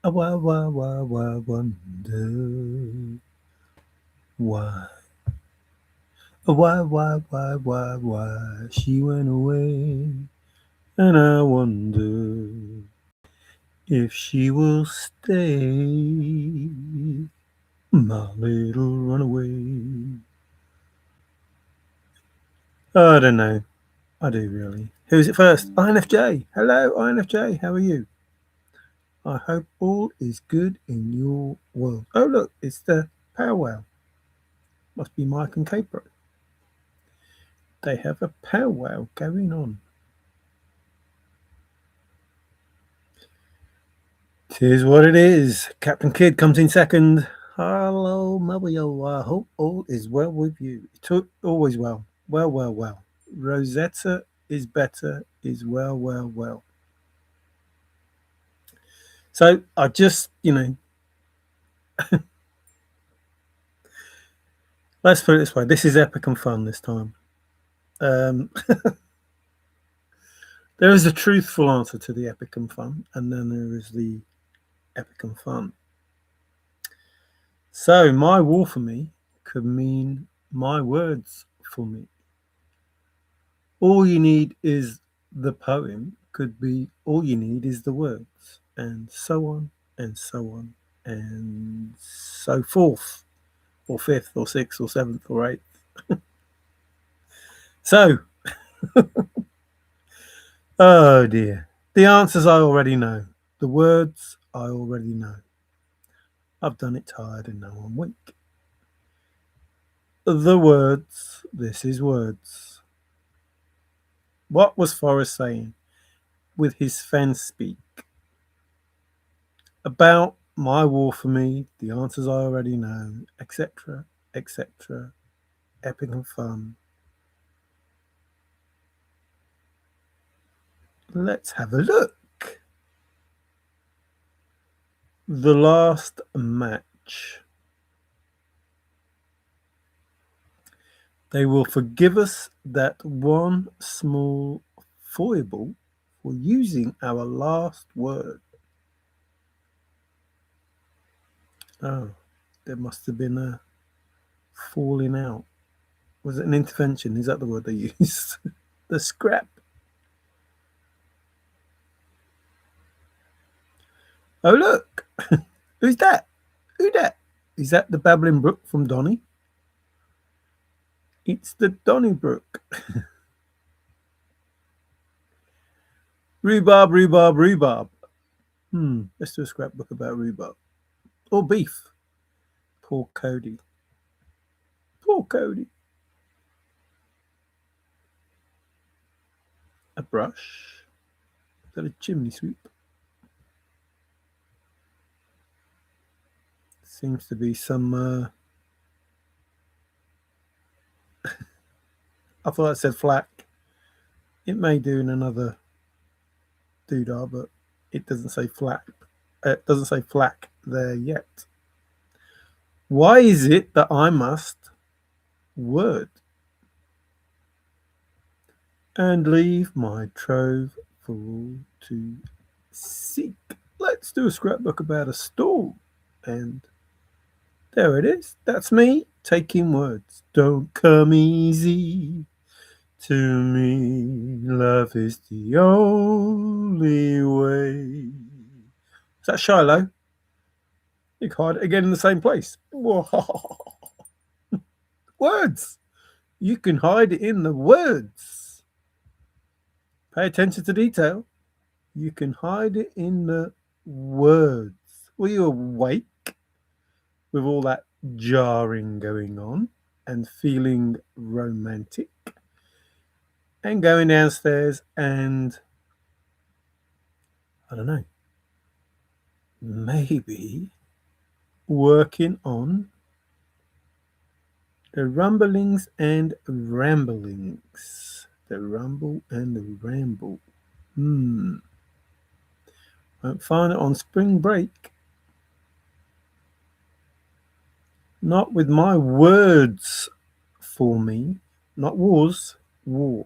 Why wonder why? Why she went away? And I wonder if she will stay, my little runaway. I don't know. I do really. Who's it first? INFJ. Hello, INFJ. How are you? I hope all is good in your world. Oh, look, it's the powwow. Must be Mike and Capro. They have a powwow going on. Tis what it is. Captain Kidd comes in second. Hello, Mario. I hope all is well with you. Always well. Well. Rosetta is better, is well. So I just, let's put it this way. This is epic and fun this time. Um, there is a truthful answer to the epic and fun, and then there is the epic and fun. So my war for me could mean my words for me. All you need is the poem, could be all you need is the words, and so on and so on and so forth, or fifth or sixth or seventh or eighth. So, oh dear. The answers I already know. The words I already know. I've done it tired and now I'm weak. The words, this is words. What was Forrest saying with his FENN speak? About my war for me, the answers I already know, etc., etc., epic and fun. Let's have a look. The last match. They will forgive us that one small foible for using our last word. Oh, there must have been a falling out. Was it an intervention? Is that the word they used? The scrap. Oh, look. Who's that? Who that? Is that the Babbling Brook from Donny? It's the Donnybrook. Rhubarb. Let's do a scrapbook about rhubarb. Or beef. Poor Cody. A brush. Is that a chimney sweep? Seems to be some. I thought it said flack. It may do in another doodah, but it doesn't say flack. It doesn't say flack there yet. Why is it that I must word and leave my trove for all to seek? Let's do a scrapbook about a storm. And there it is. That's me taking words. Don't come easy to me. Love is the only way. Is that Shiloh? You can hide it again in the same place. Words. You can hide it in the words. Pay attention to detail. You can hide it in the words. Were you awake with all that jarring going on and feeling romantic and going downstairs and, I don't know, maybe working on the rumblings and ramblings. The rumble and the ramble. Won't find it on spring break. Not with my words for me. Not wars. War.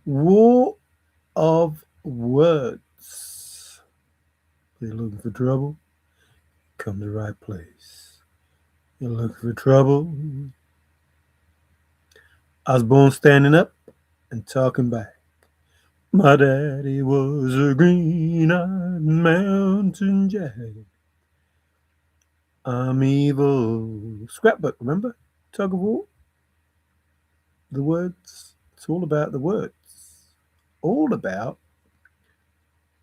War of words. You're looking for trouble? Come to the right place. You're looking for trouble? I was born standing up and talking back. My daddy was a green-eyed mountain jack. I'm evil. Scrapbook, remember? Tug of war? The words. It's all about the words. All about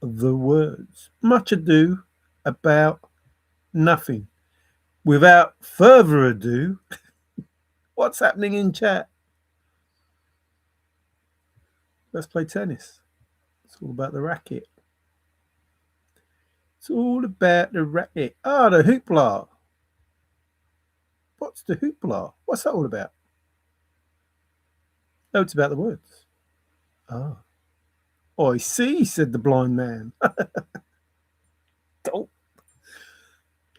the words. Much ado about nothing. Without further ado, what's happening in chat? Let's play tennis. It's all about the racket. It's all about the racket. Ah, the hoopla. What's the hoopla? What's that all about? Oh, it's about the words. Ah. I see, said the blind man. Oh.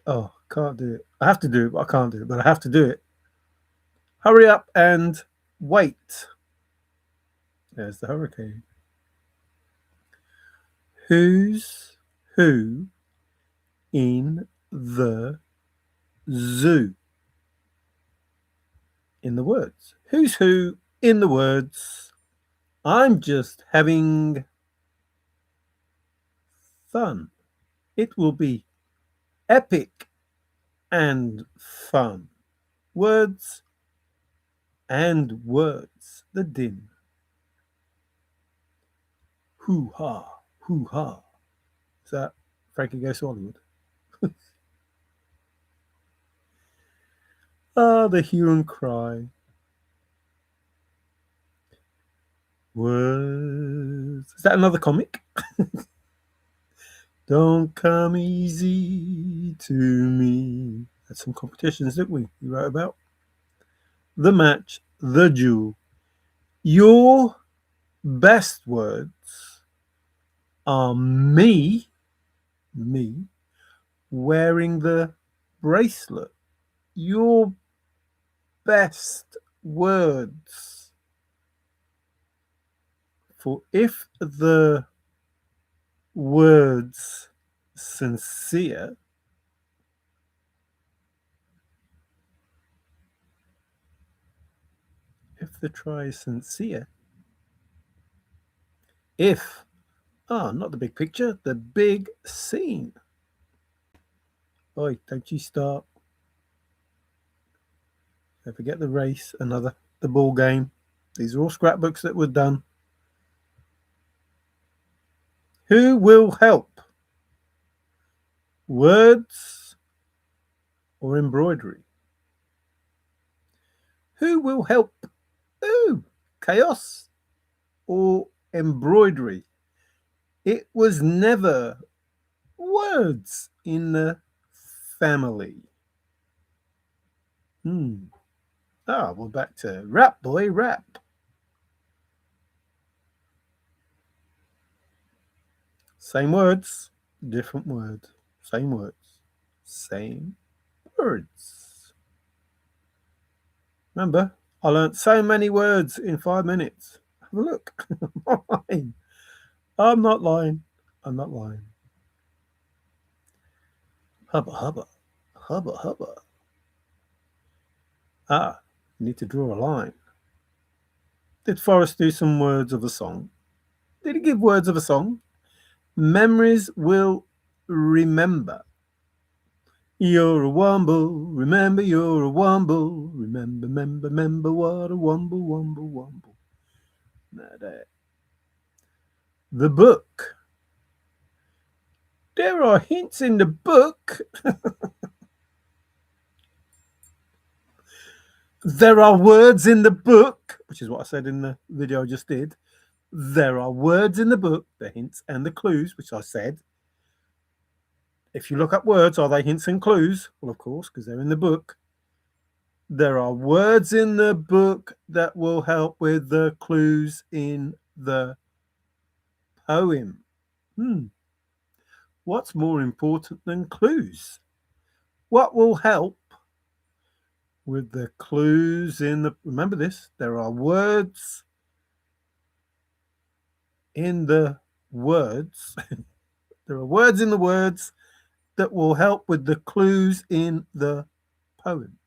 Oh, can't do it. I have to do it, but I can't do it, but I have to do it. Hurry up and wait. There's the hurricane. Who's who in the zoo? In the words. Who's who in the words? I'm just having fun. It will be epic and fun. Words and words. The din. Hoo-ha, hoo-ha. Is that Frankie Goes to Hollywood? Ah, the hue and cry. Words. Is that another comic? Don't come easy to me. Had some competitions, didn't we? You wrote about the match, the duel. Your best words are me wearing the bracelet. Your best words. For if the words sincere, if the try is sincere, if, not the big picture, the big scene. Oi, don't you start. Don't forget the race, the ball game. These are all scrapbooks that were done. Who will help? Words or embroidery? Who will help? Ooh, chaos or embroidery? It was never words in the family. We're back to rap, boy, rap. Same words, different word. Same words, same words. Remember, I learnt so many words in 5 minutes. Have a look. I'm not lying. I'm not lying. I'm not lying. Hubba, hubba. Hubba, hubba. You need to draw a line. Did Forrest do some words of a song? Did he give words of a song? Memories will remember. You're a womble, remember you're a womble. Remember what a womble. Now that. The book. There are hints in the book. There are words in the book, which is what I said in the video I just did. There are words in the book, the hints and the clues, which I said. If you look up words, are they hints and clues? Well, of course, because they're in the book. There are words in the book that will help with the clues in the poem. What's more important than clues? What will help with the clues in the... Remember this, there are words in the words There are words in the words that will help with the clues in the poem.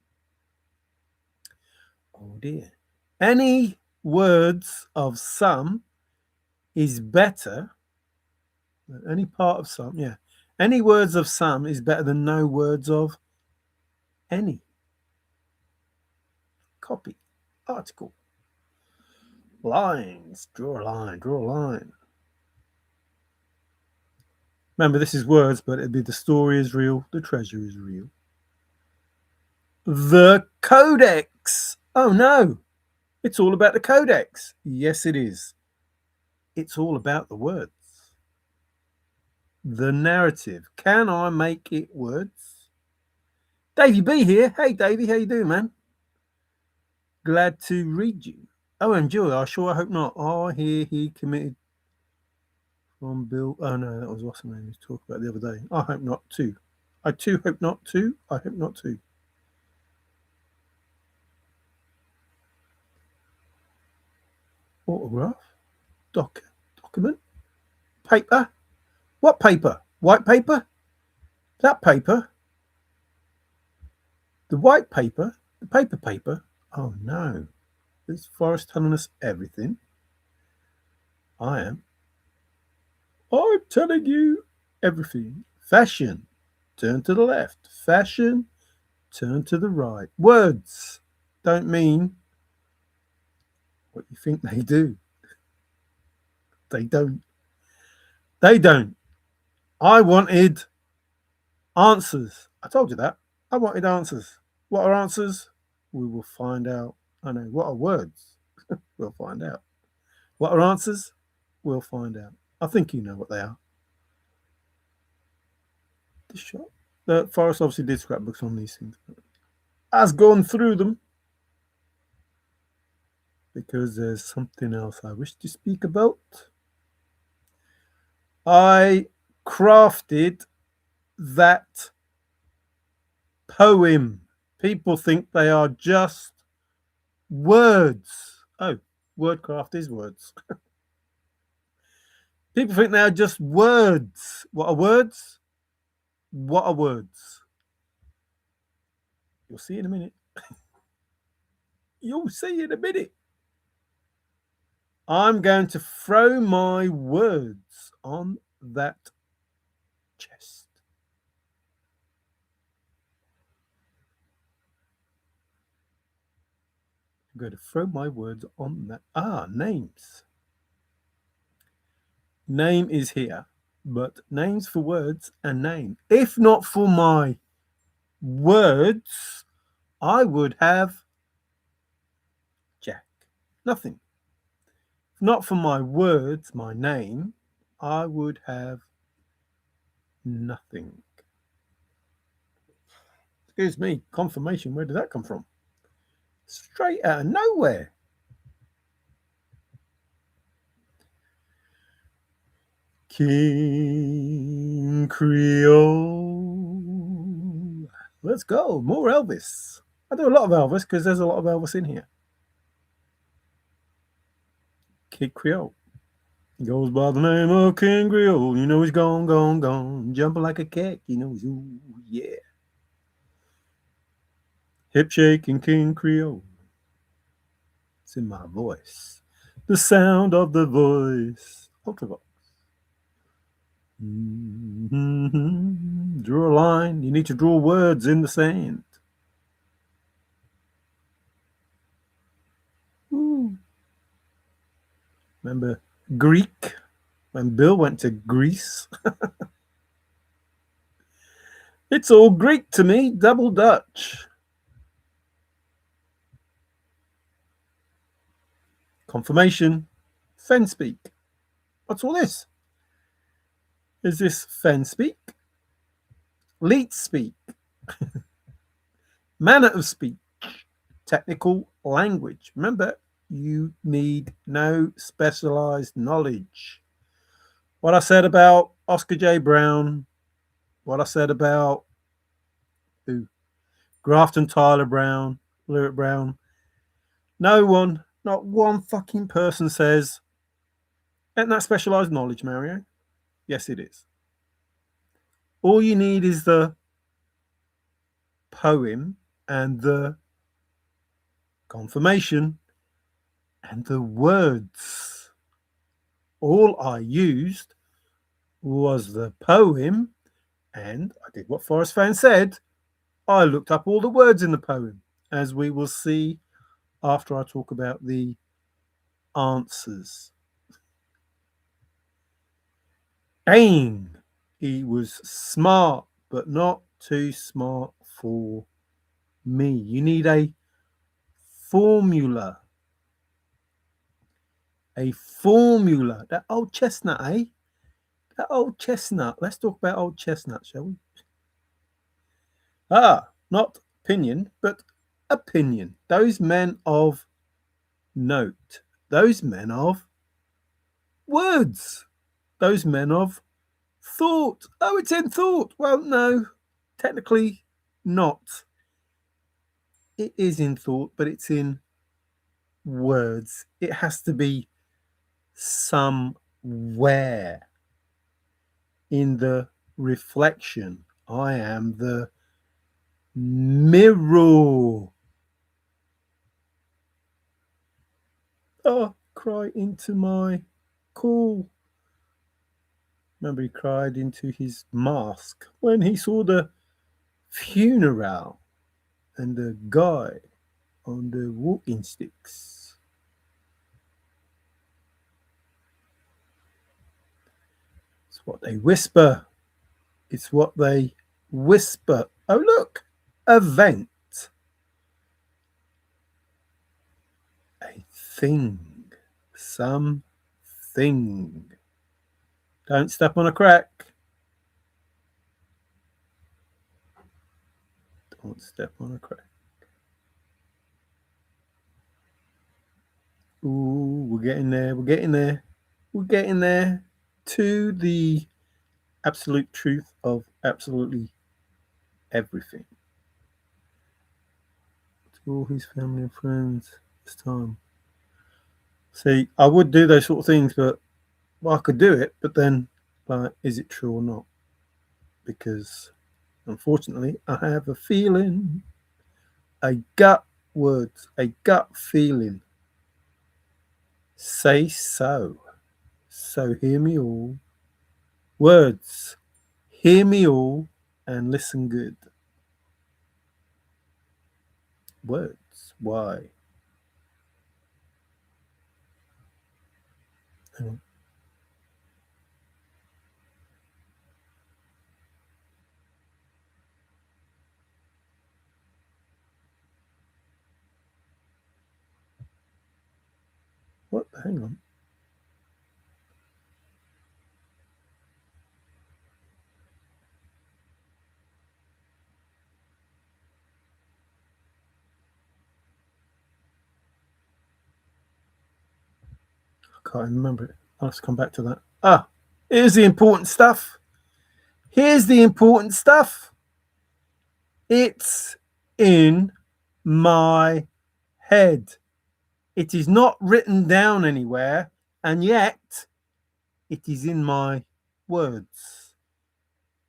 Oh dear. Any words of some is better. Any part of some, yeah. Any words of some is better than no words of any. Copy. Article. Lines. Draw a line. Draw a line. Remember, this is words, but it'd be the story is real, the treasure is real. The codex. Oh no, it's all about the codex. Yes, it is. It's all about the words. The narrative. Can I make it words? Davey B here. Hey, Davey, how you doing, man? Glad to read you. Oh, and Julie, I hope not. Oh, here he committed from Bill. Oh no, that was what's the name he was talking about the other day. I hope not too. I too hope not too. I hope not too. Autograph, document, paper. What paper? White paper? That paper? The white paper? The paper? Oh no. Is Forrest telling us everything? I am. I'm telling you everything. Fashion, turn to the left. Fashion, turn to the right. Words don't mean what you think they do. They don't. They don't. I wanted answers. I told you that. I wanted answers. What are answers? We will find out. I know. What are words? We'll find out. What are answers? We'll find out. I think you know what they are. The shop. The Forrest obviously did scrapbooks on these things. Has gone through them because there's something else I wish to speak about. I crafted that poem. People think they are just words. Oh, wordcraft is words. People think they are just words. What are words? What are words? You'll see in a minute. You'll see in a minute. I'm going to throw my words on that chest. I'm going to throw my words on that. Names. Name is here, but names for words and name. If not for my words, I would have Jack. Nothing. If not for my words, my name, I would have nothing. Excuse me, confirmation. Where did that come from? Straight out of nowhere. King Creole. Let's go. More Elvis. I do a lot of Elvis because there's a lot of Elvis in here. King Creole. He goes by the name of King Creole. You know he's gone. Jumping like a cat. You know he's, ooh, yeah. Hip shaking King Creole. It's in my voice. The sound of the voice. Ultravox. Draw a line. You need to draw words in the sand. Ooh. Remember Greek? When Bill went to Greece? It's all Greek to me. Double Dutch. Confirmation. FENN speak. What's all this? Is this FENN speak? Leet speak. Manner of speech. Technical language. Remember, you need no specialized knowledge. What I said about Oscar J. Brown, what I said about Grafton Tyler Brown, Lyric Brown, no one, not one fucking person says, isn't that specialized knowledge, Mario? Yes, it is. All you need is the poem and the confirmation and the words. All I used was the poem, and I did what FORREST FENN said. I looked up all the words in the poem, as we will see after I talk about the answers. Ain. He was smart, but not too smart for me. You need a formula. A formula. That old chestnut, eh? That old chestnut. Let's talk about old chestnut, shall we? Not opinion, but opinion. Those men of note. Those men of words. Those men of thought. Oh, it's in thought. Well, no, technically not. It is in thought, but it's in words. It has to be somewhere in the reflection. I am the mirror. Oh, cry into my call. Remember, he cried into his mask when he saw the funeral and the guy on the walking sticks. It's what they whisper. It's what they whisper. Oh, look, event. A thing. Something. Don't step on a crack. Don't step on a crack. Ooh, we're getting there. We're getting there. We're getting there to the absolute truth of absolutely everything. To all his family and friends this time. See, I would do those sort of things, but I could do it, but then, like, is it true or not? Because, unfortunately, I have a feeling, a gut words, a gut feeling. Say so. So hear me all. Words, hear me all and listen good. Words, why? Hang on. What? Hang on. I can't remember it. I'll have to come back to that. Here's the important stuff. Here's the important stuff. It's in my head. It is not written down anywhere, and yet it is in my words.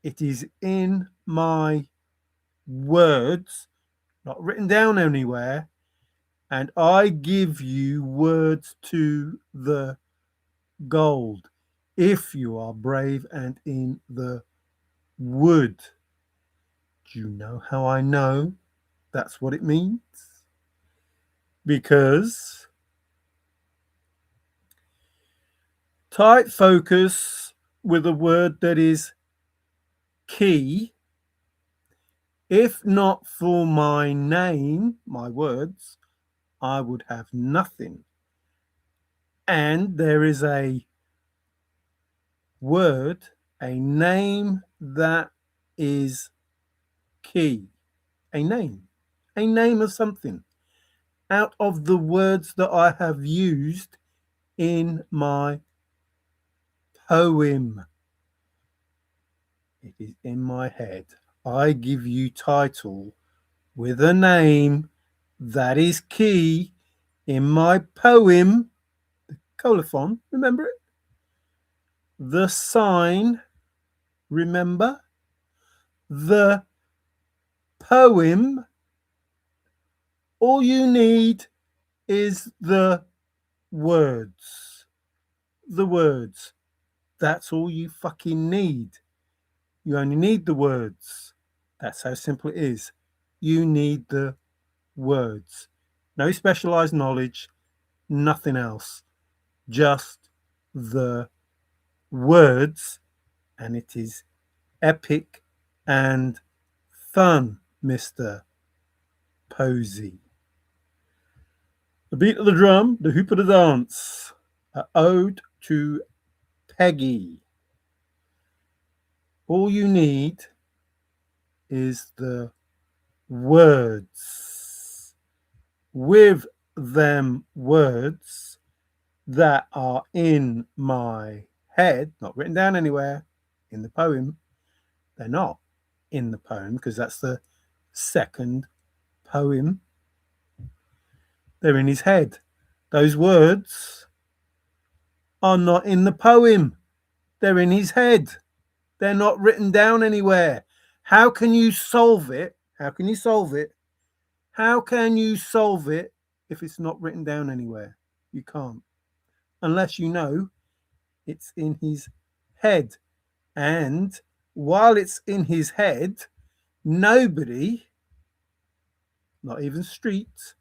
It is in my words, not written down anywhere, and I give you words to the gold if you are brave and in the wood. Do you know how I know that's what it means? Because tight focus with a word that is key. If not for my name, my words, I would have nothing. And there is a word, a name that is key. A name of something out of the words that I have used in my poem. It is in my head. I give you title with a name that is key in my poem. The colophon, remember it? The sign, remember? the poem. All you need is the words. The words. That's all you fucking need. You only need the words. That's how simple it is. You need the words. No specialized knowledge, nothing else. Just the words, and it is epic and fun, Mr. Posey. The beat of the drum, the hoop of the dance. An ode to Peggy. All you need is the words. With them words that are in my head, not written down anywhere in the poem, they're not in the poem because that's the second poem. They're in his head. Those words are not in the poem. They're in his head. They're not written down anywhere. How can you solve it? How can you solve it? How can you solve it if it's not written down anywhere? You can't. Unless you know it's in his head. And while it's in his head, nobody, not even street,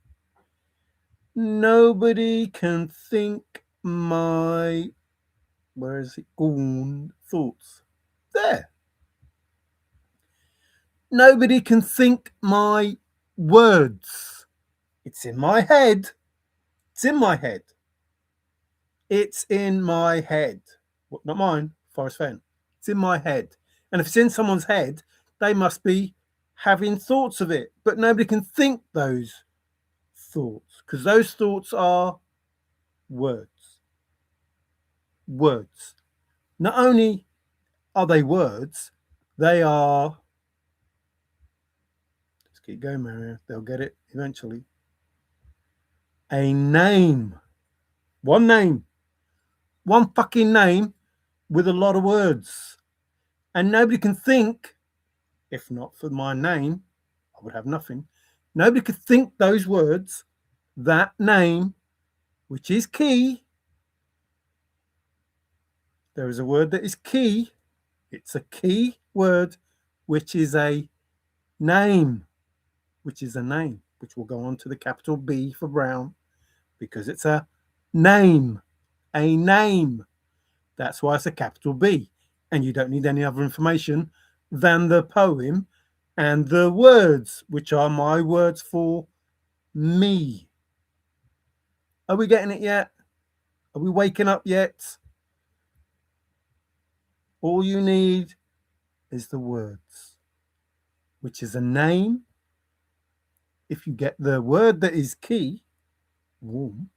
nobody can think my, where is it gone, thoughts. There. Nobody can think my words. It's in my head. It's in my head. It's in my head. Not mine, FORREST FENN. It's in my head. And if it's in someone's head, they must be having thoughts of it. But nobody can think those thoughts because those thoughts are words. Words. Not only are they words, they are, let's keep going, Mario, they'll get it eventually, a name. One name. One fucking name with a lot of words. And nobody can think, if not for my name, I would have nothing. Nobody could think those words, that name, which is key. There is a word that is key. It's a key word, which is a name, which will go on to the capital B for Brown, because it's a name, a name. That's why it's a capital B. And you don't need any other information than the poem and the words, which are my words for me. Are we getting it yet? Are we waking up yet? All you need is the words, which is a name. If you get the word that is key, warm,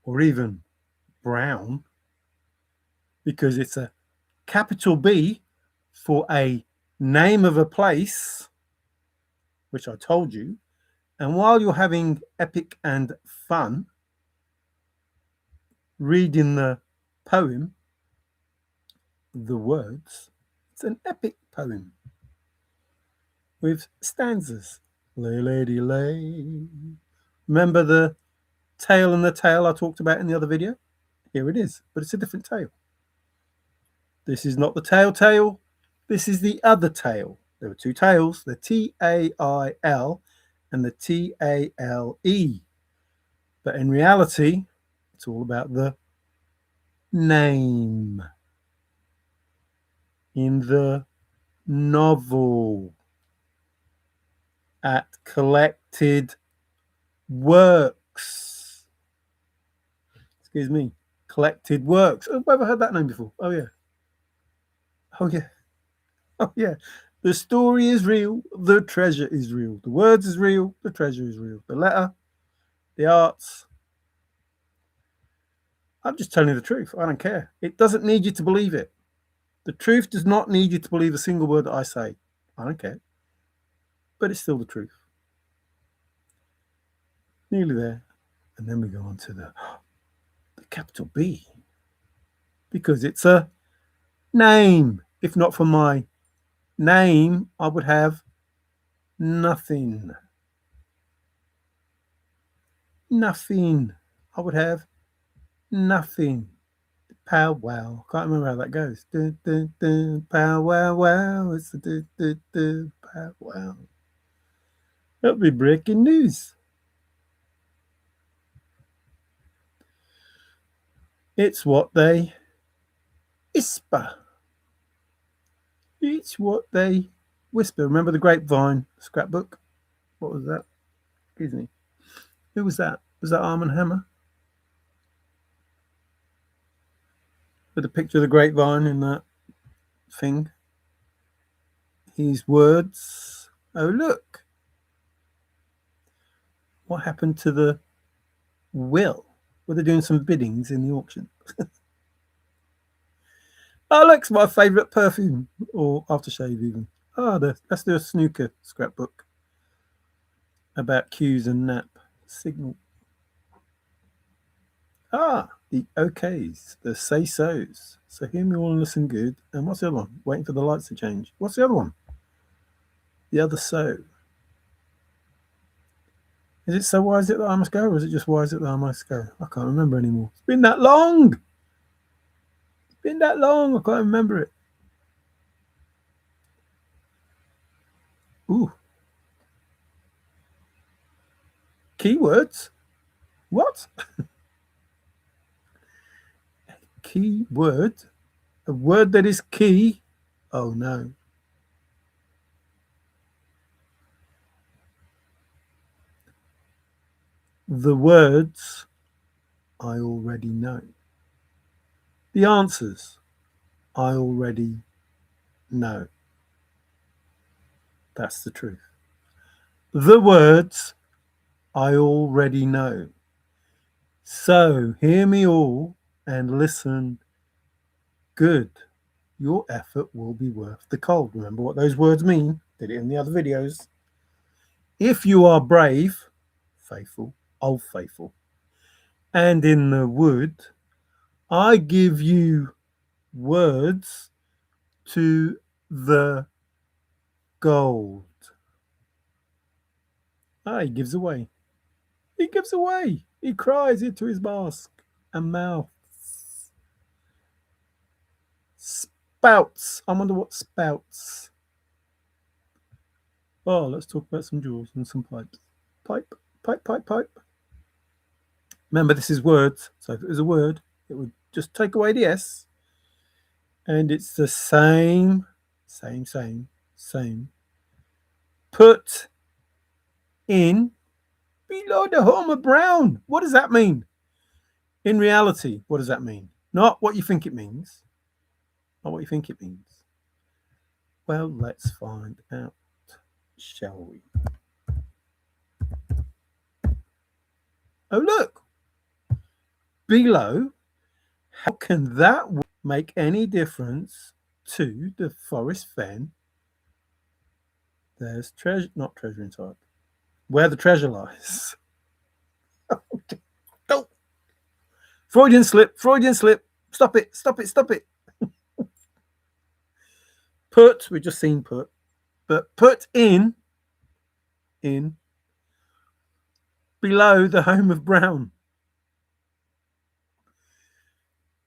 or even brown, because it's a capital B for a name of a place, which I told you. And while you're having epic and fun reading the poem, the words, it's an epic poem with stanzas. Lay, lady, lay. Remember the tail and the tail I talked about in the other video? Here it is, but it's a different tail. This is not the tail. This is the other tail. There were two tails, the T-A-I-L and the T-A-L-E. But in reality, it's all about the name in the novel at collected works. Excuse me, collected works. Oh, I've never heard that name before. Oh, yeah. Oh, yeah. Oh, yeah. The story is real. The treasure is real. The words is real. The treasure is real. The letter, the arts. I'm just telling you the truth. I don't care. It doesn't need you to believe it. The truth does not need you to believe a single word that I say. I don't care. But it's still the truth. Nearly there. And then we go on to the capital B. Because it's a name. If not for my Name, I would have nothing. Nothing. I would have nothing. Pow wow. Can't remember how that goes. Dun, dun, dun, pow wow wow. It's the dun, dun, dun, pow wow. That'll be breaking news. It's what they whisper. It's what they whisper. Remember the grapevine scrapbook? What was that? Excuse me. Who was that? Was that Arm and Hammer? With a picture of the grapevine in that thing. His words. Oh, look. What happened to the will? Were they doing some biddings in the auction? Oh, look, it's my favourite perfume. Or aftershave, even. Oh, let's do a snooker scrapbook about cues and nap. Signal. Ah, the okays, the say-sos. So hear me all and listen good. And what's the other one? Waiting for the lights to change. What's the other one? The other so. Is it so why is it that I must go, or is it just why is it that I must go? I can't remember anymore. It's been that long. It's been that long. I can't remember it. Ooh. Keywords? What? Keyword? A word that is key? Oh no. The words I already know. The answers I already know. That's the truth. The words I already know. So hear me all and listen good. Your effort will be worth the cold. Remember what those words mean. Did it in the other videos. If you are brave, faithful, old faithful, and in the wood, I give you words to the gold. Ah, he gives away. He gives away. He cries into his mask and mouth. Spouts. I wonder what spouts. Oh, let's talk about some jaws and some pipes. Pipe, pipe, pipe, pipe. Remember, this is words. So if it was a word, it would just take away the S. And it's the same. Put in below the home of brown. What does that mean? In reality, what does that mean? Not what you think it means. Not what you think it means. Well, let's find out, shall we? Oh, look. Below. How can that make any difference to the forest fen? There's treasure, not treasure inside. Where the treasure lies. Oh. Freudian slip. Stop it. Put, we've just seen put. But put in below the home of brown.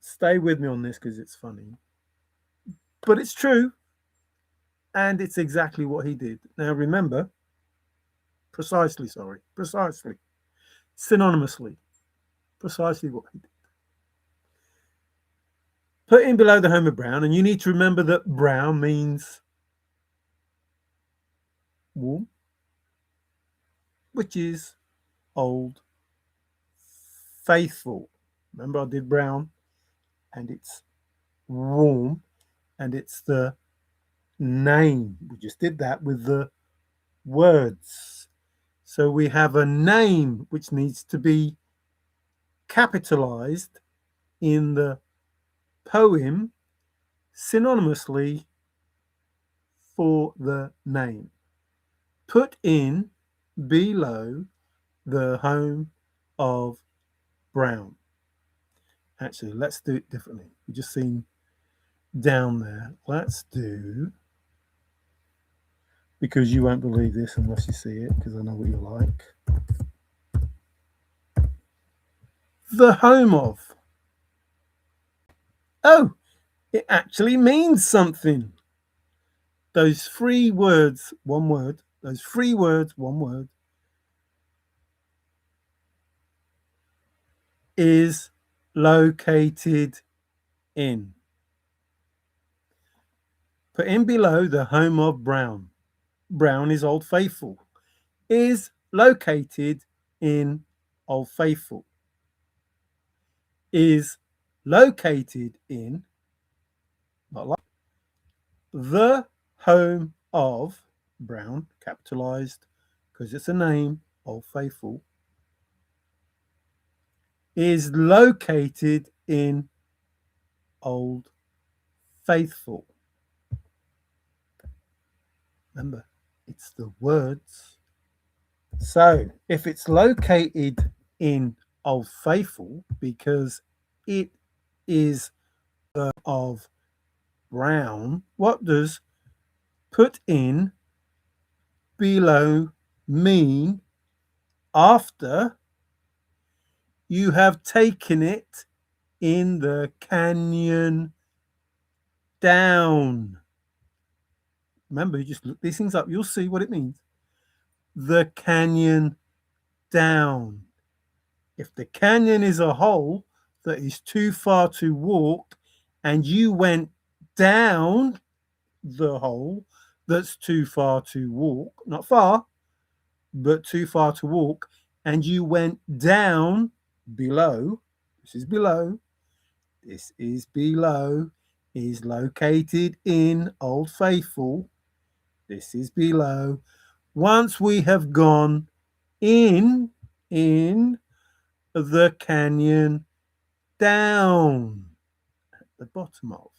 Stay with me on this because it's funny. But it's true. And it's exactly what he did. Now remember, precisely, synonymously, precisely what he did. Put in below the home of brown, and you need to remember that brown means warm, which is old faithful. Remember I did brown, and it's warm, and it's the name. We just did that with the words. So we have a name which needs to be capitalized in the poem synonymously for the name. Put in below the home of brown. Actually, let's do it differently. We've just seen down there. Let's do because you won't believe this unless you see it, because I know what you're like. The home of. Oh, it actually means something. Those three words, one word, those three words, one word, is located in. Put in below the home of Brown. Brown is Old Faithful. Is located in Old Faithful. Is located in, not like, the home of Brown, capitalized because it's a name, Old Faithful, is located in Old Faithful. Remember, it's the words. So if it's located in Old Faithful because it is of Brown, what does put in below mean after you have taken it in the canyon down? Remember, you just look these things up, you'll see what it means. The canyon down. If the canyon is a hole that is too far to walk and you went down the hole that's too far to walk, not far, but too far to walk, and you went down below, this is below, this is below, is located in Old Faithful, this is below. Once we have gone in the canyon down, at the bottom of,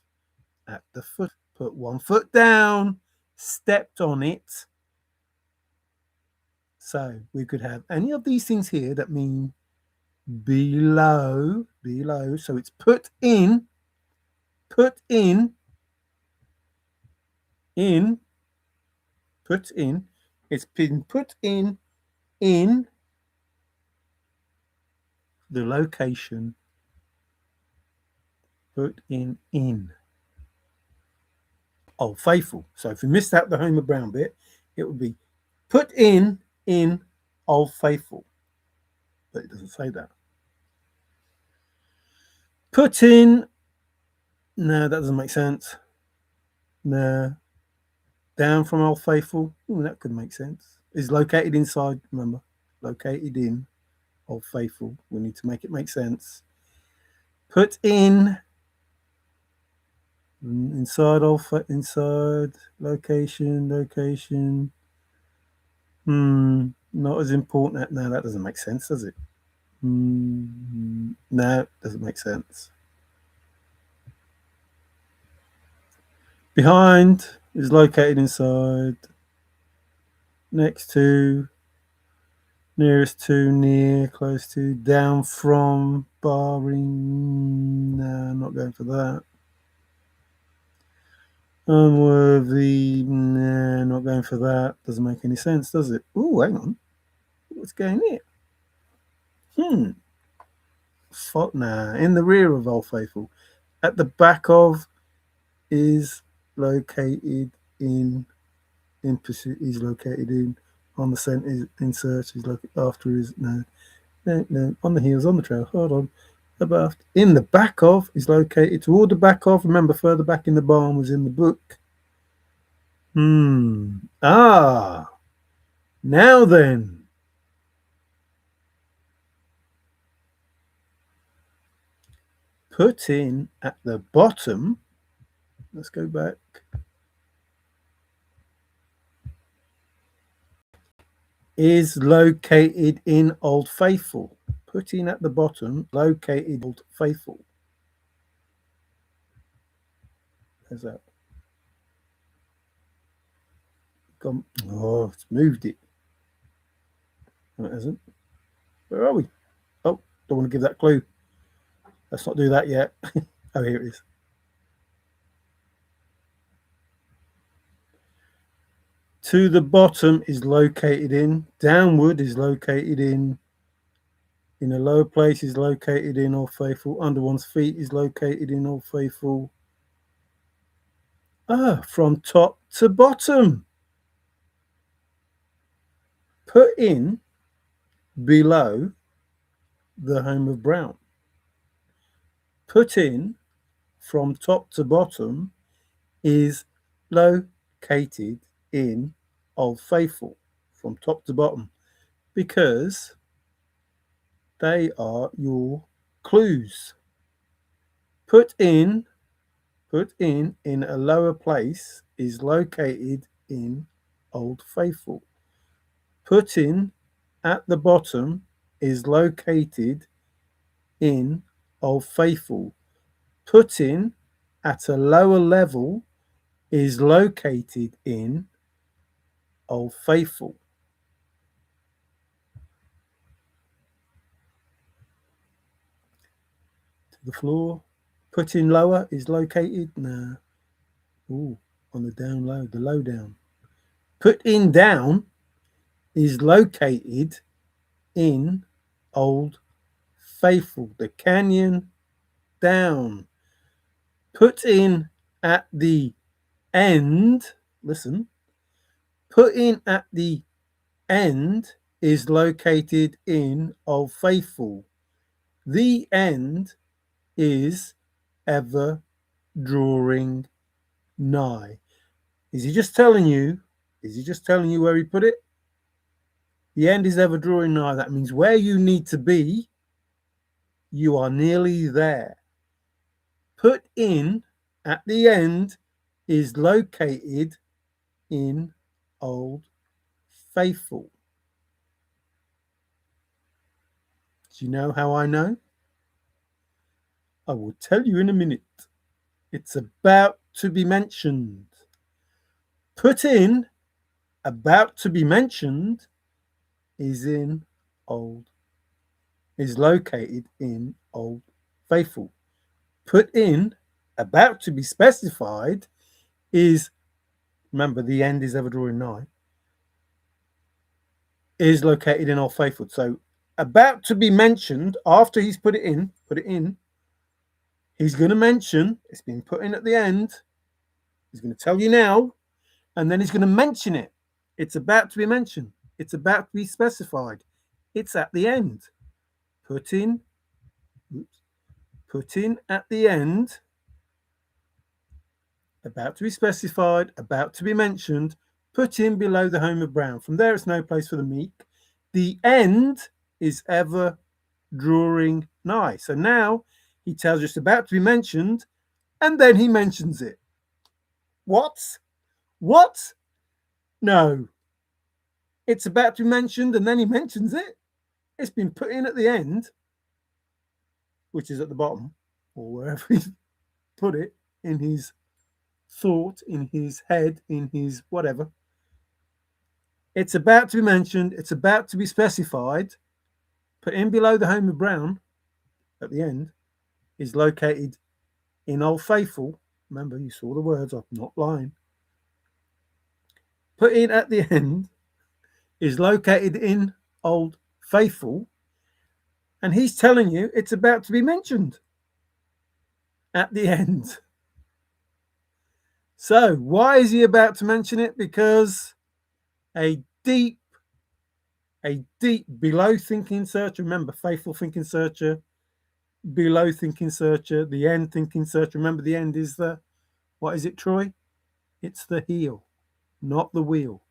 at the foot, put one foot down, stepped on it. So we could have any of these things here that mean below. So it's put in, put in, put in. It's been put in the location, put in Old Faithful. So if you missed out the Homer Brown bit, it would be put in Old Faithful. But it doesn't say that. Put in, no, that doesn't make sense. No. Down from Old Faithful, ooh, that could make sense. Is located inside, remember, located in Old Faithful. We need to make it make sense. Put in inside inside location. Not as important. No, that doesn't make sense, does it? No, it doesn't make sense. Behind is located inside. Next to, nearest to, near, close to, down from, barring. No, I'm not going for that. Unworthy. No, not going for that. Doesn't make any sense, does it? Oh, hang on. What's going here? Nah, in the rear of Old Faithful. At the back of is located in pursuit. Is located in on the scent is in search. Is located after is no on the heels on the trail. Hold on. About in the back of is located toward the back of. Remember, further back in the barn was in the book. Now then. Put in at the bottom. Let's go back. Is located in Old Faithful. Put in at the bottom, located Old Faithful. How's that? Gone. Oh, it's moved it. No, it hasn't. Where are we? Oh, don't want to give that clue. Let's not do that yet. Oh, here it is. To the bottom is located in. Downward is located in. In a lower place is located in All Faithful. Under one's feet is located in All Faithful. From top to bottom. Put in below the home of brown. Put in from top to bottom is located in Old Faithful. From top to bottom. Because they are your clues. Put in a lower place is located in Old Faithful. Put in at the bottom is located in Old Faithful. Put in at a lower level is located in Old Faithful. To the floor. Put in lower is located. Nah. Ooh, on the down low, the low down. Put in down is located in Old Faithful. The canyon down. Put in at the end. Listen. Put in at the end is located in Old Faithful. The end is ever drawing nigh. Is he just telling you? Is he just telling you where he put it? The end is ever drawing nigh. That means where you need to be, you are nearly there. Put in at the end is located in Old Faithful. Do you know how I know? I will tell you in a minute. It's about to be mentioned. Put in about to be mentioned is located in Old Faithful. Put in about to be specified is, remember the end is ever drawing nigh, is located in Old Faithful. So about to be mentioned, after he's put it in, he's going to mention, it's been put in at the end, he's going to tell you now, and then he's going to mention it. It's about to be mentioned. It's about to be specified. It's at the end. Put in at the end, about to be specified, about to be mentioned, put in below the home of brown. From there, it's no place for the meek. The end is ever drawing nigh. So now he tells you it's about to be mentioned, and then he mentions it. What? No. It's about to be mentioned, and then he mentions it. It's been put in at the end, which is at the bottom, or wherever he's put it in his thought, in his head, in his whatever. It's about to be mentioned. It's about to be specified. Put in below the home of brown at the end is located in Old Faithful. Remember, you saw the words. I'm not lying. Put in at the end is located in Old Faithful. And he's telling you it's about to be mentioned at the end. So why is he about to mention it? Because a deep below thinking searcher, remember, faithful thinking searcher, below thinking searcher, the end thinking searcher. Remember, the end is what is it, Troy? It's the heel, not the wheel.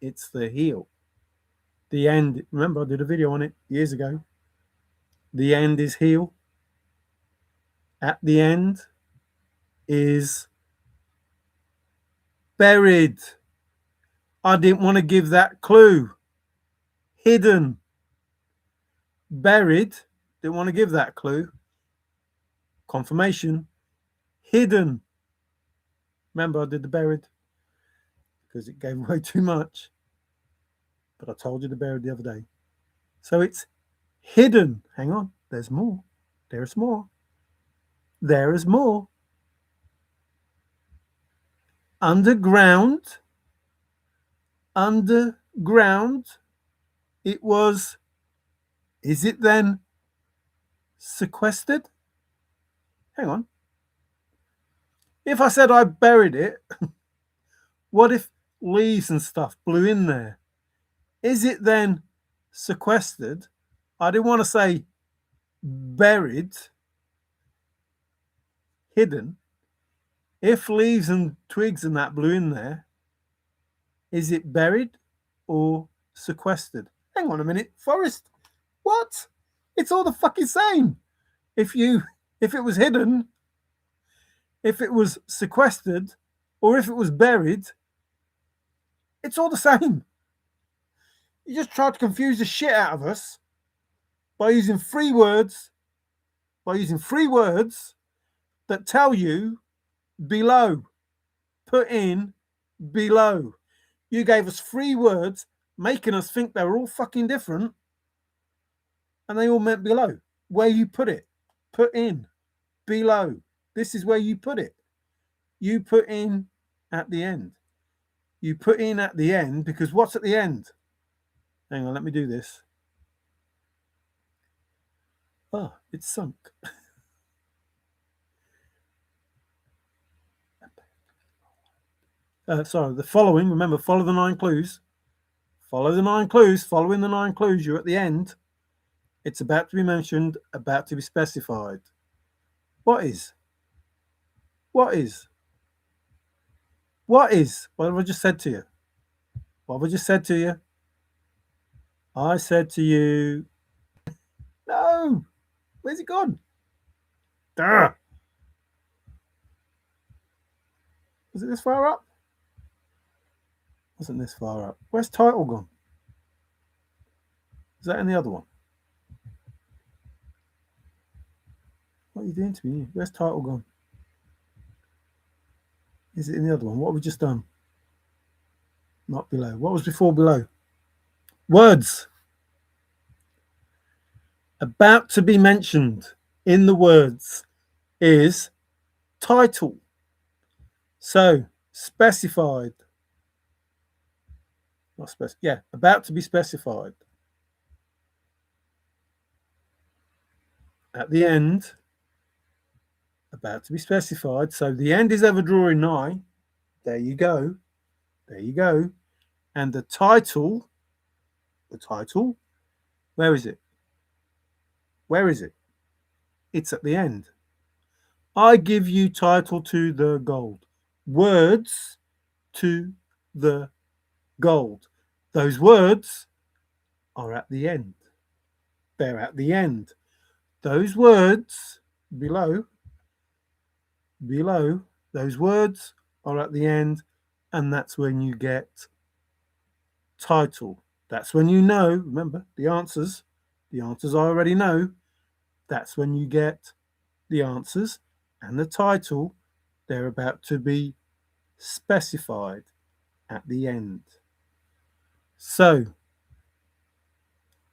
It's the heel. The end, remember, I did a video on it years ago. The end is heel. At the end is buried. I didn't want to give that clue. Hidden. Buried. Didn't want to give that clue. Confirmation. Hidden. Remember, I did the buried because it gave away too much. But I told you the buried the other day. So it's hidden. Hang on. There's more. There's more. There is more. Underground underground, it was, is it then sequestered? Hang on. If I said I buried it, what if leaves and stuff blew in there? Is it then sequestered? I didn't want to say buried, hidden. If leaves and twigs and that blew in there, is it buried or sequestered? Hang on a minute, Forrest. What? It's all the fucking same. If it was hidden, if it was sequestered, or if it was buried, it's all the same. You just tried to confuse the shit out of us by using three words, that tell you below. Put in below. You gave us three words, making us think they were all fucking different, and they all meant below. Where you put it, put in below. This is where you put it. You put in at the end. You put in at the end because what's at the end? Hang on, let me do this. Oh, it's sunk. Sorry, the following, remember, follow the 9 clues. Follow the 9 clues. Following the 9 clues, you're at the end. It's about to be mentioned, about to be specified. What is? What is? What is? What have I just said to you? What have I just said to you? I said to you, no. Where's it gone? Duh. Was it this far up? Wasn't this far up? Where's title gone? Is that in the other one? What are you doing to me? Where's title gone? Is it in the other one? What have we just done? Not below. What was before below? Words. About to be mentioned in the words is title. So specified. Not yeah, about to be specified. At the end, about to be specified. So the end is ever drawing nigh. There you go. There you go. And the title, where is it? Where is it? It's at the end. I give you title to the gold. Words to the gold. Those words are at the end. They're at the end. Those words below, those words are at the end, and that's when you get title. That's when you know, remember, the answers I already know. That's when you get the answers and the title. They're about to be specified at the end. So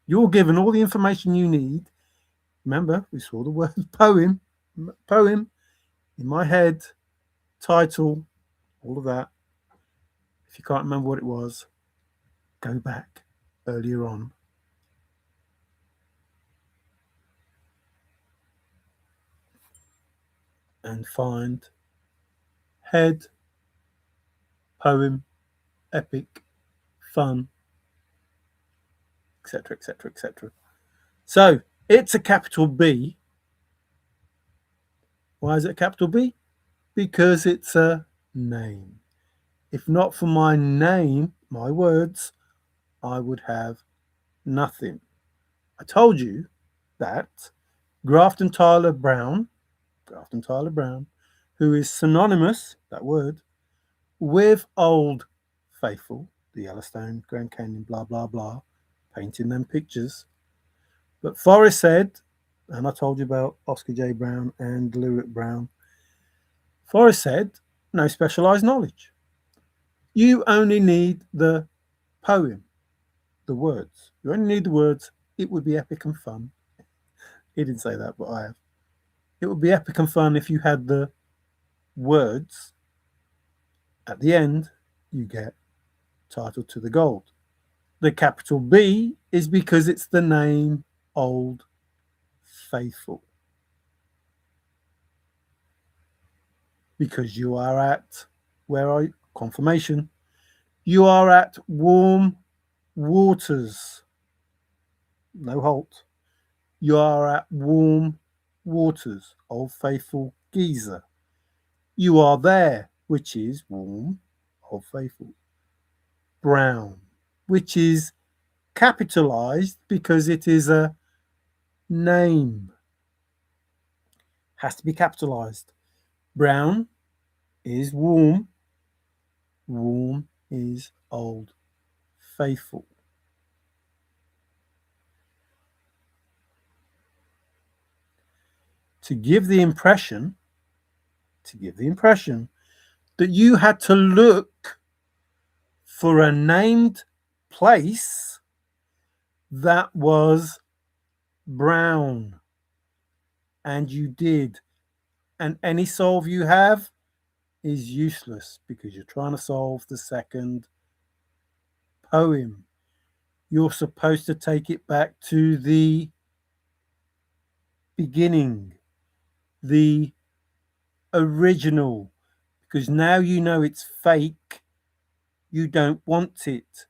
you're given all the information you need. Remember, we saw the word poem in my head, title, all of that. If you can't remember what it was, go back earlier on. And find head, poem, epic, fun, etc., etc., etc. So it's a capital B. Why is it a capital B? Because it's a name. If not for my name, my words, I would have nothing. I told you that Grafton Tyler Brown, who is synonymous, that word, with Old Faithful, the Yellowstone, Grand Canyon, blah, blah, blah, painting them pictures. But Forrest said, and I told you about Oscar J. Brown and Lyric Brown, Forrest said, no specialized knowledge. You only need the poem, the words. You only need the words. It would be epic and fun. He didn't say that, but I have. It would be epic and fun if you had the words. At the end, you get title to the gold. The capital B is because it's the name Old Faithful. Because you are at, where are you? Confirmation. You are at warm waters. No halt. You are at warm waters. Old Faithful Geezer. You are there, which is warm, Old Faithful. Brown, which is capitalized because it is a name. Has to be capitalized. Brown is warm. Warm is Old Faithful. To give the impression that you had to look for a named place that was brown. And you did. And any solve you have is useless because you're trying to solve the second poem. You're supposed to take it back to the beginning, the original, because now you know it's fake. You don't want it.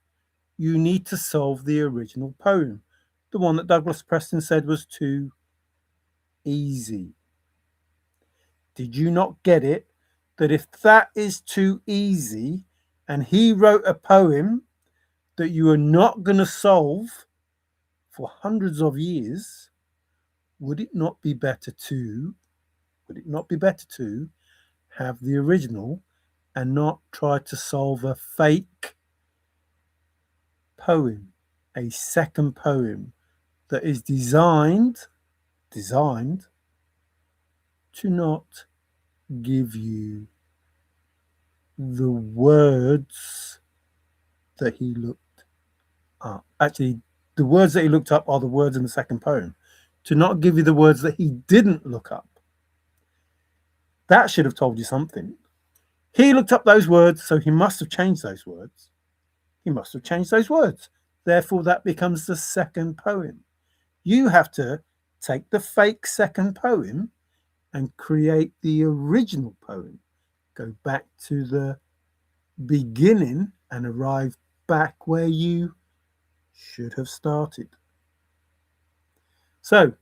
You need to solve the original poem, the one that Douglas Preston said was too easy. Did you not get it? That if that is too easy and he wrote a poem that you are not going to solve for hundreds of years, would it not be better to have the original and not try to solve a fake poem, a second poem that is designed to not give you the words that he looked up. Actually, the words that he looked up are the words in the second poem. To not give you the words that he didn't look up. That should have told you something. He looked up those words, so he must have changed those words. Therefore, that becomes the second poem. You have to take the fake second poem and create the original poem. Go back to the beginning and arrive back where you should have started. So,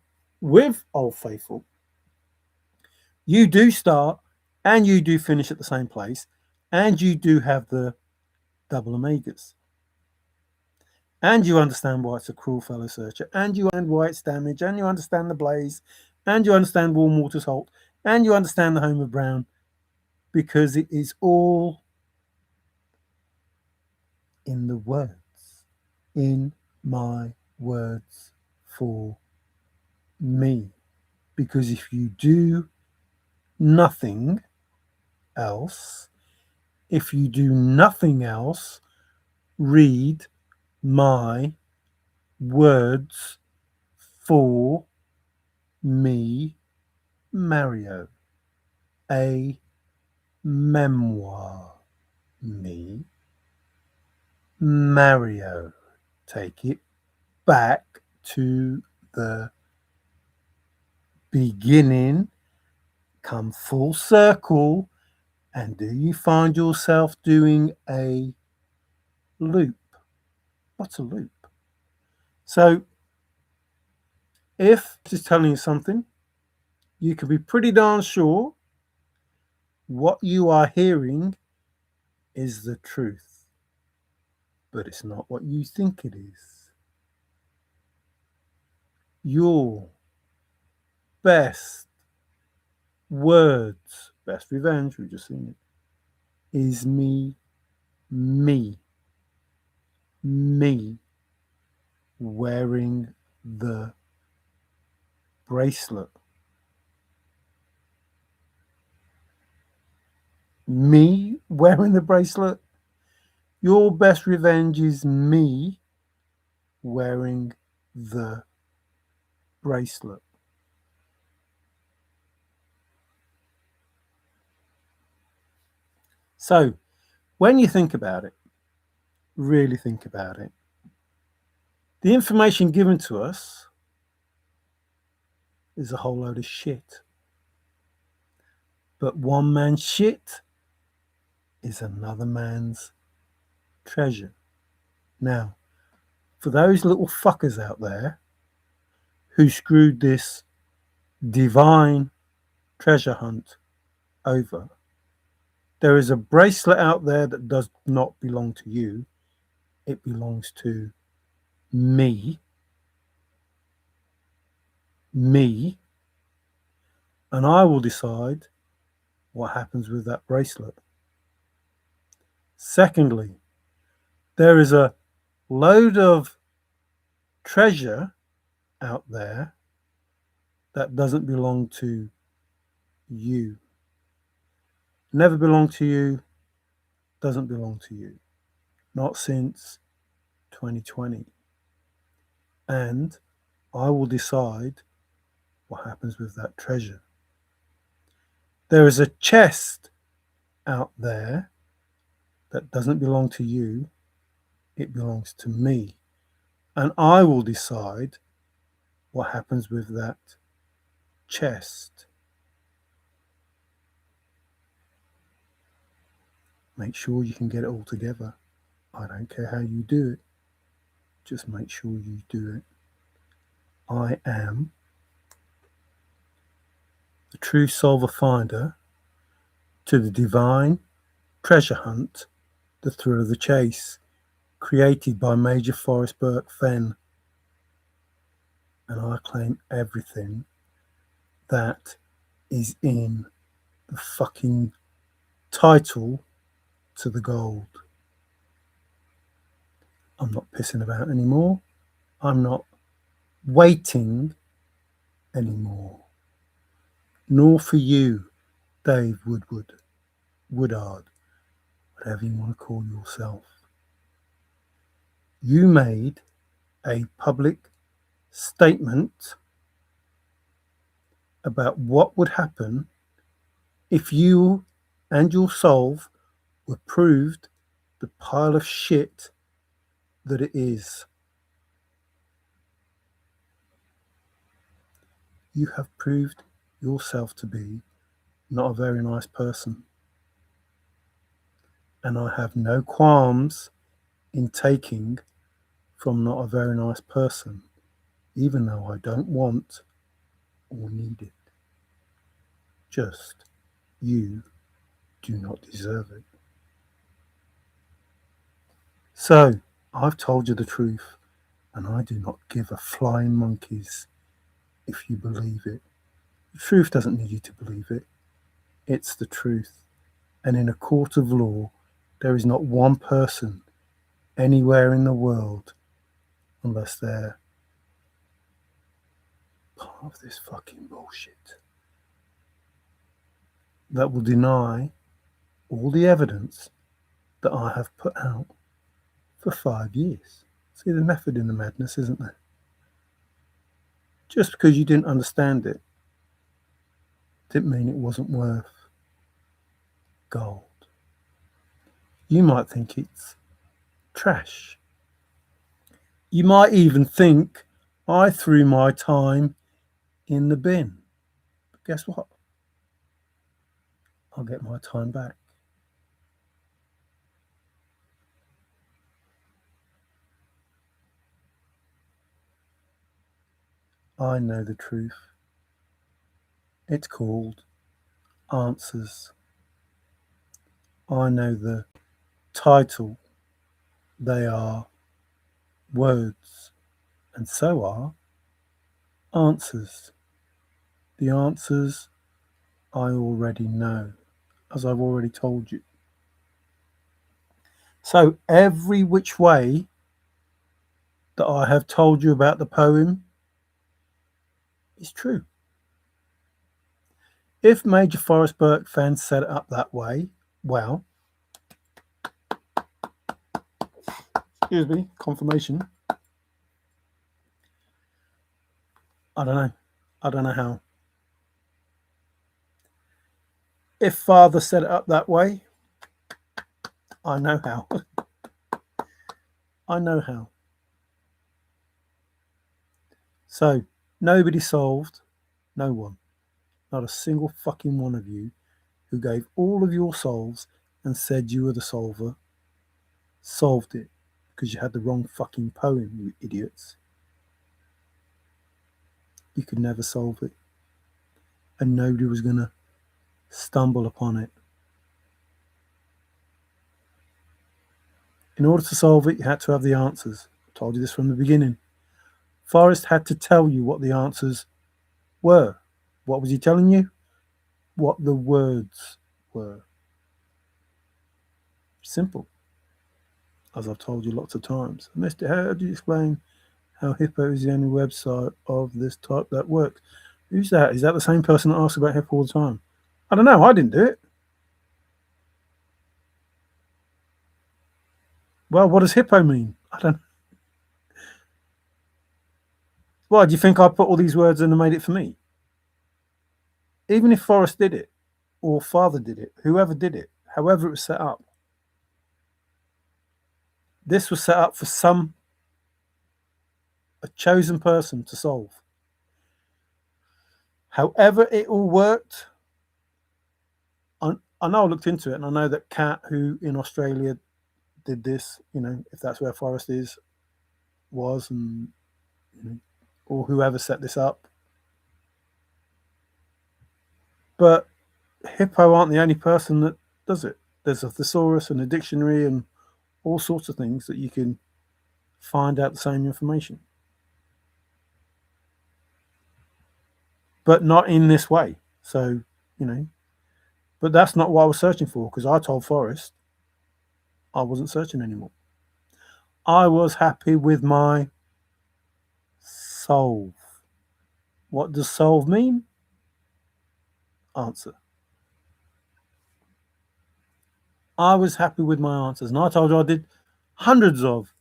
with Old Faithful, you do start and you do finish at the same place, and you do have the double omegas. And you understand why it's a cruel fellow searcher, and you understand why it's damage, and you understand the blaze, and you understand warm waters halt, and you understand the home of Brown, because it is all in the words, in my words for me. Because if you do nothing else, read my words for me, Mario. A memoir. Me, Mario. Take it back to the beginning, come full circle, and do you find yourself doing a loop? What's a loop? So, if this is telling you something, you can be pretty darn sure what you are hearing is the truth, but it's not what you think it is. Your best words, best revenge, we've just seen it, is me wearing the bracelet. Me wearing the bracelet. Your best revenge is me wearing the bracelet. So, when you think about it, really think about it. The information given to us is a whole load of shit. But one man's shit is another man's treasure. Now, for those little fuckers out there who screwed this divine treasure hunt over, there is a bracelet out there that does not belong to you. It belongs to me, and I will decide what happens with that bracelet. Secondly, there is a load of treasure out there that doesn't belong to you. Never belonged to you, doesn't belong to you. Not since 2020. And I will decide what happens with that treasure. There is a chest out there that doesn't belong to you, it belongs to me. And I will decide what happens with that chest. Make sure you can get it all together. I don't care how you do it. Just make sure you do it. I am the true solver finder to the divine treasure hunt, the thrill of the chase, created by Major Forrest FENN. And I claim everything that is in the fucking title to the gold. I'm not pissing about anymore. I'm not waiting anymore. Nor for you, Dave Woodard, whatever you want to call yourself. You made a public statement about what would happen if you and your solve were proved the pile of shit that it is. You have proved yourself to be not a very nice person. And I have no qualms in taking from not a very nice person, even though I don't want or need it. Just you do not deserve it. So, I've told you the truth, and I do not give a flying monkeys if you believe it. The truth doesn't need you to believe it. It's the truth. And in a court of law, there is not one person anywhere in the world, unless they're part of this fucking bullshit, that will deny all the evidence that I have put out for 5 years. See the method in the madness, isn't there? Just because you didn't understand it didn't mean it wasn't worth gold. You might think it's trash. You might even think I threw my time in the bin. But guess what? I'll get my time back. I know the truth. It's called ANSWERS. I know the title. They are words, and so are answers. The answers I already know, as I've already told you. So every which way that I have told you about the poem is true. If Major Forrest FENN set it up that way, well, excuse me, confirmation. I don't know. I don't know how. If Father set it up that way, I know how. I know how. So, nobody solved, no one, not a single fucking one of you who gave all of your solves and said you were the solver, solved it because you had the wrong fucking poem, you idiots. You could never solve it. And nobody was going to stumble upon it. In order to solve it, you had to have the answers. I told you this from the beginning. Forrest had to tell you what the answers were. What was he telling you? What the words were. Simple, as I've told you lots of times. Mister, how do you explain how Hippo is the only website of this type that works? Who's that? Is that the same person that asks about Hippo all the time? I don't know. I didn't do it. Well, what does Hippo mean? I don't know. Why, do you think I put all these words in and made it for me? Even if Forrest did it, or Father did it, whoever did it, however it was set up, this was set up for a chosen person to solve. However it all worked, I know I looked into it, and I know that Kat, who in Australia did this, if that's where Forrest was, and or whoever set this up. But Hippo aren't the only person that does it. There's a thesaurus and a dictionary and all sorts of things that you can find out the same information. But not in this way. So, but that's not what I was searching for, because I told Forrest I wasn't searching anymore. I was happy with my solve. What does solve mean? Answer. I was happy with my answers, and I told you I did hundreds of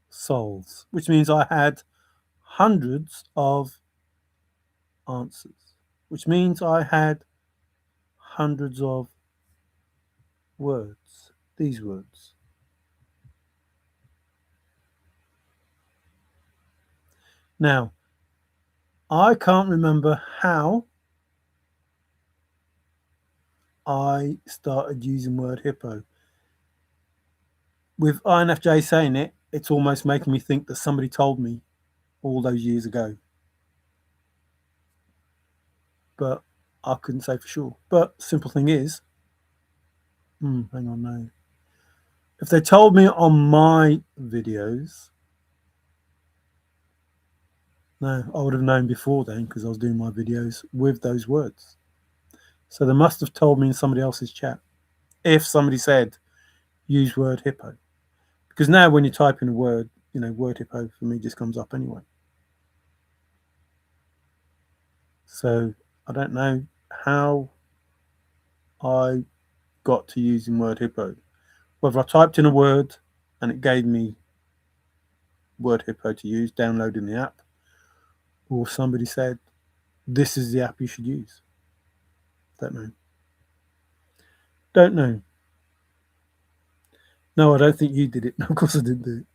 solves, which means I had hundreds of answers, which means I had hundreds of words, these words. Now, I can't remember how I started using word hippo. With INFJ saying it, it's almost making me think that somebody told me all those years ago. But I couldn't say for sure. But simple thing is, hang on, no. If they told me on my videos, no, I would have known before then, because I was doing my videos with those words. So they must have told me in somebody else's chat. If somebody said, use word hippo. Because now when you type in a word, word hippo for me just comes up anyway. So I don't know how I got to using word hippo. Whether I typed in a word and it gave me word hippo to use, downloading the app, or somebody said, this is the app you should use. Don't know. Don't know. No, I don't think you did it. Of course I didn't do it.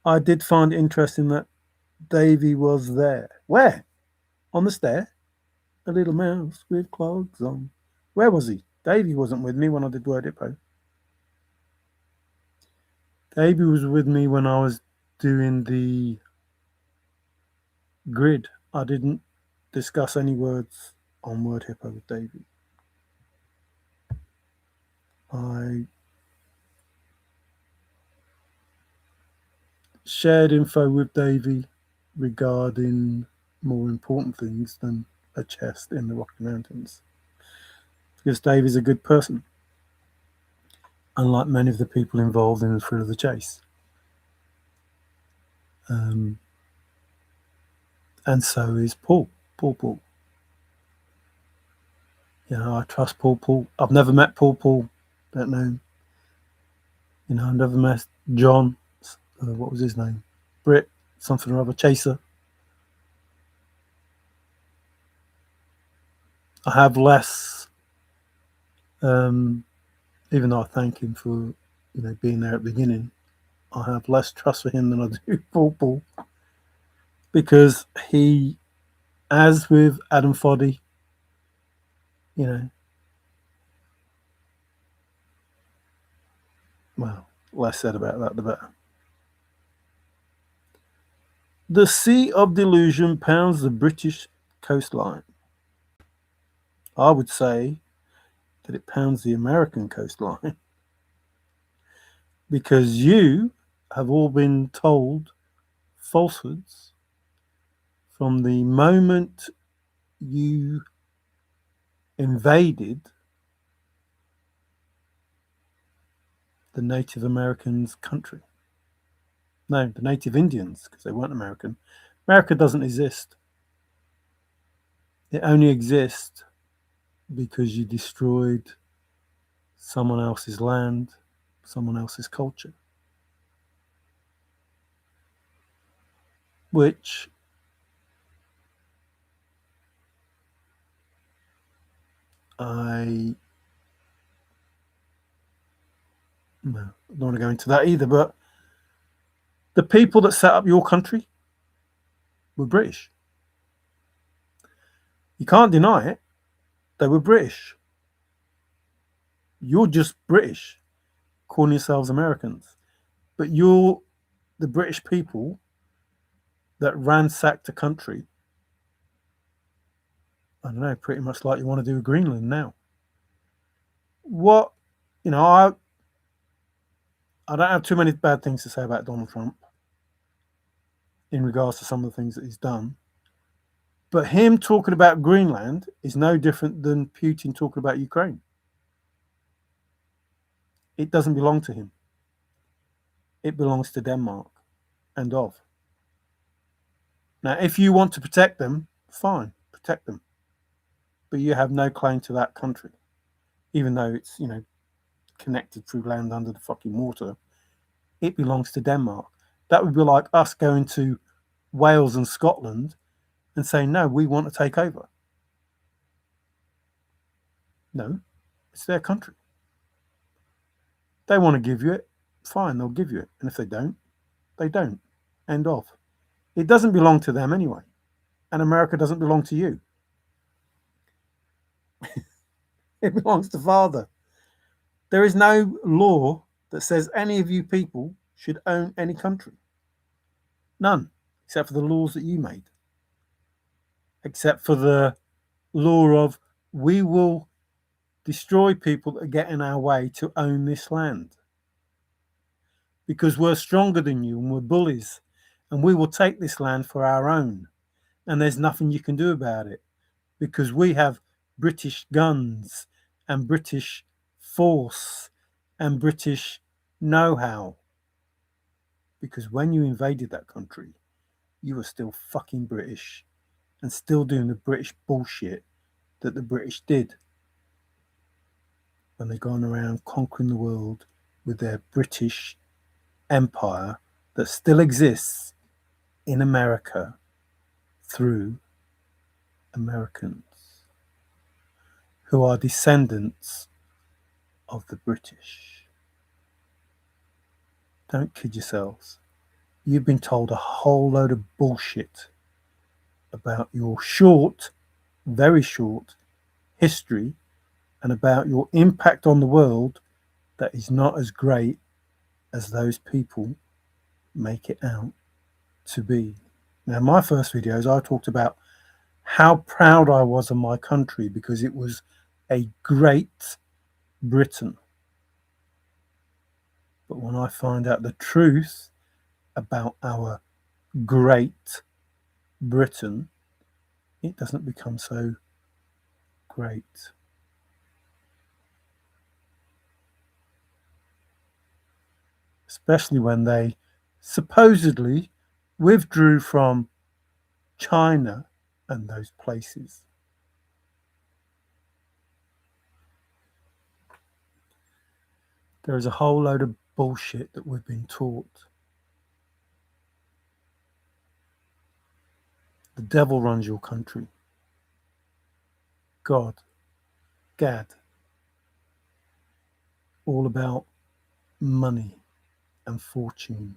I did find it interesting that Davy was there. Where? On the stair? A little mouse with clogs on. Where was he? Davy wasn't with me when I did word hippo. Davy was with me when I was doing the grid. I didn't discuss any words on word hippo with Davy. I shared info with Davy regarding more important things than a chest in the Rocky Mountains, because Davy's a good person, unlike many of the people involved in the thrill of the chase. And so is Paul. Paul. I trust Paul. I've never met Paul. Don't know. I've never met John. What was his name? Britt, something or other, Chaser. I have less, even though I thank him for, being there at the beginning. I have less trust for him than I do Paul Paul, because he, as with Adam Foddy, you know, well, less said about that, the better. The Sea of Delusion pounds the British coastline. I would say that it pounds the American coastline because you have all been told falsehoods from the moment you invaded the Native Americans' country. No, the Native Indians, because they weren't American. America doesn't exist. It only exists because you destroyed someone else's land, someone else's culture, which I don't want to go into that either, but the people that set up your country were British. You can't deny it. They were British. You're just British, calling yourselves Americans. But you're the British people that ransacked a country. I don't know, pretty much like you want to do with Greenland now. What, you know, I don't have too many bad things to say about Donald Trump in regards to some of the things that he's done. But him talking about Greenland is no different than Putin talking about Ukraine. It doesn't belong to him. It belongs to Denmark and of. Now, if you want to protect them, fine, protect them. But you have no claim to that country, even though it's, you know, connected through land under the fucking water. It belongs to Denmark. That would be like us going to Wales and Scotland and saying, no, we want to take over. No, it's their country. They want to give you it, fine, they'll give you it. And if they don't, they don't. End of. It doesn't belong to them anyway. And America doesn't belong to you. It belongs to Father. There is no law that says any of you people should own any country. None, except for the laws that you made. Except for the law of we will destroy people that get in our way to own this land. Because we're stronger than you and we're bullies. And we will take this land for our own. And there's nothing you can do about it. Because we have British guns and British force and British know-how. Because when you invaded that country, you were still fucking British and still doing the British bullshit that the British did when they've gone around conquering the world with their British empire that still exists in America through Americans who are descendants of the British. Don't kid yourselves. You've been told a whole load of bullshit about your short, very short history and about your impact on the world that is not as great as those people make it out to be. Now, my first videos, I talked about how proud I was of my country because it was a great Britain. But when I find out the truth about our great Britain, it doesn't become so great. Especially when they supposedly withdrew from China and those places. There is a whole load of bullshit that we've been taught. The devil runs your country. God, Gad. All about money and fortune.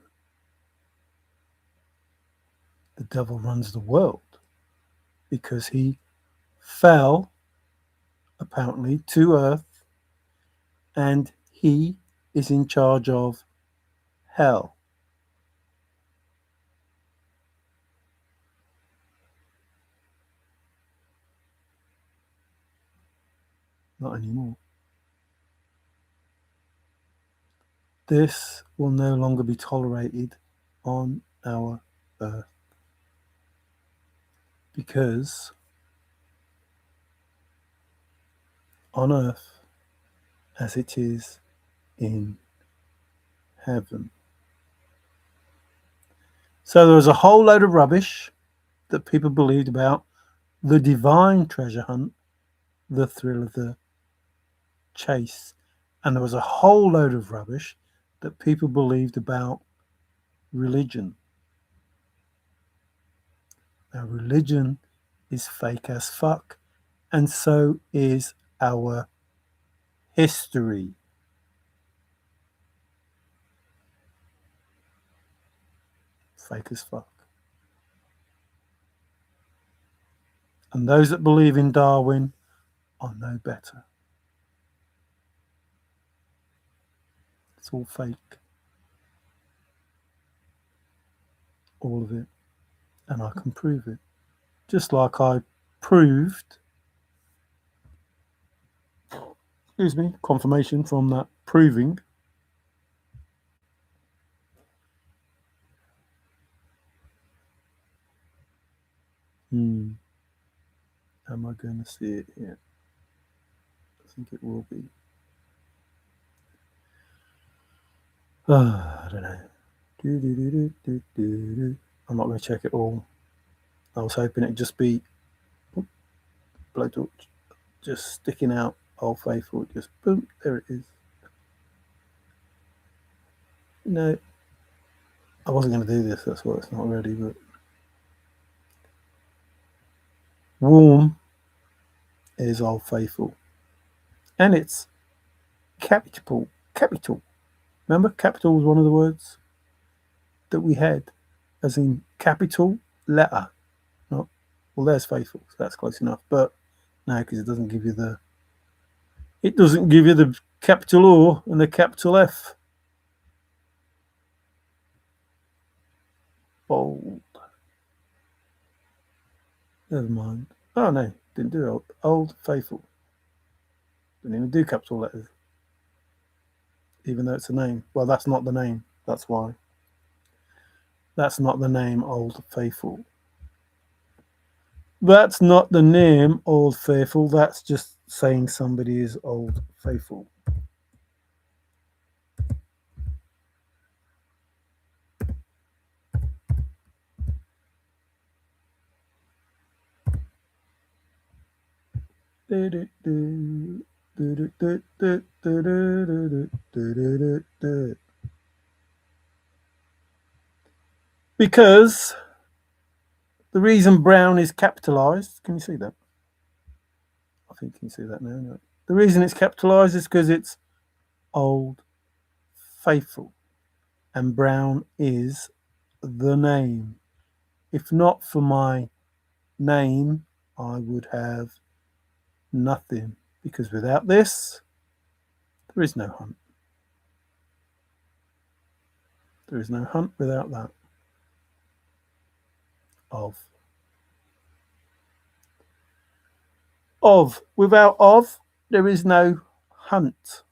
The devil runs the world because he fell, apparently, to earth, and he is in charge of hell. Not anymore. This will no longer be tolerated on our earth because on earth, as it is in heaven. So there was a whole load of rubbish that people believed about the divine treasure hunt, the thrill of the chase. And there was a whole load of rubbish that people believed about religion. Now, religion is fake as fuck, and so is our history. Fake as fuck. And those that believe in Darwin are no better. It's all fake. All of it. And I can prove it. Just like I proved, confirmation from that proving. Am I going to see it here? I think it will be. I don't know. I'm not going to check it all. I was hoping it'd just be blowtorch, just sticking out, Old Faithful, just boom, there it is. No, I wasn't going to do this, that's why it's not ready, but warm is Old Faithful. And it's capital. Remember, capital was one of the words that we had, as in capital letter. Not, well, there's faithful, so that's close enough. But no, because it doesn't give you the capital O and the capital F. Bold. Never mind. Oh no, didn't do it. Old Faithful. Didn't even do capital letters. Even though it's a name. Well, that's not the name. That's why. That's not the name, Old Faithful. That's not the name, Old Faithful. That's just saying somebody is Old Faithful. Because the reason brown is capitalized, can you see that? I think you can see that now. Anyway. The reason it's capitalized is because it's Old Faithful, and brown is the name. If not for my name, I would have nothing, because without this, there is no hunt. There is no hunt without that. Without of, there is no hunt.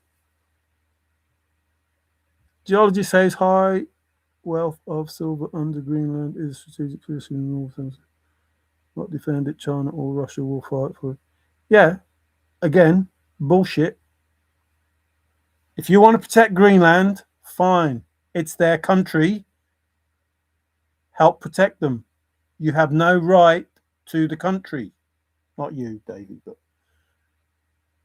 Geology says high wealth of silver under Greenland is a strategic position in all things. Not defend it, China or Russia will fight for it. Yeah, again, bullshit. If you want to protect Greenland, fine. It's their country. Help protect them. You have no right to the country. Not you, David, but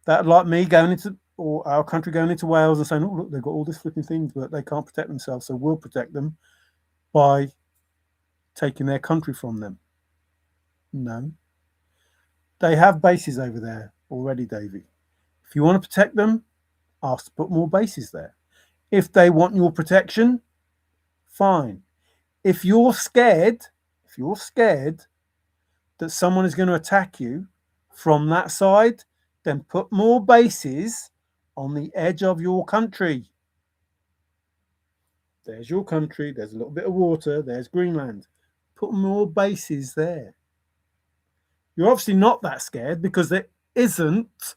that, like me going into, or our country going into Wales and saying, oh, look, they've got all these flipping things, but they can't protect themselves, so we'll protect them by taking their country from them. No. They have bases over there already, Davey. If you want to protect them, ask to put more bases there. If they want your protection, fine. If you're scared that someone is going to attack you from that side, then put more bases on the edge of your country. There's your country, there's a little bit of water, there's Greenland. Put more bases there. You're obviously not that scared because there isn't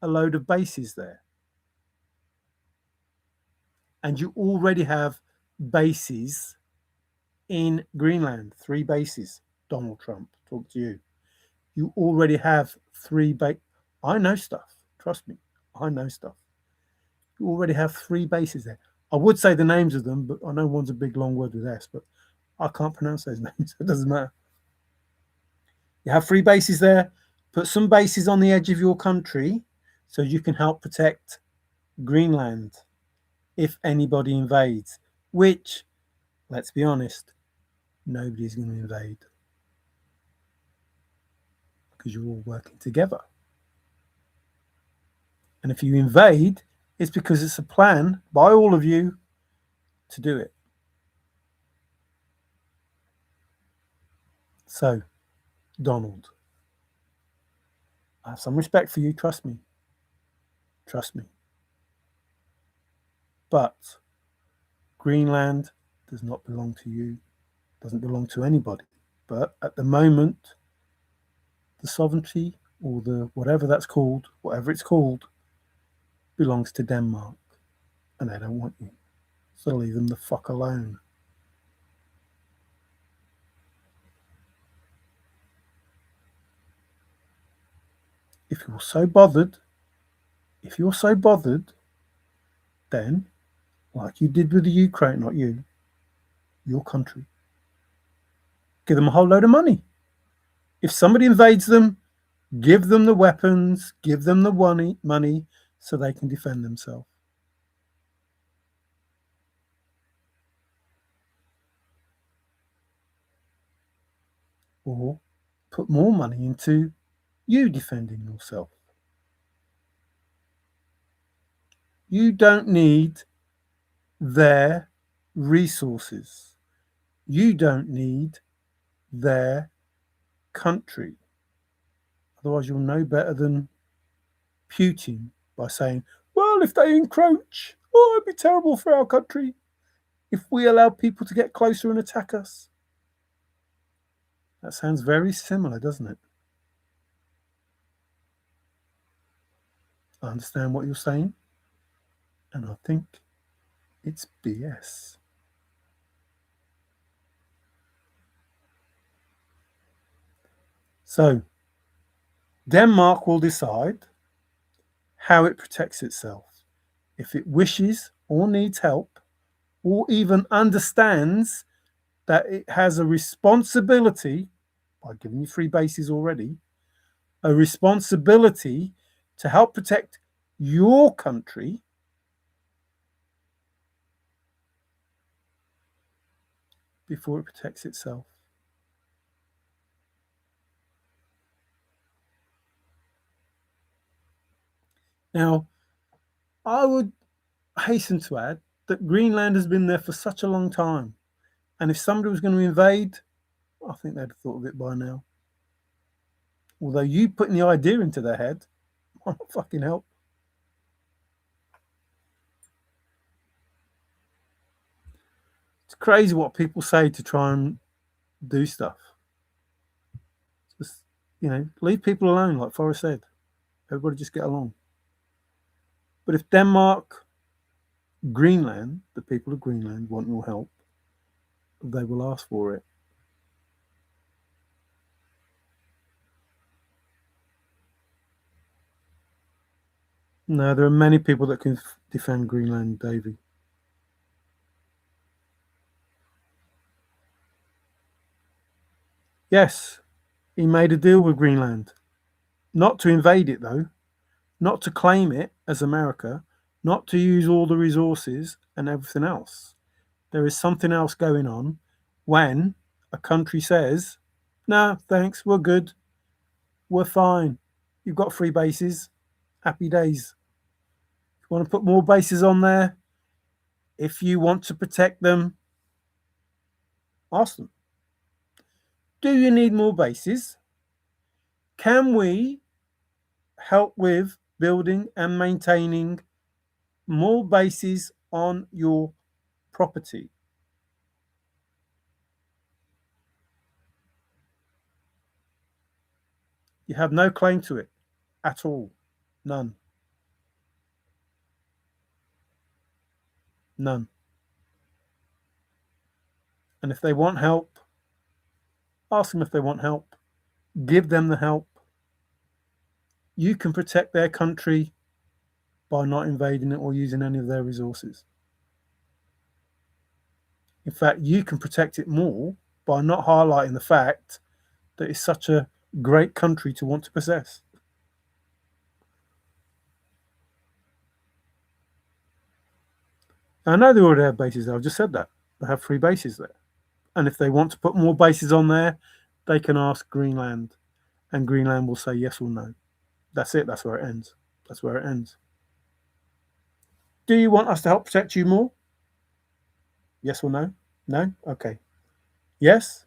a load of bases there. And you already have bases in Greenland, 3 bases. Donald Trump, talk to you. You already have 3 bases. I know stuff. Trust me, I know stuff. You already have 3 bases there. I would say the names of them, but I know one's a big long word with S, but I can't pronounce those names. It doesn't matter. You have 3 bases there. Put some bases on the edge of your country so you can help protect Greenland if anybody invades, which, let's be honest, nobody's going to invade because you're all working together. And if you invade, it's because it's a plan by all of you to do it. So, Donald, I have some respect for you, trust me. Trust me. But Greenland does not belong to you, doesn't belong to anybody. But at the moment, the sovereignty or the whatever it's called, belongs to Denmark. And they don't want you. So leave them the fuck alone. If you're so bothered, then, like you did with the Ukraine, not you, your country, give them a whole load of money. If somebody invades them, give them the weapons, give them the money so they can defend themselves. Or put more money into you defending yourself. You don't need their resources. You don't need their country. Otherwise, you'll know better than Putin by saying, well, if they encroach, it'd be terrible for our country if we allow people to get closer and attack us. That sounds very similar, doesn't it? I understand what you're saying, and I think it's BS. So, Denmark will decide how it protects itself. If it wishes or needs help, or even understands that it has a responsibility, by giving you 3 bases already, a responsibility to help protect your country, before it protects itself. Now, I would hasten to add that Greenland has been there for such a long time. And if somebody was going to invade, I think they'd have thought of it by now. Although you putting the idea into their head might not fucking help. It's crazy what people say to try and do stuff. Just, leave people alone, like FORREST said. Everybody just get along. But if Denmark, Greenland, the people of Greenland want your help, they will ask for it. No, there are many people that can defend Greenland, Davey. Yes, he made a deal with Greenland. Not to invade it, though. Not to claim it as America. Not to use all the resources and everything else. There is something else going on when a country says, no, thanks, we're good. We're fine. You've got 3 bases. Happy days. If you want to put more bases on there, if you want to protect them, Ask them, do you need more bases? Can we help with building and maintaining more bases on your property? You have no claim to it at all. None. None. And if they want help, ask them if they want help. Give them the help. You can protect their country by not invading it or using any of their resources. In fact, you can protect it more by not highlighting the fact that it's such a great country to want to possess. I know they already have bases there. I've just said that. They have 3 bases there. And if they want to put more bases on there, they can ask Greenland. And Greenland will say yes or no. That's it. That's where it ends. That's where it ends. Do you want us to help protect you more? Yes or no? No? Okay. Yes?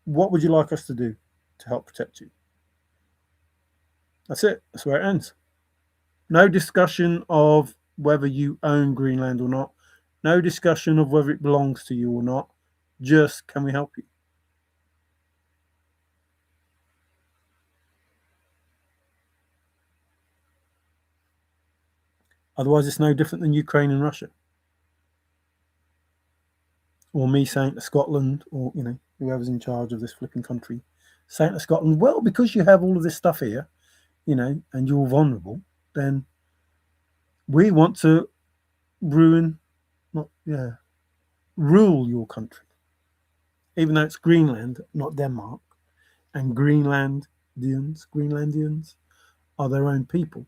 What would you like us to do to help protect you? That's it. That's where it ends. No discussion of whether you own Greenland or not. No discussion of whether it belongs to you or not. Just, can we help you? Otherwise, it's no different than Ukraine and Russia. Or me saying to Scotland, or, whoever's in charge of this flipping country, saying to Scotland, well, because you have all of this stuff here, and you're vulnerable, then we want to rule your country. Even though it's Greenland, not Denmark, and Greenlandians are their own people.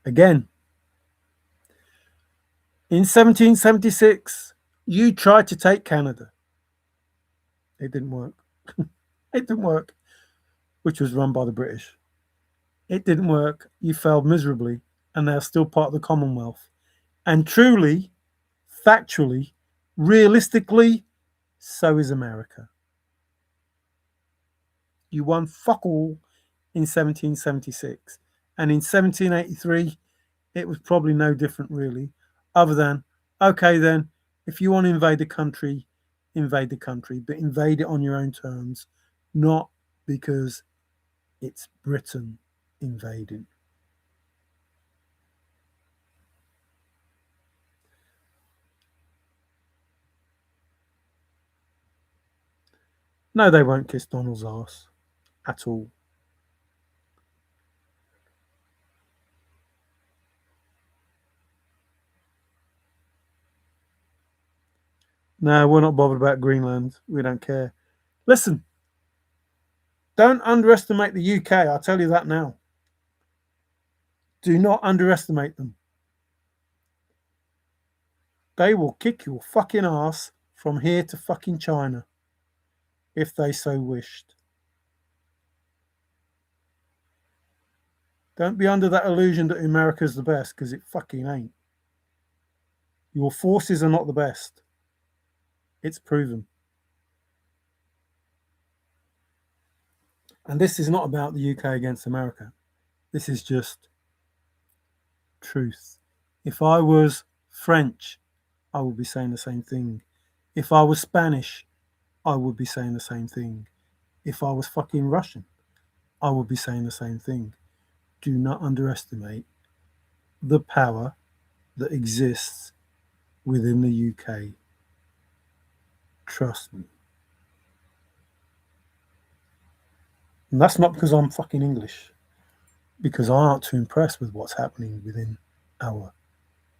Again, in 1776, you tried to take Canada. It didn't work. It didn't work, which was run by the British. It didn't work. You failed miserably, and they're still part of the Commonwealth. And truly, factually, realistically, so is America. You won fuck all in 1776. And in 1783, it was probably no different, really, other than, okay, then, if you want to invade the country, but invade it on your own terms, not because it's Britain invading. No, they won't kiss Donald's ass at all. No, we're not bothered about Greenland. We don't care. Listen, don't underestimate the UK. I'll tell you that now. Do not underestimate them. They will kick your fucking ass from here to fucking China if they so wished. Don't be under that illusion that America's the best, because it fucking ain't. Your forces are not the best. It's proven. And this is not about the UK against America. This is just truth. If I was French, I would be saying the same thing. If I was Spanish, I would be saying the same thing. If I was fucking Russian, I would be saying the same thing. Do not underestimate the power that exists within the UK. Trust me. And that's not because I'm fucking English, because I aren't too impressed with what's happening within our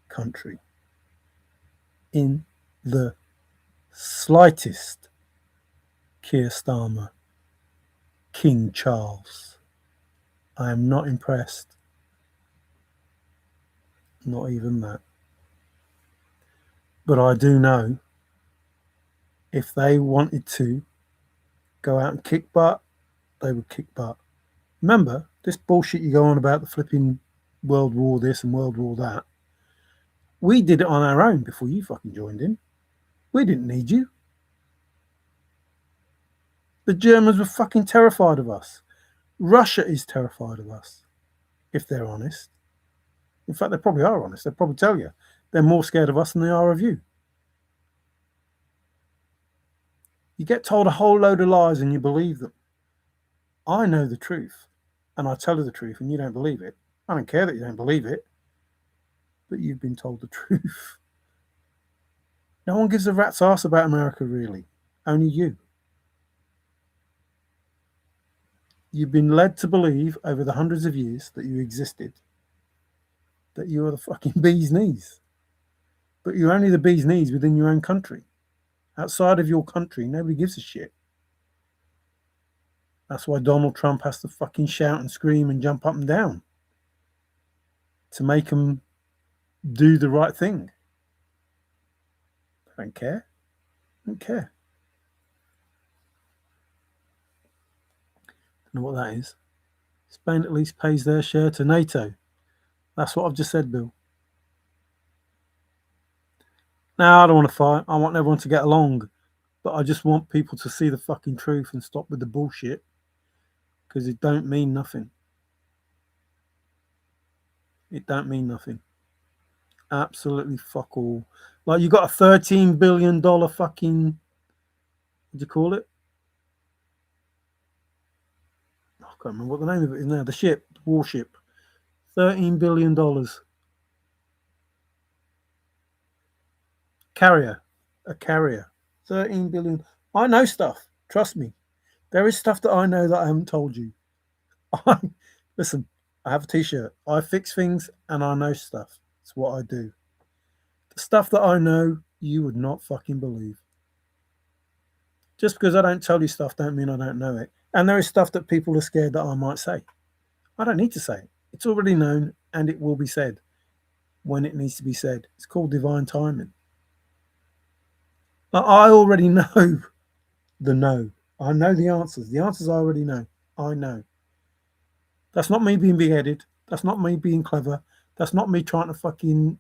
country. In the slightest, Keir Starmer, King Charles. I am not impressed. Not even that. But I do know if they wanted to go out and kick butt, they would kick butt. Remember, this bullshit you go on about the flipping World War this and World War that. We did it on our own before you fucking joined in. We didn't need you. The Germans were fucking terrified of us. Russia is terrified of us, if they're honest. In fact, they probably are honest. They'll probably tell you they're more scared of us than they are of you. You get told a whole load of lies and you believe them. I know the truth, and I tell you the truth, and you don't believe it. I don't care that you don't believe it, but you've been told the truth. No one gives a rat's ass about America, really. Only you. You've been led to believe over the hundreds of years that you existed that you are the fucking bee's knees. But you're only the bee's knees within your own country. Outside of your country, nobody gives a shit. That's why Donald Trump has to fucking shout and scream and jump up and down to make them do the right thing. I don't care. I don't care. Don't know what that is. Spain at least pays their share to NATO. That's what I've just said, Bill. Now, I don't want to fight. I want everyone to get along. But I just want people to see the fucking truth and stop with the bullshit. Because it don't mean nothing. It don't mean nothing. Absolutely fuck all. Like, you got a $13 billion fucking, what do you call it? I can't remember what the name of it is now. The ship, the warship. $13 billion. Carrier. A carrier. 13 billion. I know stuff. Trust me. There is stuff that I know that I haven't told you. Listen, I have a t-shirt. I fix things and I know stuff. It's what I do. The stuff that I know, you would not fucking believe. Just because I don't tell you stuff don't mean I don't know it. And there is stuff that people are scared that I might say. I don't need to say it. It's already known and it will be said when it needs to be said. It's called divine timing. Like, I already know the no. I know the answers. The answers I already know. I know. That's not me being big-headed. That's not me being clever. That's not me trying to fucking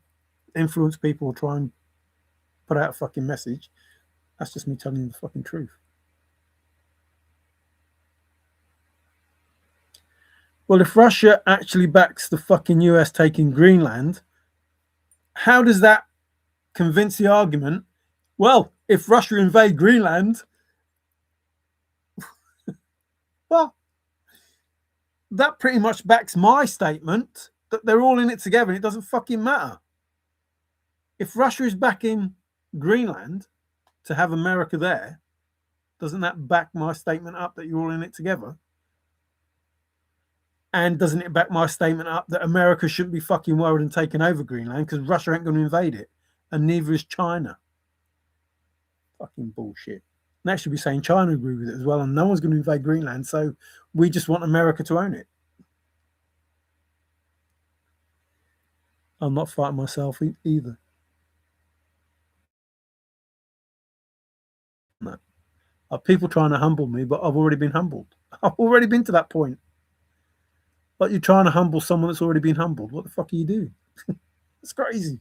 influence people or try and put out a fucking message. That's just me telling you the fucking truth. Well, if Russia actually backs the fucking US taking Greenland, how does that convince the argument? Well, if Russia invade Greenland, well, that pretty much backs my statement that they're all in it together and it doesn't fucking matter. If Russia is backing Greenland to have America there, doesn't that back my statement up that you're all in it together? And doesn't it back my statement up that America shouldn't be fucking worried and taking over Greenland because Russia ain't going to invade it, and neither is China? Fucking bullshit. And that should be saying China agree with it as well, and no one's going to invade Greenland, so we just want America to own it. I'm not fighting myself either. No. Are people trying to humble me, but I've already been humbled. I've already been to that point. But you're trying to humble someone that's already been humbled. What the fuck are you doing? It's crazy.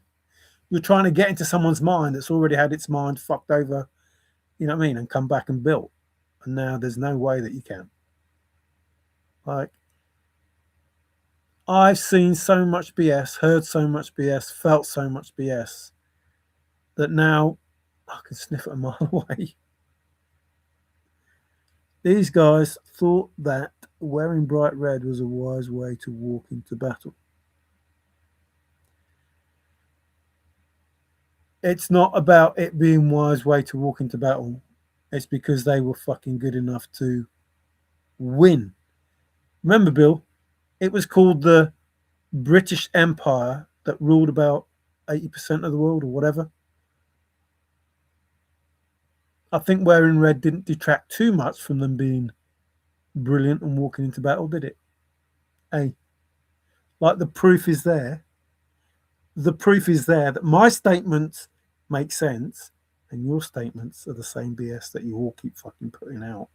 You're trying to get into someone's mind that's already had its mind fucked over, you know what I mean, and come back and built. And now there's no way that you can. Like, I've seen so much BS, heard so much BS, felt so much BS that now I can sniff it a mile away. These guys thought that wearing bright red was a wise way to walk into battle. It's not about it being a wise way to walk into battle. It's because they were fucking good enough to win. Remember, Bill, it was called the British Empire that ruled about 80% of the world or whatever. I think wearing red didn't detract too much from them being brilliant and walking into battle, did it? Hey, like, the proof is there. The proof is there that my statements make sense and your statements are the same BS that you all keep fucking putting out.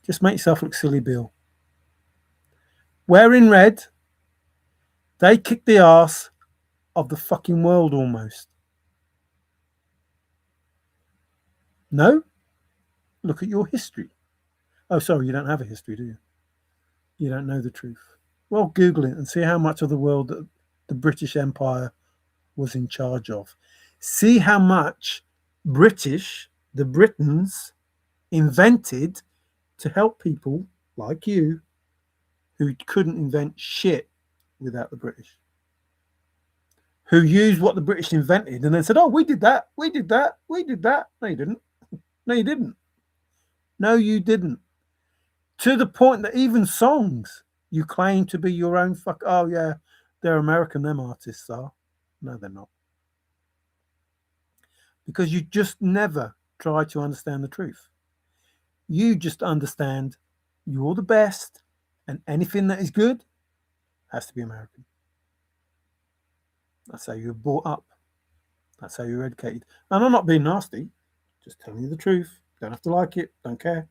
Just make yourself look silly, Bill. Wearing red, they kicked the ass of the fucking world almost. No? Look at your history. Oh, sorry, you don't have a history, do you? You don't know the truth. Well, Google it and see how much of the world that the British Empire was in charge of. See how much the Britons, invented to help people like you who couldn't invent shit without the British. Who used what the British invented and then said, oh, we did that, we did that, we did that. No, you didn't. No, you didn't. No, you didn't. To the point that even songs you claim to be your own oh yeah, they're American, them artists are. No, they're not. Because you just never try to understand the truth. You just understand you're the best and anything that is good has to be American. That's how you're brought up. That's how you're educated. And I'm not being nasty, just telling you the truth. You don't have to like it, don't care.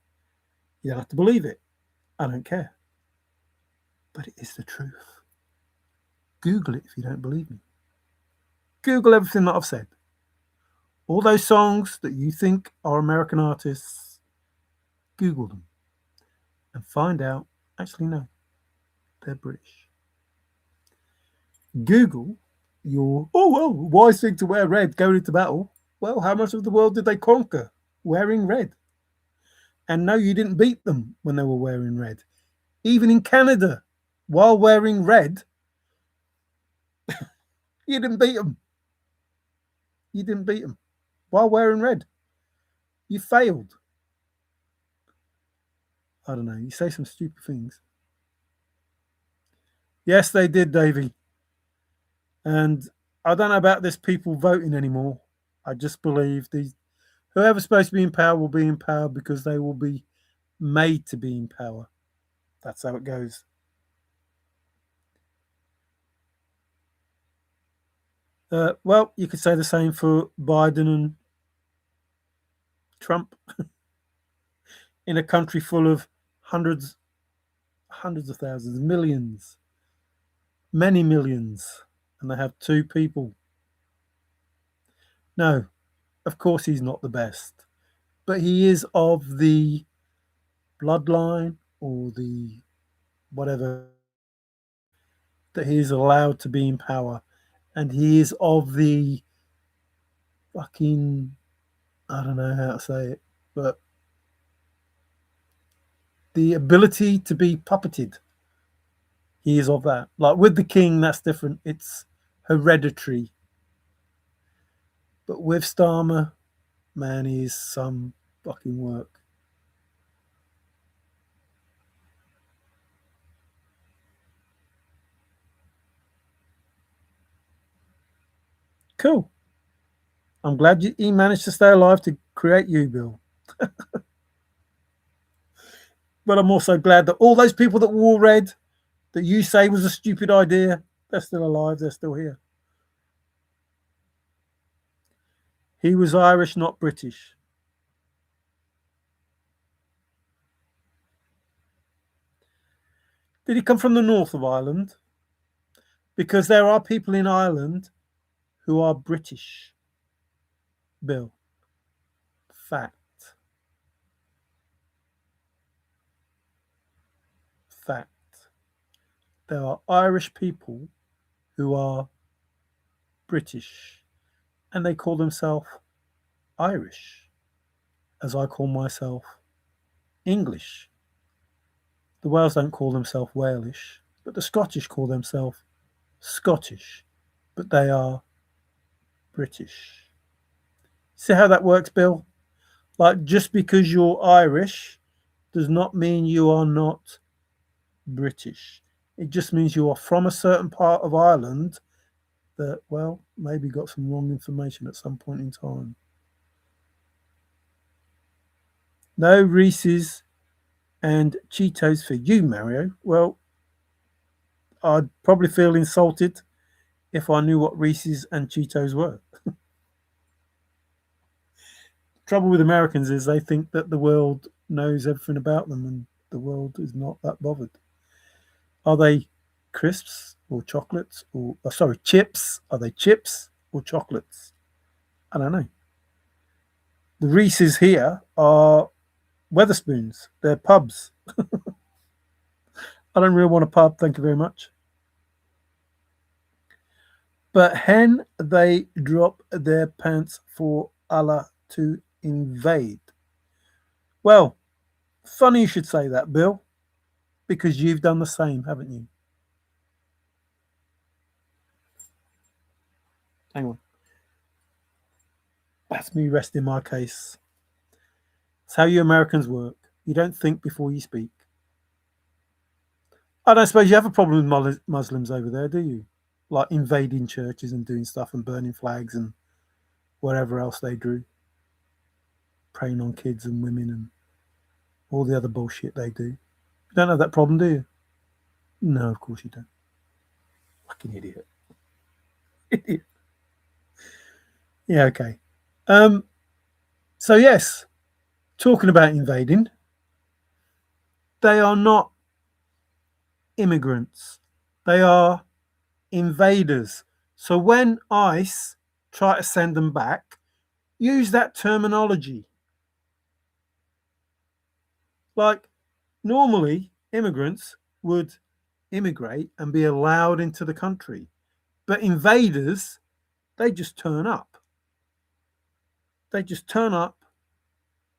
You don't have to believe it. I don't care. But it is the truth. Google it if you don't believe me. Google everything that I've said. All those songs that you think are American artists, Google them and find out, actually, no, they're British. Google your, oh, well, wise thing to wear red going into battle. Well, how much of the world did they conquer wearing red? And no, you didn't beat them when they were wearing red. Even in Canada, while wearing red, you didn't beat them. You didn't beat them while wearing red. You failed. I don't know. You say some stupid things. Yes, they did, Davey. And I don't know about this people voting anymore. I just believe whoever's supposed to be in power will be in power because they will be made to be in power. That's how it goes. Well, you could say the same for Biden and Trump. In a country full of hundreds of thousands, millions, many millions, and they have two people. No, of course he's not the best, but he is of the bloodline or the whatever that he is allowed to be in power, and he is of the fucking, I don't know how to say it, but the ability to be puppeted. He is of that. Like with the king, that's different. It's hereditary. But with Starmer, man, he's some fucking work. Cool. I'm glad he managed to stay alive to create you, Bill. But I'm also glad that all those people that wore red, that you say was a stupid idea, they're still alive. They're still here. He was Irish, not British. Did he come from the north of Ireland? Because there are people in Ireland who are British. Bill. Fact. Fact. There are Irish people who are British and they call themselves Irish, as I call myself English. The Wales don't call themselves Walish, but the Scottish call themselves Scottish, but they are British. See how that works, Bill? Like, just because you're Irish does not mean you are not British. It just means you are from a certain part of Ireland that, well, maybe got some wrong information at some point in time. No Reese's and Cheetos for you, Mario. Well, I'd probably feel insulted if I knew what Reese's and Cheetos were. Trouble with Americans is they think that the world knows everything about them and the world is not that bothered. Are they crisps or chocolates or sorry, chips? Are they chips or chocolates? I don't know. The Reese's here are Weatherspoons. They're pubs. I don't really want a pub, thank you very much. But hen they drop their pants for Allah to invade. Well, funny you should say that, Bill, because you've done the same, haven't you? Hang on. That's me resting my case. It's how you Americans work. You don't think before you speak. I don't suppose you have a problem with Muslims over there, do you? Like invading churches and doing stuff and burning flags and whatever else they do. Preying on kids and women and all the other bullshit they do. You don't have that problem, do you? No, of course you don't. Fucking idiot. Idiot. Yeah, okay. So yes, talking about invading, they are not immigrants. They are invaders. So when ICE try to send them back, use that terminology. Like normally immigrants would immigrate and be allowed into the country, but invaders, they just turn up. They just turn up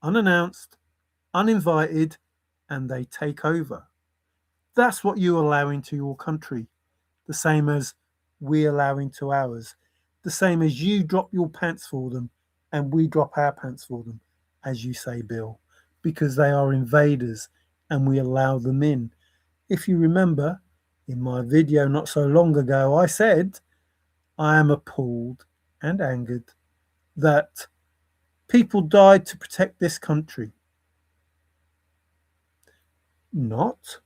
unannounced, uninvited, and they take over. That's what you allow into your country, the same as we allow into ours, the same as you drop your pants for them and we drop our pants for them, as you say, Bill, because they are invaders and we allow them in. If you remember, in my video not so long ago, I said, I am appalled and angered that people died to protect this country. Not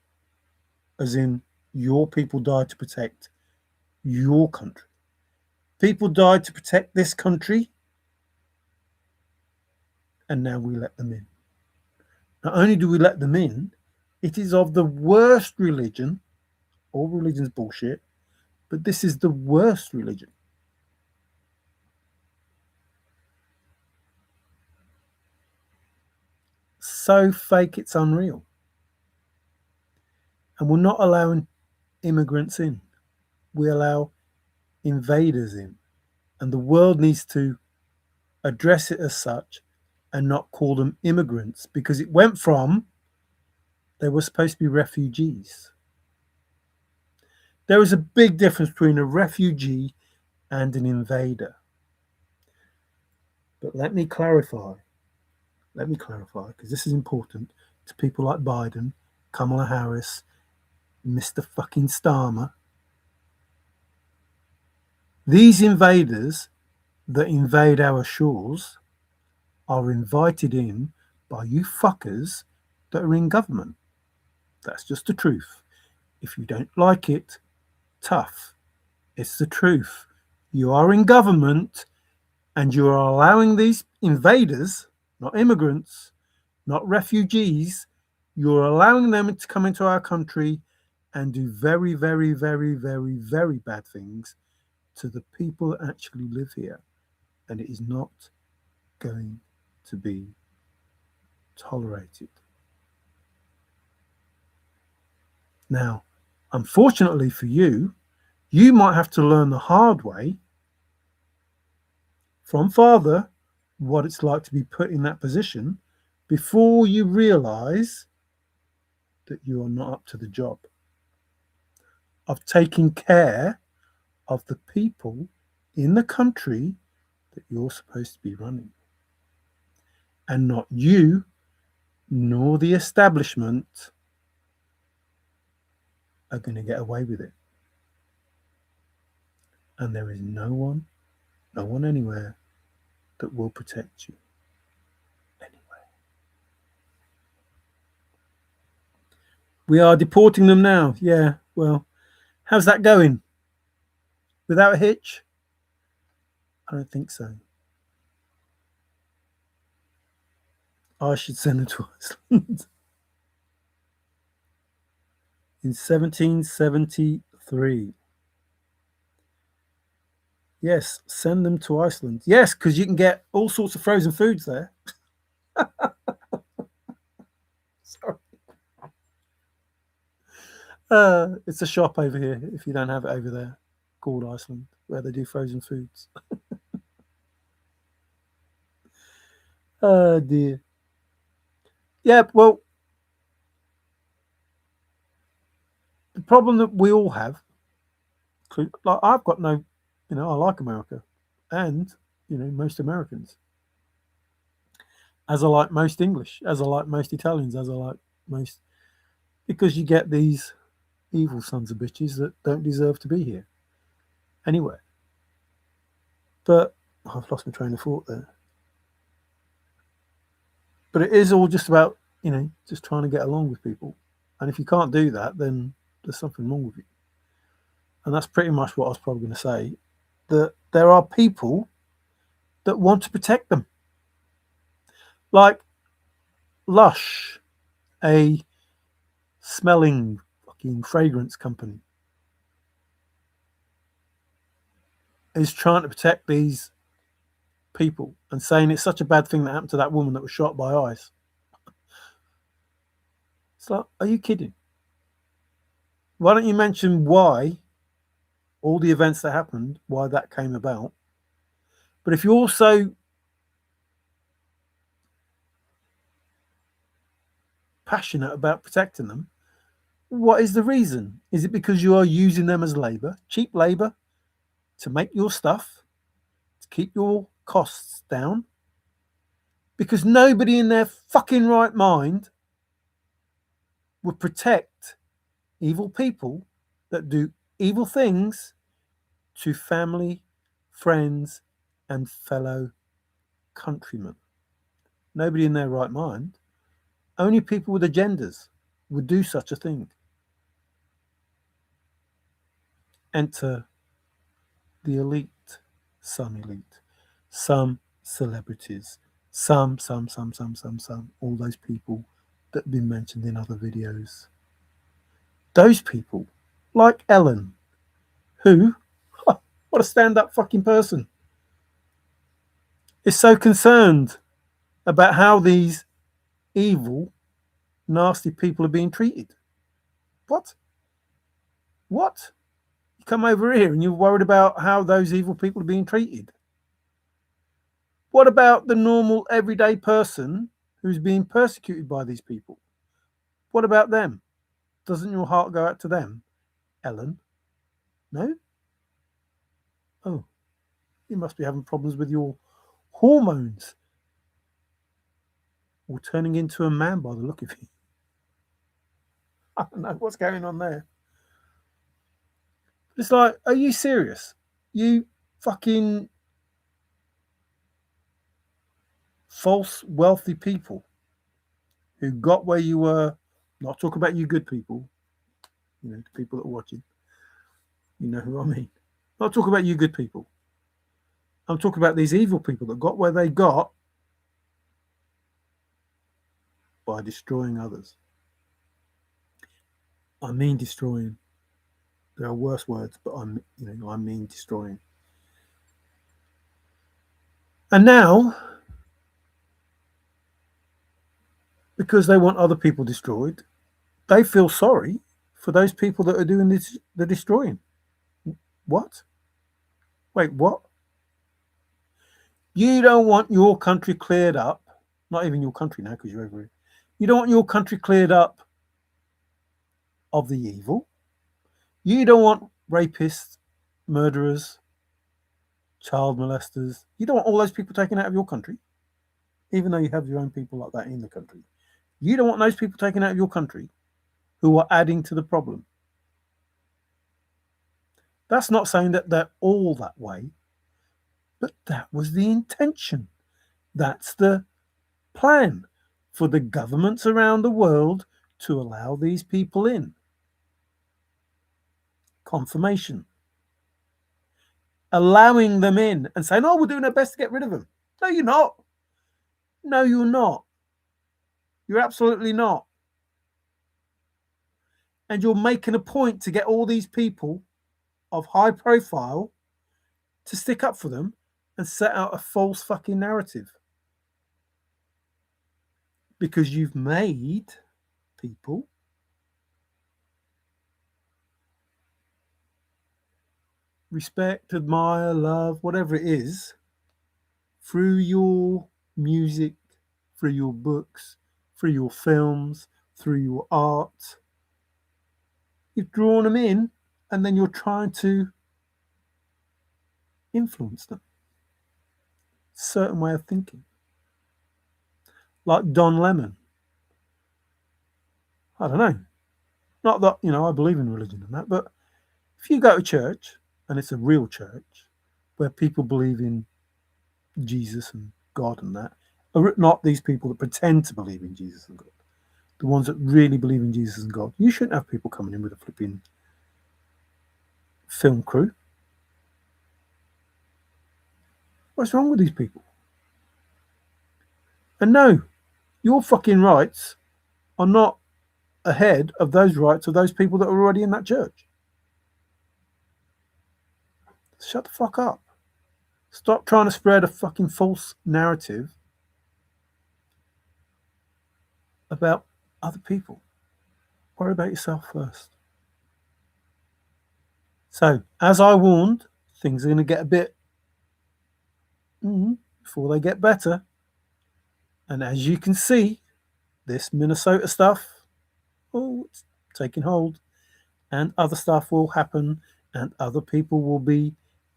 as in your people died to protect your country. People died to protect this country, and now we let them in. Not only do we let them in, it is of the worst religion. All religion's bullshit, but this is the worst religion. So fake it's unreal. And we're not allowing immigrants in. We allow invaders in. And the world needs to address it as such and not call them immigrants, because it went from they were supposed to be refugees. There is a big difference between a refugee and an invader. But let me clarify, because this is important to people like Biden, Kamala Harris, Mr. fucking Starmer. These invaders that invade our shores are invited in by you fuckers that are in government. That's just the truth. If you don't like it, tough. It's the truth. You are in government and you are allowing these invaders, not immigrants, not refugees, you're allowing them to come into our country and do very, very, very, very, very bad things to the people that actually live here. And it is not going to be tolerated. Now, unfortunately for you, you might have to learn the hard way from Father what it's like to be put in that position before you realize that you are not up to the job of taking care of the people in the country that you're supposed to be running. And not you nor the establishment are going to get away with it. And there is no one anywhere that will protect you. Anyway. We are deporting them now. Yeah, well, how's that going? Without a hitch? I don't think so. I should send them to Iceland. In 1773. Yes, send them to Iceland. Yes, because you can get all sorts of frozen foods there. Sorry. It's a shop over here, if you don't have it over there, called Iceland, where they do frozen foods. Oh, dear. Yeah, well, the problem that we all have, like I've got no, I like America and, most Americans, as I like most English, as I like most Italians, as I like most, because you get these evil sons of bitches that don't deserve to be here anyway. But I've lost my train of thought there. But it is all just about, just trying to get along with people. And if you can't do that, then there's something wrong with you. And that's pretty much what I was probably going to say. That there are people that want to protect them. Like Lush, a smelling fucking fragrance company, is trying to protect these people and saying it's such a bad thing that happened to that woman that was shot by ICE. It's like, are you kidding? Why don't you mention why all the events that happened, why that came about? But if you're also passionate about protecting them, what is the reason? Is it because you are using them as labor, cheap labor, to make your stuff, to keep your costs down? Because nobody in their fucking right mind would protect evil people that do evil things to family, friends, and fellow countrymen. Nobody in their right mind. Only people with agendas would do such a thing. Enter the elite, some elite, some celebrities, some, all those people that have been mentioned in other videos. Those people, like Ellen, who, what a stand-up fucking person, is so concerned about how these evil, nasty people are being treated. What? What? You come over here and you're worried about how those evil people are being treated? What about the normal, everyday person who's being persecuted by these people? What about them? Doesn't your heart go out to them, Ellen? No? Oh, you must be having problems with your hormones, or turning into a man by the look of you. I don't know what's going on there. It's like, are you serious? You fucking false wealthy people who got where you were. Not talk about you good people, the people that are watching. You know who I mean. Not talk about you good people. I'm talking about these evil people that got where they got by destroying others. I mean destroying. There are worse words, but I mean destroying. And now, because they want other people destroyed, they feel sorry for those people that are doing the destroying. What? Wait, what? You don't want your country cleared up. Not even your country now, because you're over here. You don't want your country cleared up of the evil. You don't want rapists, murderers, child molesters. You don't want all those people taken out of your country, even though you have your own people like that in the country. You don't want those people taken out of your country who are adding to the problem. That's not saying that they're all that way, but that was the intention. That's the plan for the governments around the world to allow these people in. Confirmation. Allowing them in and saying, oh, we're doing our best to get rid of them. No, you're not. No, you're not. You're absolutely not. And you're making a point to get all these people of high profile to stick up for them and set out a false fucking narrative. Because you've made people respect, admire, love, whatever it is, through your music, through your books, through your films, through your art. You've drawn them in, and then you're trying to influence them. Certain way of thinking. Like Don Lemon. I don't know. Not that, I believe in religion and that, but if you go to church, and it's a real church, where people believe in Jesus and God and that, not these people that pretend to believe in Jesus and God, the ones that really believe in Jesus and God, you shouldn't have people coming in with a flipping film crew. What's wrong with these people? And no, your fucking rights are not ahead of those rights of those people that are already in that church. Shut the fuck up. Stop trying to spread a fucking false narrative about other people. Worry about yourself first. So, as I warned, things are going to get a bit before they get better. And as you can see, this Minnesota stuff, it's taking hold, and other stuff will happen, and other people will be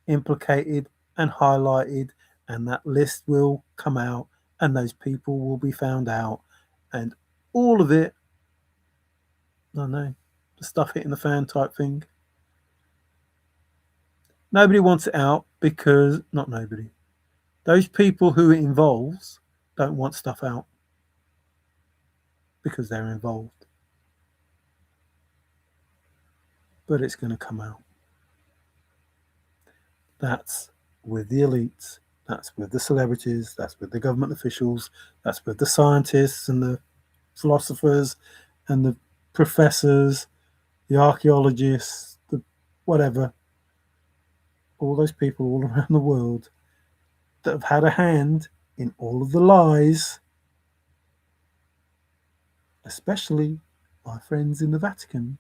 implicated and highlighted, and that list will come out, and those people will be found out, and all of it, I don't know, the stuff hitting the fan type thing. Nobody wants it out because, not nobody, those people who it involves don't want stuff out because they're involved. But it's going to come out. That's with the elites, that's with the celebrities, that's with the government officials, that's with the scientists and the philosophers and the professors, the archaeologists, the whatever, all those people all around the world that have had a hand in all of the lies, especially my friends in the Vatican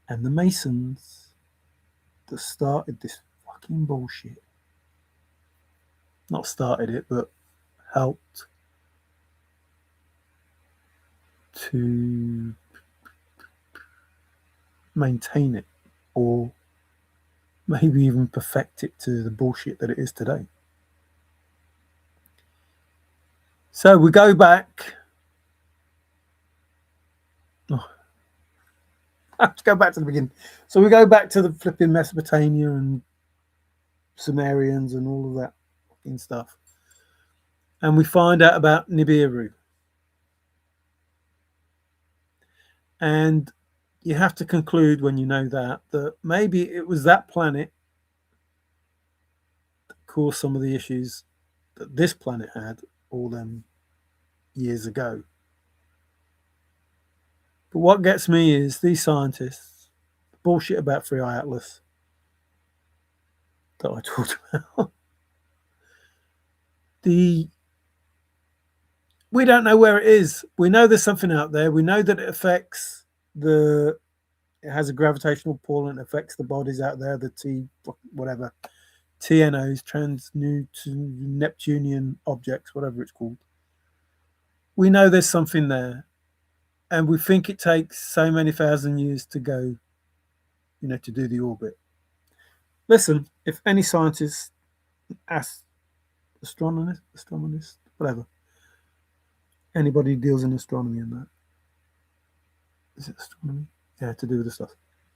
and the Masons that started this fucking bullshit. Not started it, but helped to maintain it, or maybe even perfect it to the bullshit that it is today. So we go back. Let's go back to the beginning. So we go back to the flipping Mesopotamia and Sumerians and all of that fucking stuff. And we find out about Nibiru. And you have to conclude when you know that maybe it was that planet that caused some of the issues that this planet had all them years ago. But what gets me is these scientists, bullshit about Three Eye Atlas that I talked about. We don't know where it is. We know there's something out there. We know that it affects it has a gravitational pull and it affects the bodies out there, the TNOs, Neptunian objects, whatever it's called. We know there's something there. And we think it takes so many thousand years to go, to do the orbit. Listen, if any scientist astronomist, whatever, anybody deals in astronomy and that, is it astronomy? Yeah, to do with the stuff.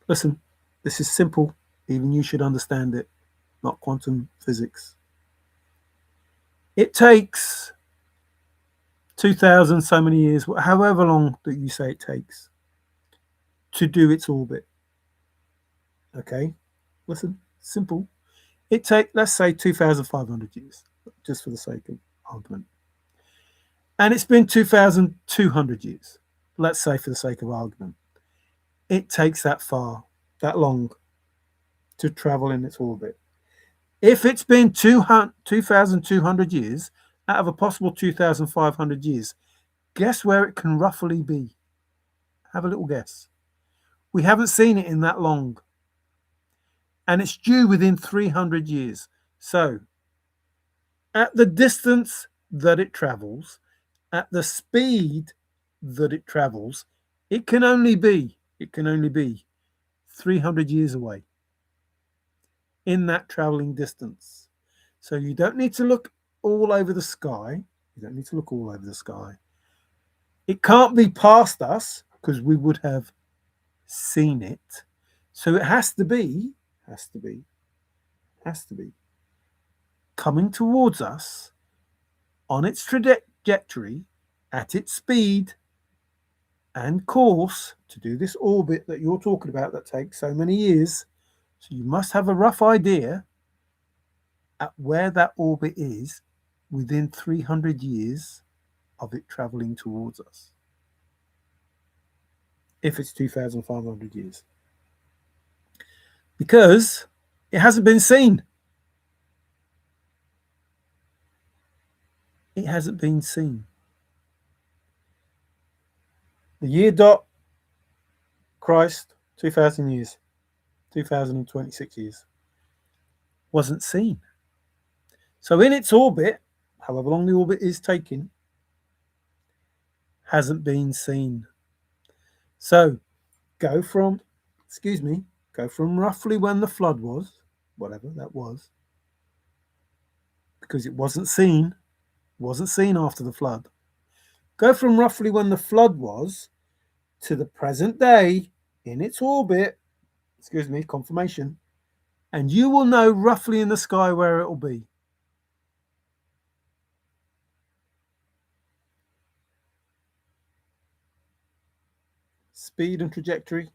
Listen, this is simple. Even you should understand it, not quantum physics. It takes 2,000 so many years, however long that you say it takes, to do its orbit. Okay? Listen, simple. It takes, let's say, 2,500 years, just for the sake of argument. and it's been 2,200 years, let's say for the sake of argument, it takes that far, that long to travel in its orbit. If it's been 2,200 years out of a possible 2,500 years, guess where it can roughly be? Have a little guess. We haven't seen it in that long, and it's due within 300 years. So, at the distance that it travels, at the speed that it travels, it can only be 300 years away in that traveling distance. So you don't need to look all over the sky. You don't need to look all over the sky. It can't be past us because we would have seen it. So it has to be coming towards us on its trajectory at its speed and course to do this orbit that you're talking about that takes so many years. So you must have a rough idea at where that orbit is within 300 years of it traveling towards us. If it's 2,500 years. Because it hasn't been seen. It hasn't been seen. The year dot Christ, 2,000 years, 2,026 years, wasn't seen. So in its orbit, however long the orbit is taking, hasn't been seen. So go from roughly when the flood was, whatever that was, because it wasn't seen after the flood. Go from roughly when the flood was to the present day in its orbit, confirmation, and you will know roughly in the sky where it will be. Speed and trajectory.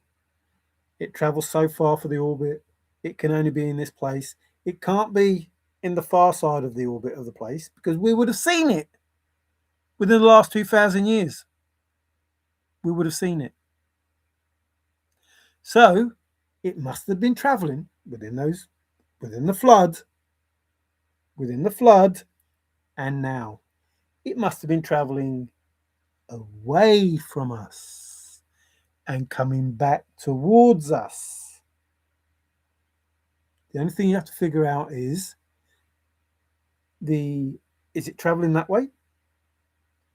It travels so far for the orbit. It can only be in this place. It can't be in the far side of the orbit of the place because we would have seen it within the last 2,000 years. We would have seen it. So it must have been traveling within the flood, and now it must have been traveling away from us and coming back towards us. The only thing you have to figure out is it traveling that way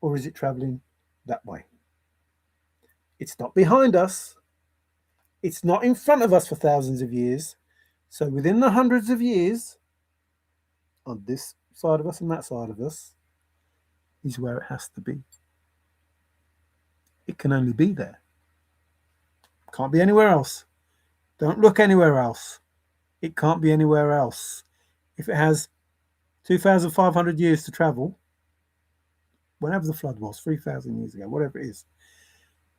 or is it traveling that way? It's not behind us. It's not in front of us for thousands of years. So within the hundreds of years, on this side of us and that side of us, is where it has to be. It can only be there. Can't be anywhere else. Don't look anywhere else. It can't be anywhere else. If it has 2,500 years to travel, whenever the flood was, 3,000 years ago, whatever it is,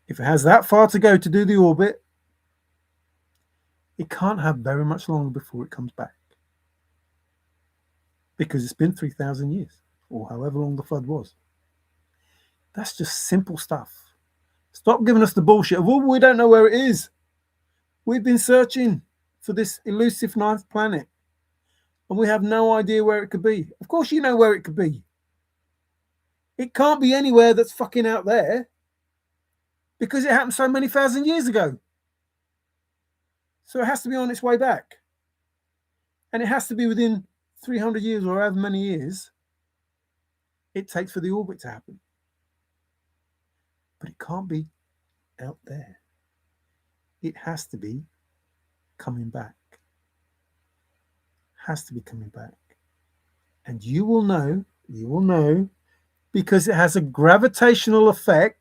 if it has that far to go to do the orbit, it can't have very much longer before it comes back. Because it's been 3,000 years, or however long the flood was. That's just simple stuff. Stop giving us the bullshit of, we don't know where it is. We've been searching for this elusive ninth planet, and we have no idea where it could be. Of course you know where it could be. It can't be anywhere that's fucking out there, because it happened so many thousand years ago. So it has to be on its way back. And it has to be within 300 years or however many years it takes for the orbit to happen. But it can't be out there. It has to be coming back. Has to be coming back. And you will know, because it has a gravitational effect,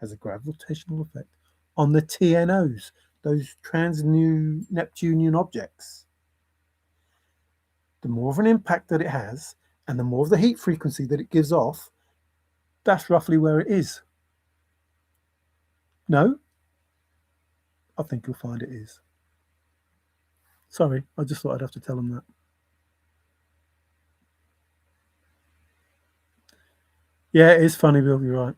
on the TNOs, those trans-new Neptunian objects. The more of an impact that it has, and the more of the heat frequency that it gives off, that's roughly where it is. No? I think you'll find it is. Sorry, I just thought I'd have to tell them that. Yeah, it is funny, Bill. You're right.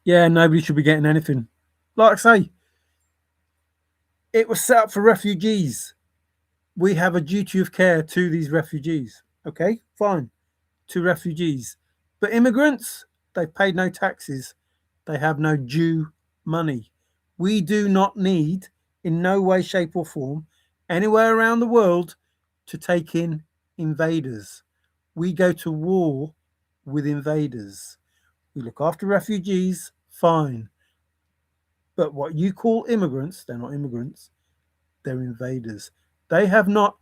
Yeah, nobody should be getting anything. Like I say, it was set up for refugees. We have a duty of care to these refugees. Okay, fine. To refugees. But immigrants, they've paid no taxes. They have no due money. We do not need, in no way, shape, or form, anywhere around the world to take in invaders. We go to war with invaders. We look after refugees, fine. But what you call immigrants, they're not immigrants, they're invaders. They have not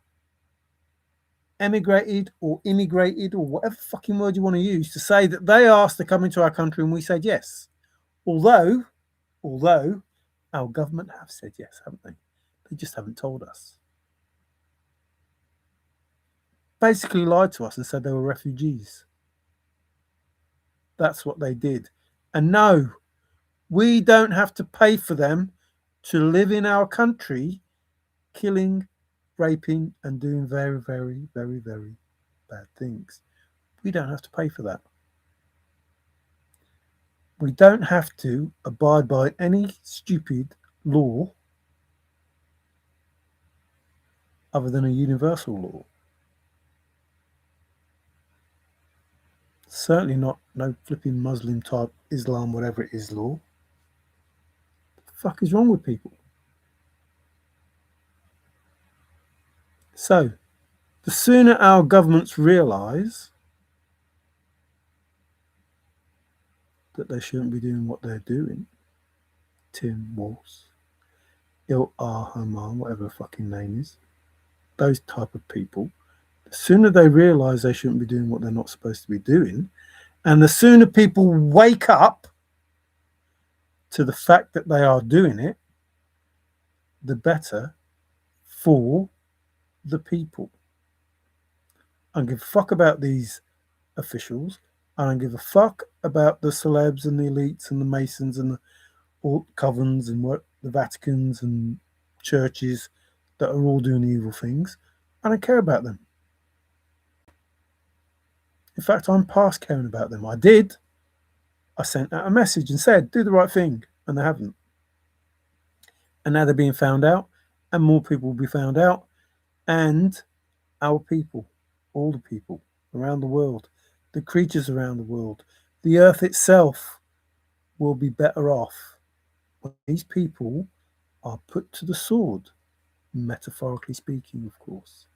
emigrated or immigrated or whatever fucking word you want to use to say that they asked to come into our country and we said yes. Although our government have said yes, haven't they? They just haven't told us. Basically lied to us and said they were refugees. That's what they did. And no, we don't have to pay for them to live in our country, killing, raping, and doing very, very, very, very bad things. We don't have to pay for that. We don't have to abide by any stupid law other than a universal law. Certainly not no flipping Muslim type Islam, whatever it is, law. What the fuck is wrong with people? So, the sooner our governments realise that they shouldn't be doing what they're doing, Tim Walsh, Il Haman, whatever the fucking name is, those type of people, the sooner they realise they shouldn't be doing what they're not supposed to be doing, and the sooner people wake up to the fact that they are doing it, the better for the people. I don't give a fuck about these officials. I don't give a fuck about the celebs and the elites and the Masons and the covens and what the Vaticans and churches that are all doing evil things. I don't care about them. In fact, I'm past caring about them. I did. I sent out a message and said, do the right thing, and they haven't. And now they're being found out, and more people will be found out, and our people, all the people around the world, the creatures around the world, the earth itself will be better off when these people are put to the sword, metaphorically speaking, of course.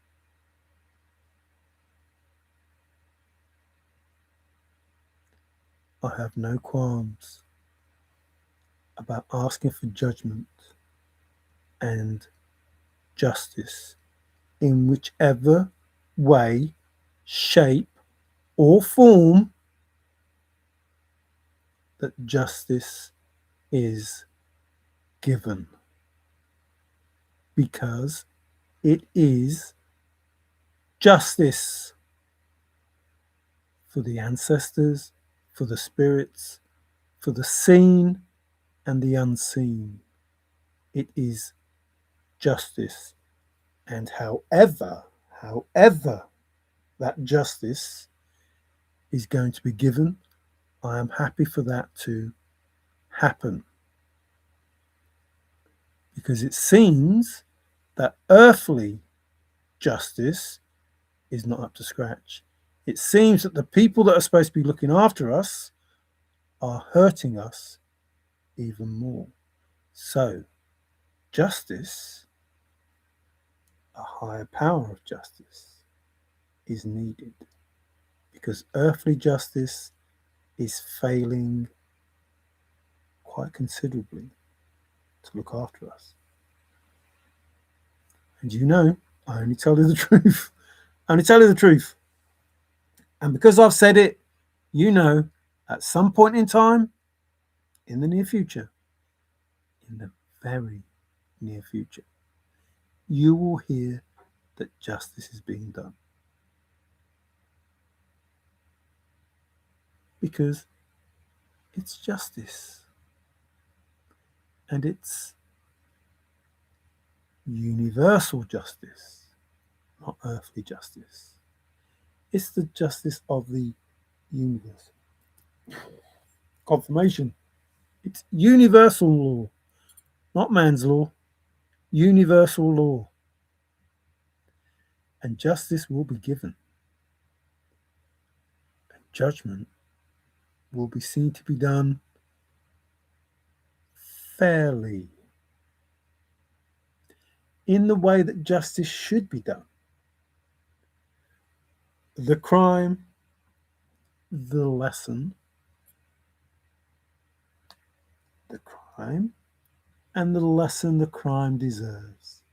I have no qualms about asking for judgment and justice in whichever way, shape, or form that justice is given. Because it is justice for the ancestors, for the spirits, for the seen and the unseen. It is justice. And however that justice is going to be given, I am happy for that to happen. Because it seems that earthly justice is not up to scratch. It seems that the people that are supposed to be looking after us are hurting us even more. So, justice, a higher power of justice, is needed because earthly justice is failing quite considerably to look after us. And you know, I only tell you the truth. I only tell you the truth. And because I've said it, you know, at some point in time, in the near future, in the very near future, you will hear that justice is being done. Because it's justice. And it's universal justice. not earthly justice. It's the justice of the universe. Confirmation. It's universal law, not man's law, universal law. And justice will be given. And judgment will be seen to be done fairly, in the way that justice should be done. The crime, the lesson, the crime, and the lesson the crime deserves,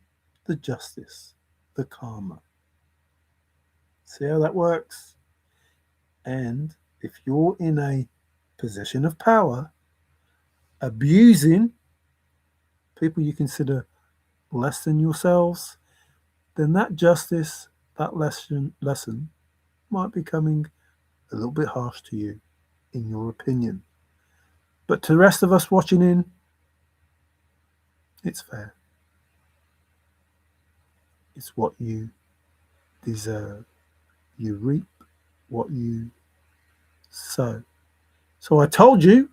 the justice, the karma. See how that works? And if you're in a position of power, abusing people you consider less than yourselves, then that justice, that lesson might be coming a little bit harsh to you, in your opinion. But to the rest of us watching in, it's fair. It's what you deserve. You reap what you sow. So I told you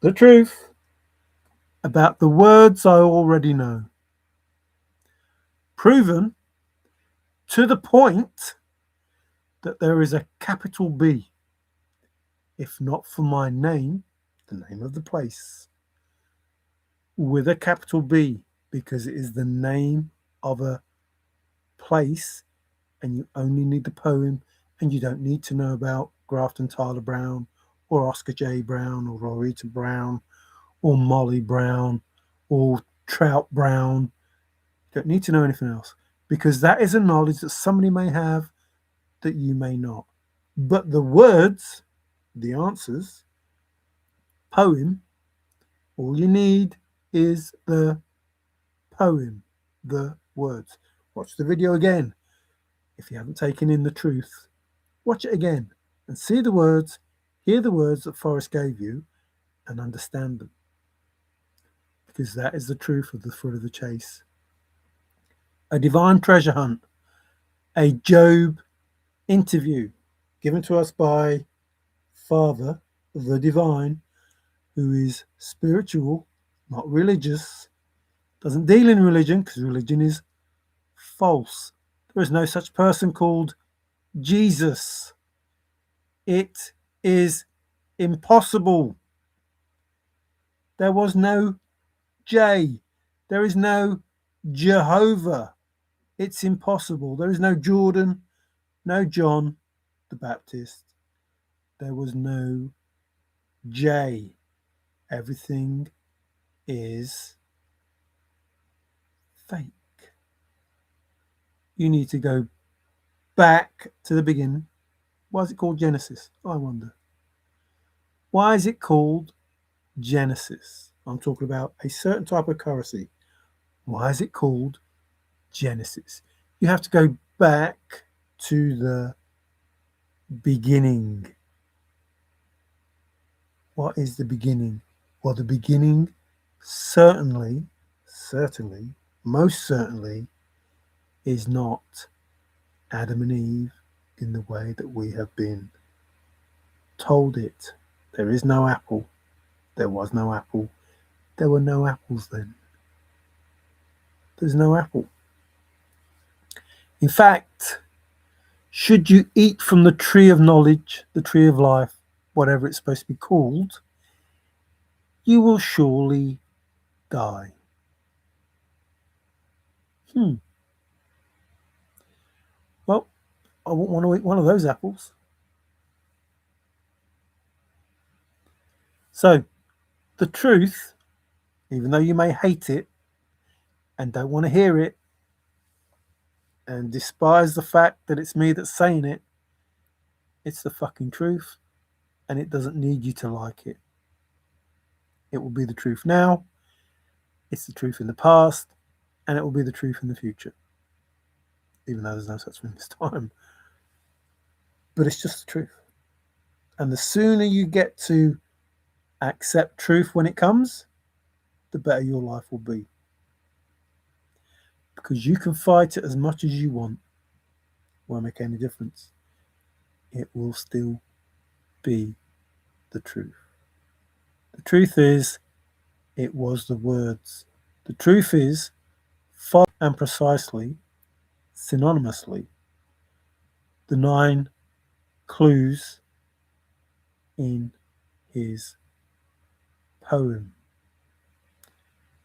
the truth about the words I already know. Proven to the point that there is a capital B, if not for my name, the name of the place, with a capital B, because it is the name of a place, and you only need the poem, and you don't need to know about Grafton Tyler Brown or Oscar J. Brown or Rorita Brown or Molly Brown or Trout Brown. You don't need to know anything else, because that is a knowledge that somebody may have that you may not. But the words, the answers, poem, all you need is the poem, the words. Watch the video again. If you haven't taken in the truth, watch it again and see the words, hear the words that FORREST gave you, and understand them. Because that is the truth of the fruit of the chase. A divine treasure hunt, a Job interview given to us by Father, the Divine, who is spiritual, not religious, doesn't deal in religion, because religion is false. There is no such person called Jesus. It is impossible. There was no J. There is no Jehovah. It's impossible. There is no Jordan, no John the Baptist. There was no J. Everything is fake. You need to go back to the beginning. Why is it called Genesis? I wonder. Why is it called Genesis? I'm talking about a certain type of currency. Why is it called Genesis? You have to go back to the beginning. What is the beginning? Well, the beginning certainly, most certainly is not Adam and Eve in the way that we have been told it. There is no apple. There was no apple. There were no apples then. There's no apple. In fact, should you eat from the tree of knowledge, the tree of life, whatever it's supposed to be called, you will surely die. Well, I wouldn't want to eat one of those apples. So, the truth, even though you may hate it and don't want to hear it and despise the fact that it's me that's saying it, it's the fucking truth, and it doesn't need you to like it. It will be the truth now, it's the truth in the past, and it will be the truth in the future. Even though there's no such thing as time. But it's just the truth. And the sooner you get to accept truth when it comes, the better your life will be. Because you can fight it as much as you want. won't make any difference. It will still be the truth. The truth is, it was the words. The truth is, far and precisely, synonymously, the 9 clues in his poem,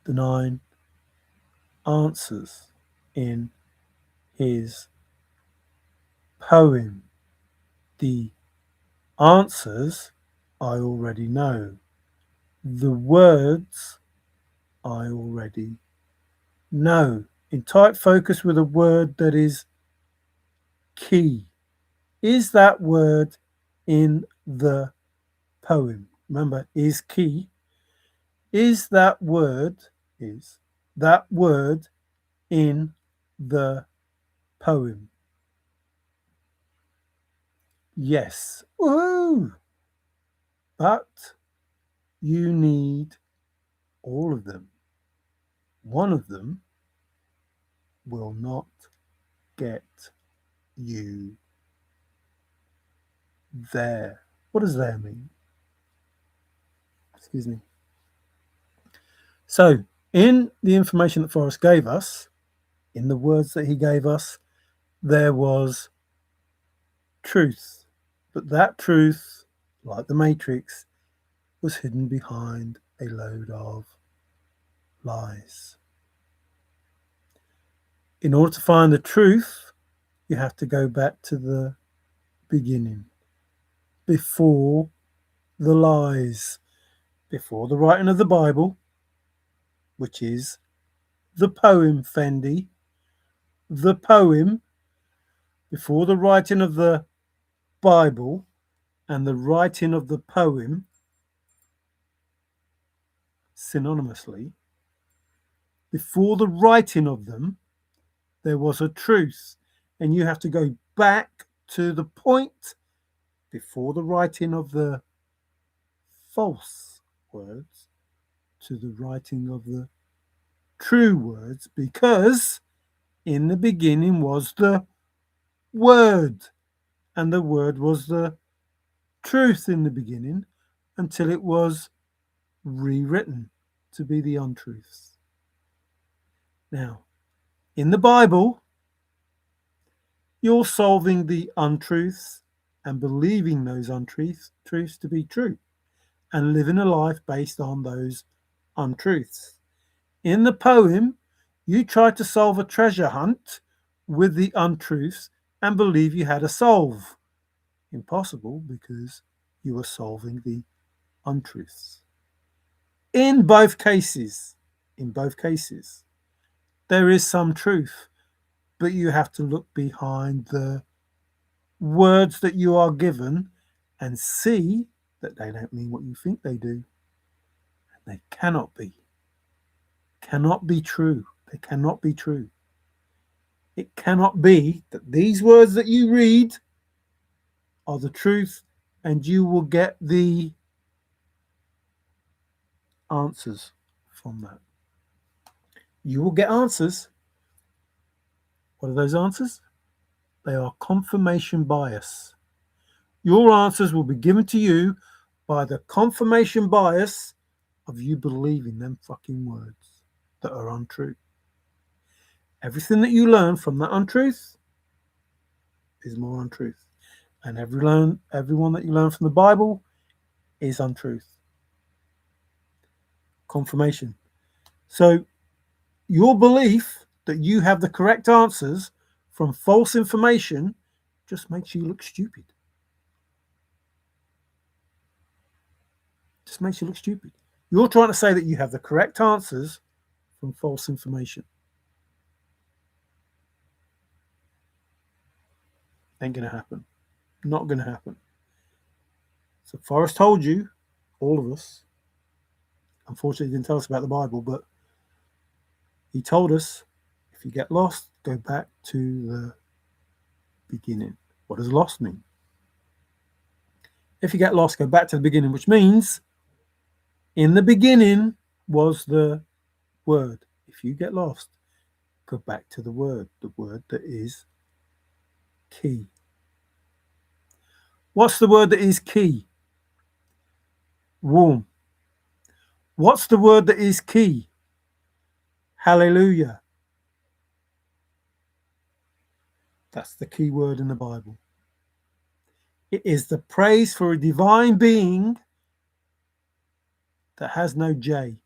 the 9 answers in his poem. The answers I already know. The words I already know. In tight focus with a word that is key. Is that word in the poem? Remember, is key. Is that word in the poem? Yes. Woohoo! But you need all of them. One of them will not get you there. What does there mean? Excuse me. So, in the information that FORREST gave us, in the words that he gave us, there was truth. But that truth, like the Matrix, was hidden behind a load of lies. In order to find the truth, you have to go back to the beginning, before the lies, before the writing of the Bible, which is the poem, Fendi, the poem, before the writing of the Bible and the writing of the poem synonymously, before the writing of them, there was a truth. And you have to go back to the point before the writing of the false words to the writing of the true words, because in the beginning was the Word, and the Word was the truth in the beginning until it was rewritten to be the untruths. Now, in the Bible, you're solving the untruths and believing those untruths to be true and living a life based on those untruths. In the poem, you tried to solve a treasure hunt with the untruths and believe you had a solve. Impossible, because you were solving the untruths. In both cases, there is some truth, but you have to look behind the words that you are given and see that they don't mean what you think they do. They cannot be true. They cannot be true. It cannot be that these words that you read are the truth and you will get the answers from that. You will get answers. What are those answers? They are confirmation bias. Your answers will be given to you by the confirmation bias of you believing them fucking words that are untrue. Everything that you learn from that untruth is more untruth. And everyone that you learn from the Bible is untruth. Confirmation. So your belief that you have the correct answers from false information just makes you look stupid. Just makes you look stupid. You're trying to say that you have the correct answers from false information. Ain't going to happen. Not going to happen. So FORREST told you, all of us, unfortunately he didn't tell us about the Bible, but he told us, if you get lost, go back to the beginning. What does lost mean? If you get lost, go back to the beginning, which means in the beginning was the Word. If you get lost, go back to the Word that is key. What's the word that is key? Warm. What's the word that is key? Hallelujah. That's the key word in the Bible. It is the praise for a divine being that has no J.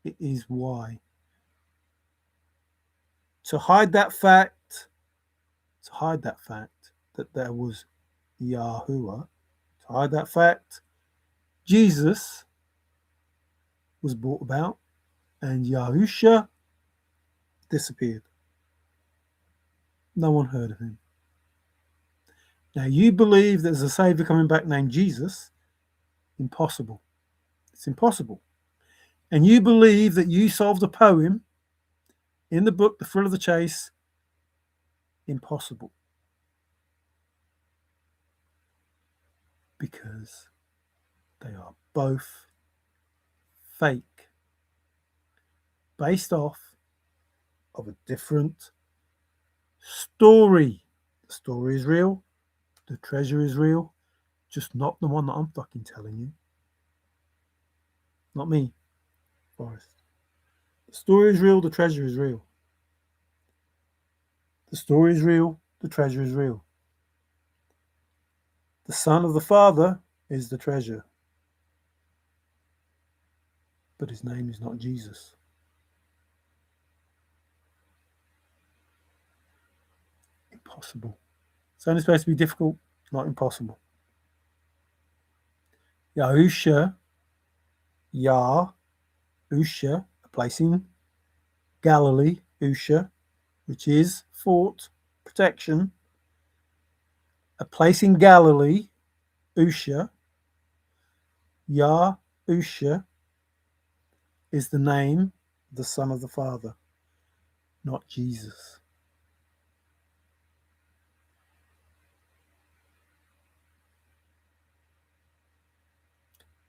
It is Y. To hide that fact that there was Yahuwah, to hide that fact, Jesus was brought about and Yahusha disappeared. No one heard of him. Now you believe there's a Savior coming back named Jesus? Impossible. It's impossible. And you believe that you solved a poem in the book, The Thrill of the Chase? Impossible. Because they are both fake, based off of a different story. The story is real, the treasure is real, just not the one that I'm fucking telling you. Not me, Forrest. The story is real, the treasure is real. The story is real, the treasure is real. The Son of the Father is the treasure. But his name is not Jesus. Impossible. It's only supposed to be difficult, not impossible. Yahusha, Usha, a place in Galilee, Usha, which is fort, protection. A place in Galilee, Usha, Usha, is the name of the Son of the Father, not Jesus.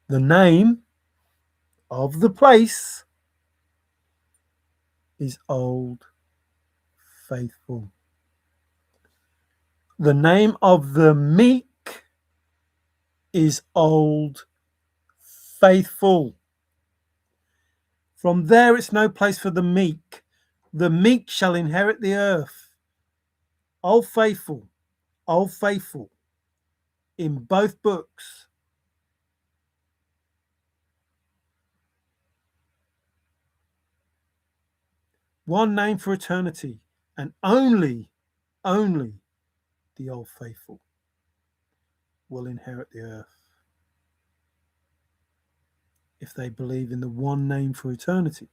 The name of the place is Old Faithful. The name of the meek is Old Faithful. From there, it's no place for the meek. The meek shall inherit the earth. Old Faithful, Old Faithful, in both books. One name for eternity, and only the Old Faithful will inherit the earth. If they believe in the one name for eternity.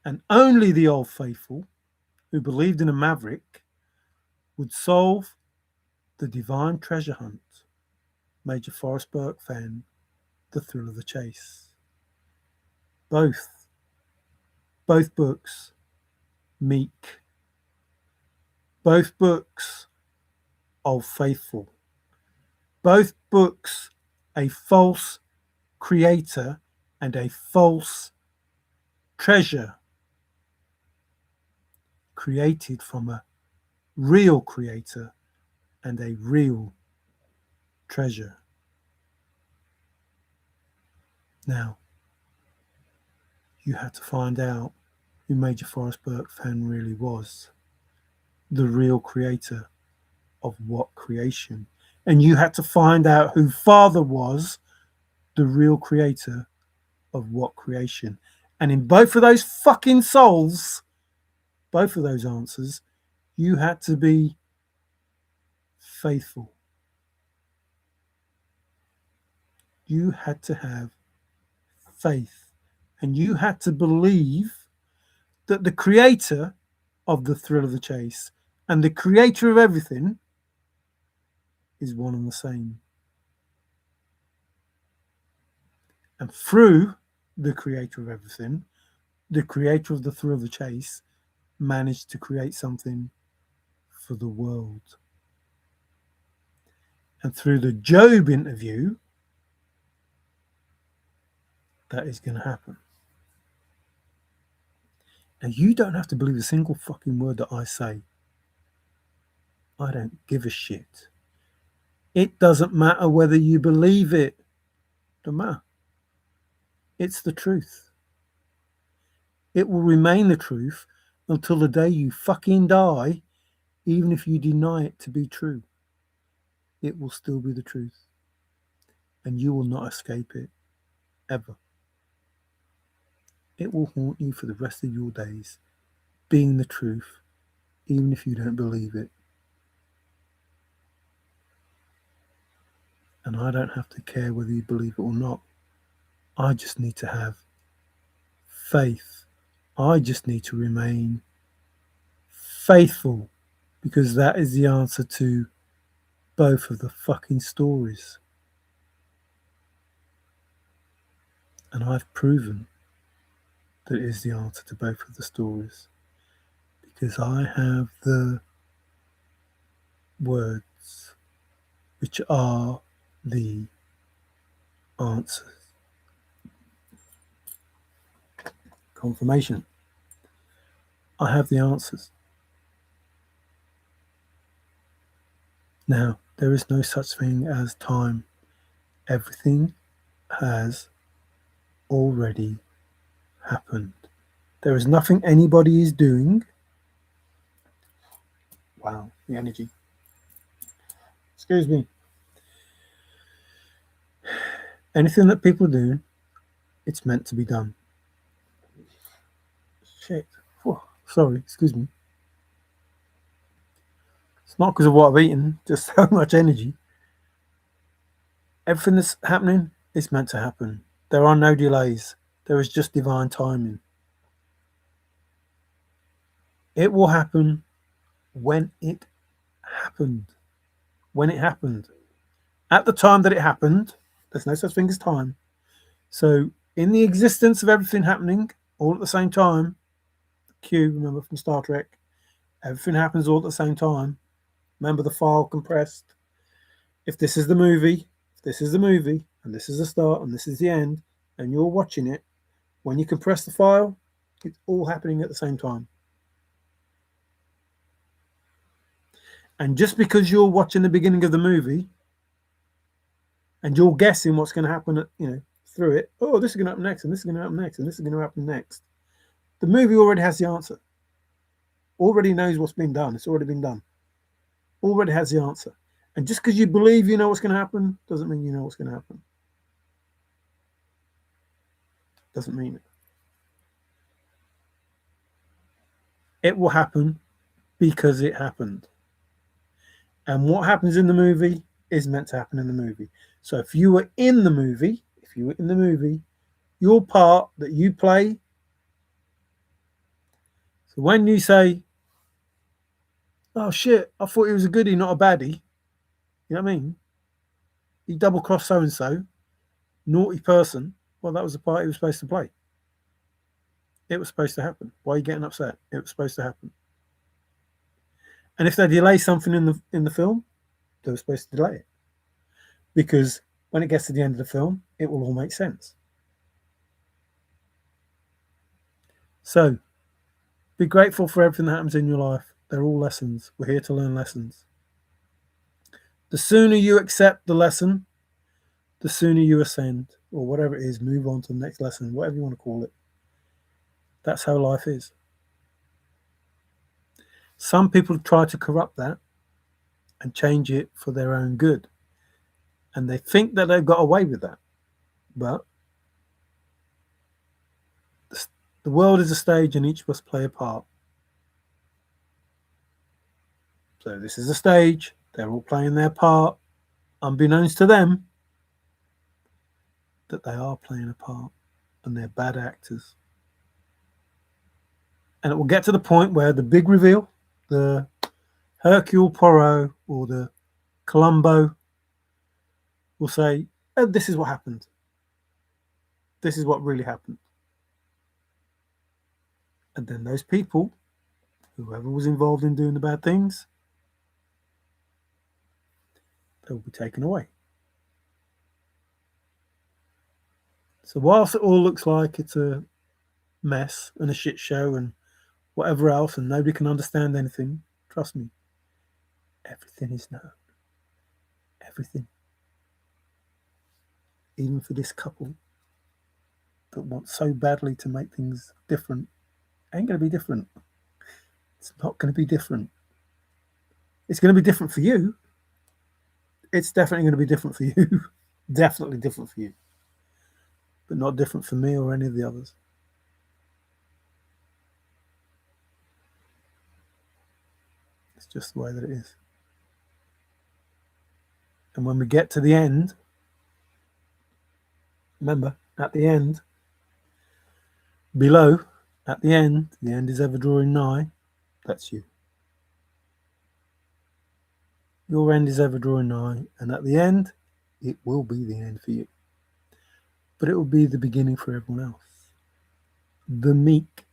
And only the Old Faithful, who believed in a maverick, would solve the divine treasure hunt. Major Forrest FENN, The Thrill of the Chase. Both books, meek. Both books, Old Faithful. Both books, a false creator and a false treasure created from a real creator and a real treasure. Now, you had to find out who Major Forrest FENN really was, the real creator of what creation. And you had to find out who Father was, the real creator of what creation. And in both of those fucking souls, both of those answers, you had to be faithful. You had to have faith. And you had to believe that the creator of the thrill of the chase and the creator of everything is one and the same. And through the creator of everything, the creator of the thrill of the chase managed to create something for the world. And through the Job interview, that is going to happen. Now, you don't have to believe a single fucking word that I say. I don't give a shit. It doesn't matter whether you believe it. Don't matter. It's the truth. It will remain the truth until the day you fucking die, even if you deny it to be true. It will still be the truth. And you will not escape it. Ever. It will haunt you for the rest of your days, being the truth, even if you don't believe it. And I don't have to care whether you believe it or not. I just need to have faith. I just need to remain faithful, because that is the answer to both of the fucking stories. And I've proven that it is the answer to both of the stories, because I have the words which are the answers. Confirmation. I have the answers. Now, there is no such thing as time. Everything has already happened. There is nothing anybody is doing. Wow, the energy. Excuse me. Anything that people do, it's meant to be done. Shit. Oh, sorry, excuse me. It's not because of what I've eaten, just so much energy. Everything that's happening is meant to happen. There are no delays. There is just divine timing. It will happen when it happened. When it happened. At the time that it happened, there's no such thing as time. So, in the existence of everything happening all at the same time, Q, remember from Star Trek, everything happens all at the same time. Remember the file compressed. If this is the movie, and this is the start, and this is the end, and you're watching it, when you compress the file, it's all happening at the same time. And just because you're watching the beginning of the movie, and you're guessing what's going to happen, through it. Oh, this is going to happen next, and this is going to happen next, and this is going to happen next. The movie already has the answer. Already knows what's been done. It's already been done. Already has the answer. And just because you believe you know what's going to happen doesn't mean you know what's going to happen. Doesn't mean it. It will happen because it happened. And what happens in the movie is meant to happen in the movie. So if you were in the movie, your part that you play. So when you say, oh shit, I thought he was a goodie, not a baddie. You know what I mean? He double crossed so and so, naughty person. Well, that was the part he was supposed to play. It was supposed to happen. Why are you getting upset? It was supposed to happen. And if they delay something in the film, they were supposed to delay it. Because when it gets to the end of the film, it will all make sense. So, be grateful for everything that happens in your life. They're all lessons. We're here to learn lessons. The sooner you accept the lesson, the sooner you ascend, or whatever it is, move on to the next lesson, whatever you want to call it. That's how life is. Some people try to corrupt that and change it for their own good. And they think that they've got away with that. But the world is a stage and each of us play a part. So this is a stage. They're all playing their part, unbeknownst to them, that they are playing a part and they're bad actors. And it will get to the point where the big reveal, the Hercule Poirot or the Columbo will say, oh, this is what happened. This is what really happened. And then those people, whoever was involved in doing the bad things, they will be taken away. So whilst it all looks like it's a mess and a shit show and whatever else, and nobody can understand anything. Trust me, everything is known. Everything. Even for this couple that wants so badly to make things different, ain't going to be different. It's not going to be different. It's going to be different for you. It's definitely going to be different for you. Definitely different for you. But not different for me or any of the others. It's just the way that it is. And when we get to the end, remember, at the end, below, at the end is ever drawing nigh. That's you. Your end is ever drawing nigh, and at the end, it will be the end for you. But it will be the beginning for everyone else. The meek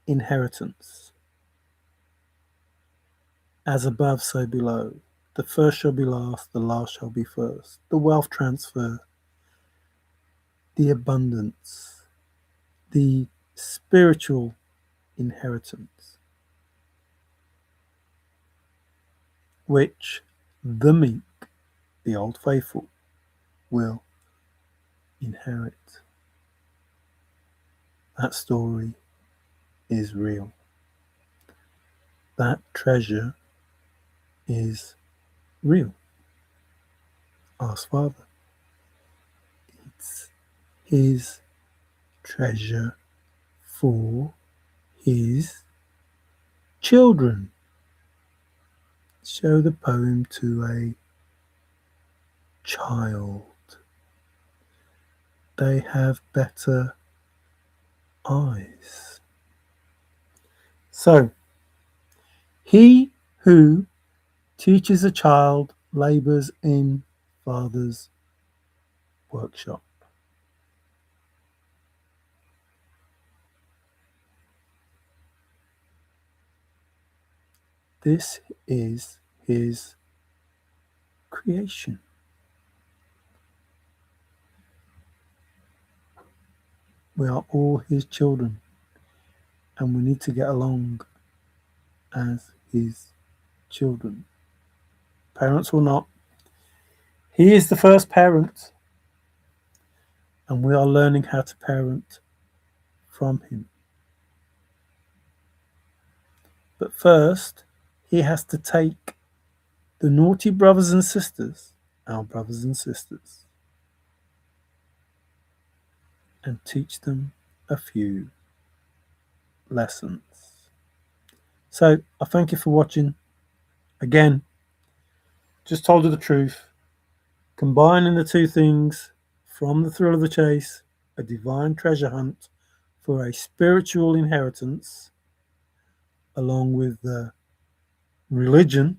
inheritance. As above, so below. The first shall be last, the last shall be first. The wealth transfer, the abundance, the spiritual inheritance, which the meek, the old faithful, will inherit. That story is real. That treasure is real. Ask Father. It's his treasure for his children. Show the poem to a child. They have better eyes. So, he who teaches a child labours in Father's workshop. This is his creation. We are all his children, and we need to get along as his children. Parents or not, he is the first parent, and we are learning how to parent from him. But first, he has to take the naughty brothers and sisters, our brothers and sisters, and teach them a few lessons. So I thank you for watching. Again, just told you the truth. Combining the two things from the thrill of the chase, a divine treasure hunt for a spiritual inheritance, along with the religion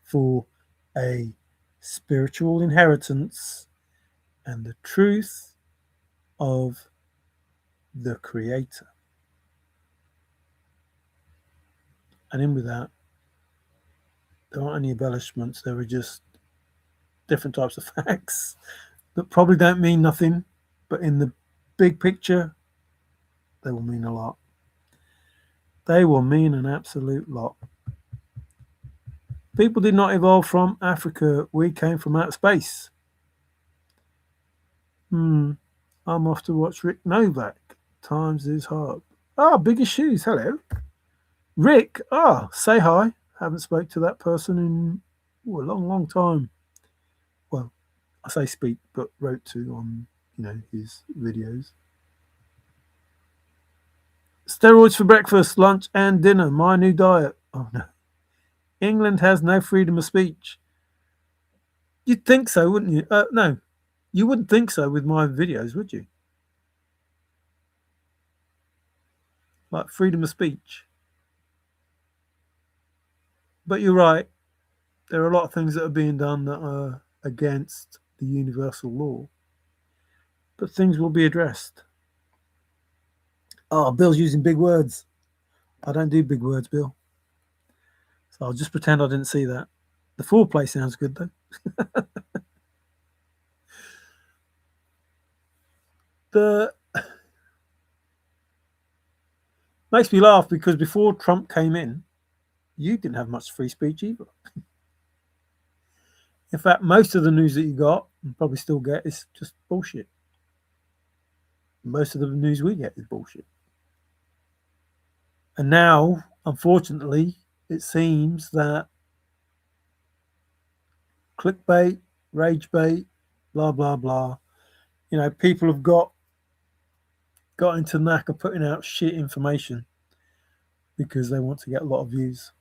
for a spiritual inheritance, and the truth of the Creator. And in with that, there aren't any embellishments, there are just different types of facts that probably don't mean nothing, but in the big picture, they will mean a lot. They will mean an absolute lot. People did not evolve from Africa. We came from outer space. I'm off to watch Rick Novak. Times is hard. Biggest shoes. Hello. Rick. Say hi. Haven't spoke to that person in a long, long time. Well, I say speak, but wrote to on, his videos. Steroids for breakfast, lunch, and dinner. My new diet. Oh no. England has no freedom of speech. You'd think so, wouldn't you? No, you wouldn't think so with my videos, would you? Like freedom of speech. But you're right. There are a lot of things that are being done that are against the universal law. But things will be addressed. Bill's using big words. I don't do big words, Bill. So I'll just pretend I didn't see that. The foreplay sounds good, though. Makes me laugh because before Trump came in, you didn't have much free speech either. In fact, most of the news that you got, and probably still get, is just bullshit. Most of the news we get is bullshit. And now, unfortunately, it seems that clickbait, rage bait, blah blah blah. People have got into the knack of putting out shit information because they want to get a lot of views.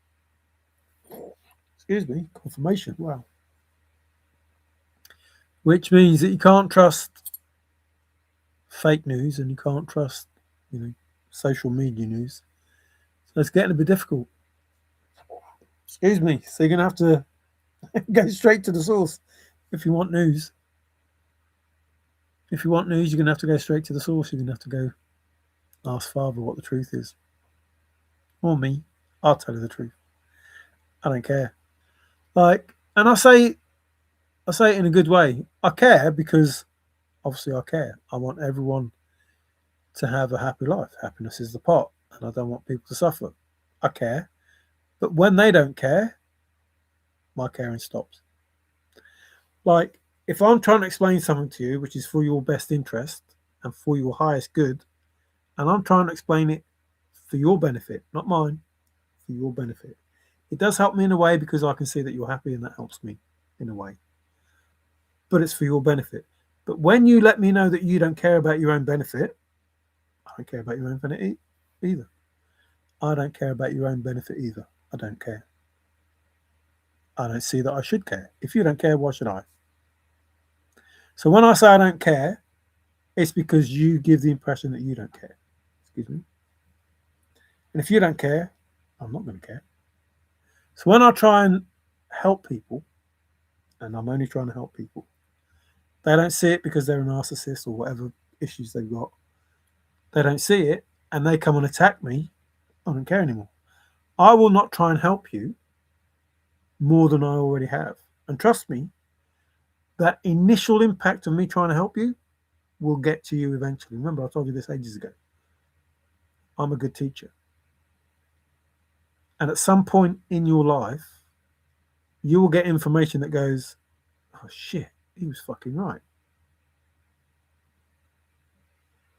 Excuse me, confirmation. Wow. Which means that you can't trust fake news and you can't trust, social media news. So it's getting a bit difficult. Excuse me. So you're going to have to go straight to the source if you want news. If you want news, you're going to have to go straight to the source. You're going to have to go ask Father what the truth is. Or me. I'll tell you the truth. I don't care. And I say it in a good way. I care because obviously I care. I want everyone to have a happy life. Happiness is the pot, and I don't want people to suffer. I care. But when they don't care, my caring stops. If I'm trying to explain something to you which is for your best interest and for your highest good, and I'm trying to explain it for your benefit, not mine, for your benefit, it does help me in a way because I can see that you're happy and that helps me in a way. But it's for your benefit. But when you let me know that you don't care about your own benefit, I don't care about your own benefit either. I don't care about your own benefit either. I don't care. I don't see that I should care. If you don't care, why should I? So when I say I don't care, it's because you give the impression that you don't care. Excuse me. And if you don't care, I'm not going to care. So when I try and help people, and I'm only trying to help people, they don't see it because they're a narcissist or whatever issues they've got. They don't see it and they come and attack me. I don't care anymore. I will not try and help you more than I already have. And trust me, that initial impact of me trying to help you will get to you eventually. Remember, I told you this ages ago. I'm a good teacher. And at some point in your life, you will get information that goes, oh shit, he was fucking right.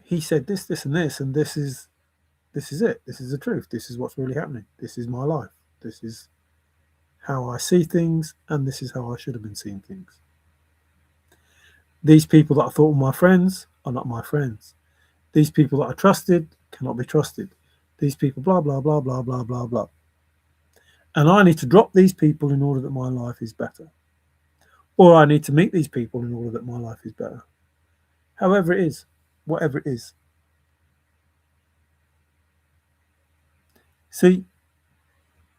He said this, this, and this, and this is it. This is the truth. This is what's really happening. This is my life. This is how I see things, and this is how I should have been seeing things. These people that I thought were my friends are not my friends. These people that I trusted cannot be trusted. These people, blah, blah, blah, blah, blah, blah, blah. And I need to drop these people in order that my life is better. Or I need to meet these people in order that my life is better. However it is, whatever it is. See,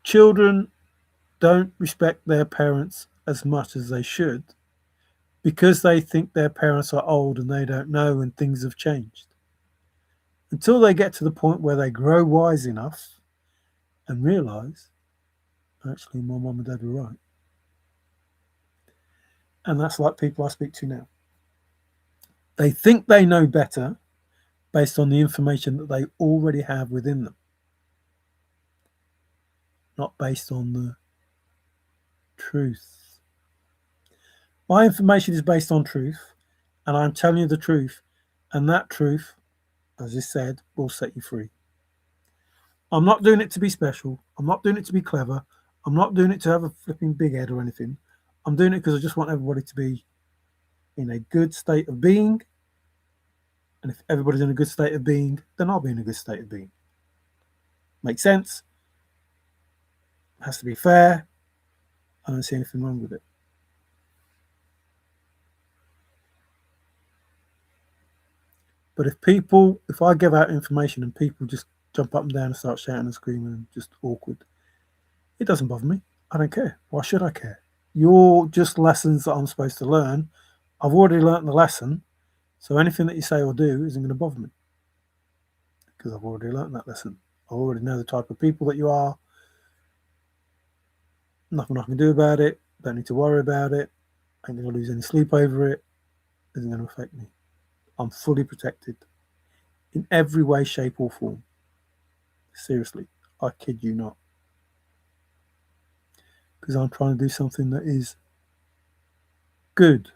children don't respect their parents as much as they should because they think their parents are old and they don't know and things have changed. Until they get to the point where they grow wise enough and realise, actually, my mum and dad were right. And that's like people I speak to now. They think they know better based on the information that they already have within them, not based on the truth. My information is based on truth, and I'm telling you the truth, and that truth, as I said, will set you free. I'm not doing it to be special. I'm not doing it to be clever. I'm not doing it to have a flipping big head or anything. I'm doing it because I just want everybody to be in a good state of being. And if everybody's in a good state of being, then I'll be in a good state of being. Makes sense? Has to be fair. I don't see anything wrong with it. But if I give out information and people just jump up and down and start shouting and screaming and just awkward, it doesn't bother me. I don't care. Why should I care? You're just lessons that I'm supposed to learn. I've already learnt the lesson, so anything that you say or do isn't going to bother me because I've already learnt that lesson. I already know the type of people that you are. Nothing I can do about it. Don't need to worry about it. I ain't going to lose any sleep over it. It isn't going to affect me. I'm fully protected in every way, shape, or form. Seriously, I kid you not. Because I'm trying to do something that is good.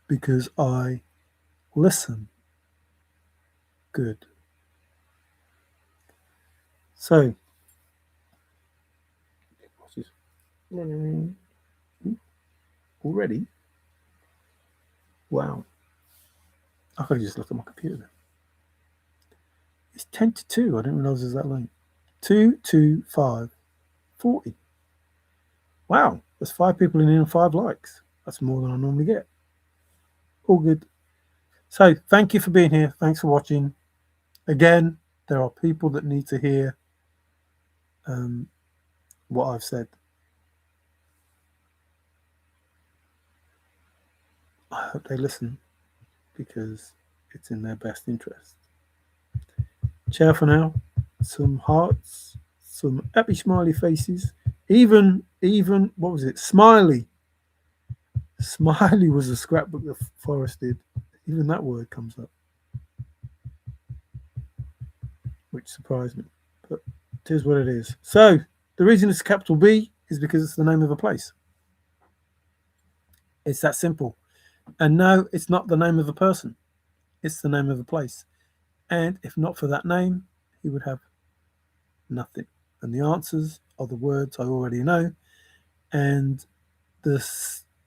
Because I listen good. So, what's this? Already? Wow. I could just look at my computer then. It's 10 to 2. I didn't realise it was that late. 2, 2, 5, 40. Wow. There's 5 people in here and 5 likes. That's more than I normally get. All good. So, thank you for being here. Thanks for watching. Again, there are people that need to hear what I've said. I hope they listen because it's in their best interest. Ciao for now. Some hearts, some happy smiley faces. Even what was it? Smiley. Smiley was a scrapbook that Forrest did. Even that word comes up, which surprised me. But it is what it is. So the reason it's capital B is because it's the name of a place. It's that simple. And no, it's not the name of a person. It's the name of a place. And if not for that name, he would have nothing. And the answers are the words I already know. And the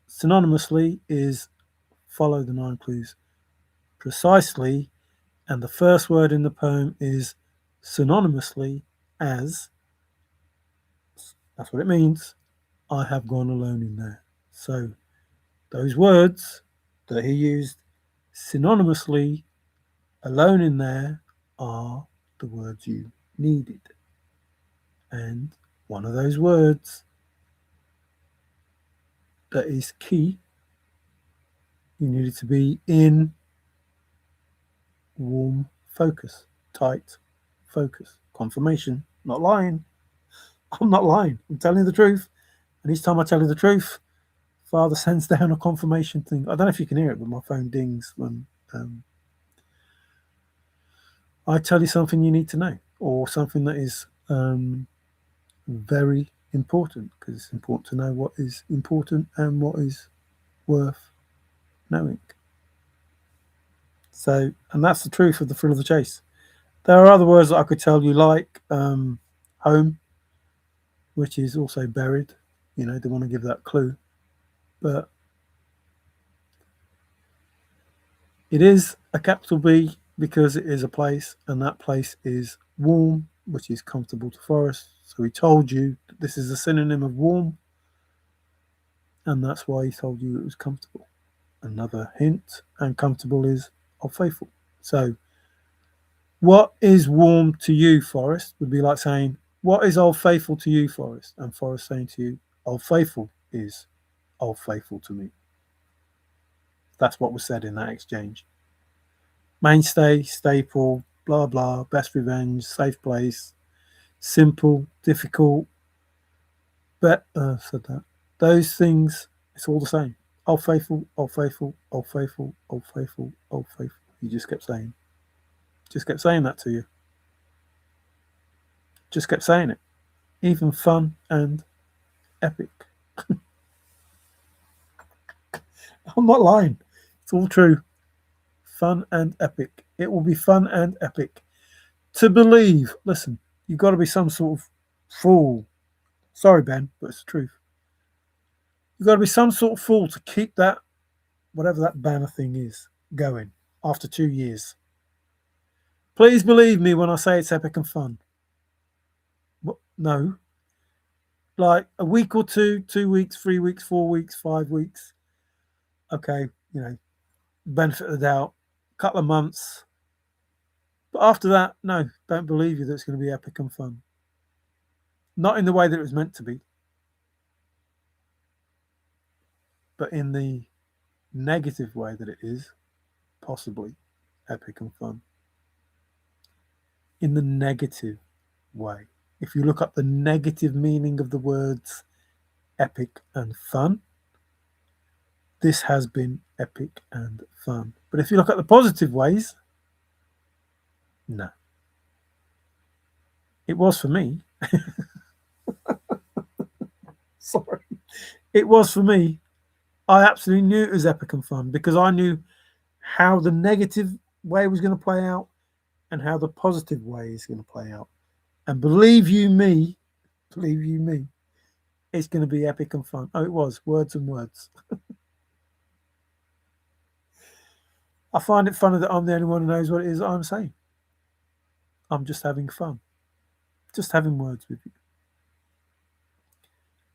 synonymously is follow the 9 clues precisely. And the first word in the poem is synonymously as, that's what it means, I have gone alone in there. So those words that he used synonymously, alone in there, are the words you needed. And one of those words that is key, you needed to be in warm focus, tight focus, confirmation, not lying. I'm not lying. I'm telling the truth. And each time I tell you the truth, Father sends down a confirmation thing. I don't know if you can hear it, but my phone dings when I tell you something you need to know or something that is very important, because it's important to know what is important and what is worth knowing. So, and that's the truth of the thrill of the chase. There are other words that I could tell you, like home, which is also buried. You know, they want to give that clue. But it is a capital B because it is a place, and that place is warm, which is comfortable to Forrest. So he told you that this is a synonym of warm, and that's why he told you it was comfortable. Another hint, and comfortable is of faithful. So, what is warm to you, Forrest, would be like saying, what is Old Faithful to you, Forrest? And Forrest saying to you, Old Faithful is Old Faithful to me. That's what was said in that exchange. Mainstay, staple, blah, blah, best revenge, safe place, simple, difficult, but, said that. Those things, it's all the same. Old Faithful, Old Faithful, Old Faithful, Old Faithful, Old Faithful. He just kept saying. Just kept saying that to you. Just kept saying it. Even fun and epic. I'm not lying. It's all true. Fun and epic. It will be fun and epic. To believe, listen, you've got to be some sort of fool. Sorry, Ben, but it's the truth. You've got to be some sort of fool to keep that, whatever that banner thing is, going after 2 years. Please believe me when I say it's epic and fun. No. Like a week or two, 2 weeks, 3 weeks, 4 weeks, 5 weeks. Okay, you know, benefit of the doubt, couple of months. But after that, no, don't believe you that it's going to be epic and fun. Not in the way that it was meant to be, but in the negative way that it is, possibly epic and fun. In the negative way. If you look up the negative meaning of the words epic and fun, this has been epic and fun. But if you look at the positive ways, no. It was for me. Sorry. It was for me. I absolutely knew it was epic and fun because I knew how the negative way was going to play out and how the positive way is going to play out. And believe you me, it's going to be epic and fun. Oh, it was words and words. I find it funny that I'm the only one who knows what it is that I'm saying. I'm just having fun, just having words with you.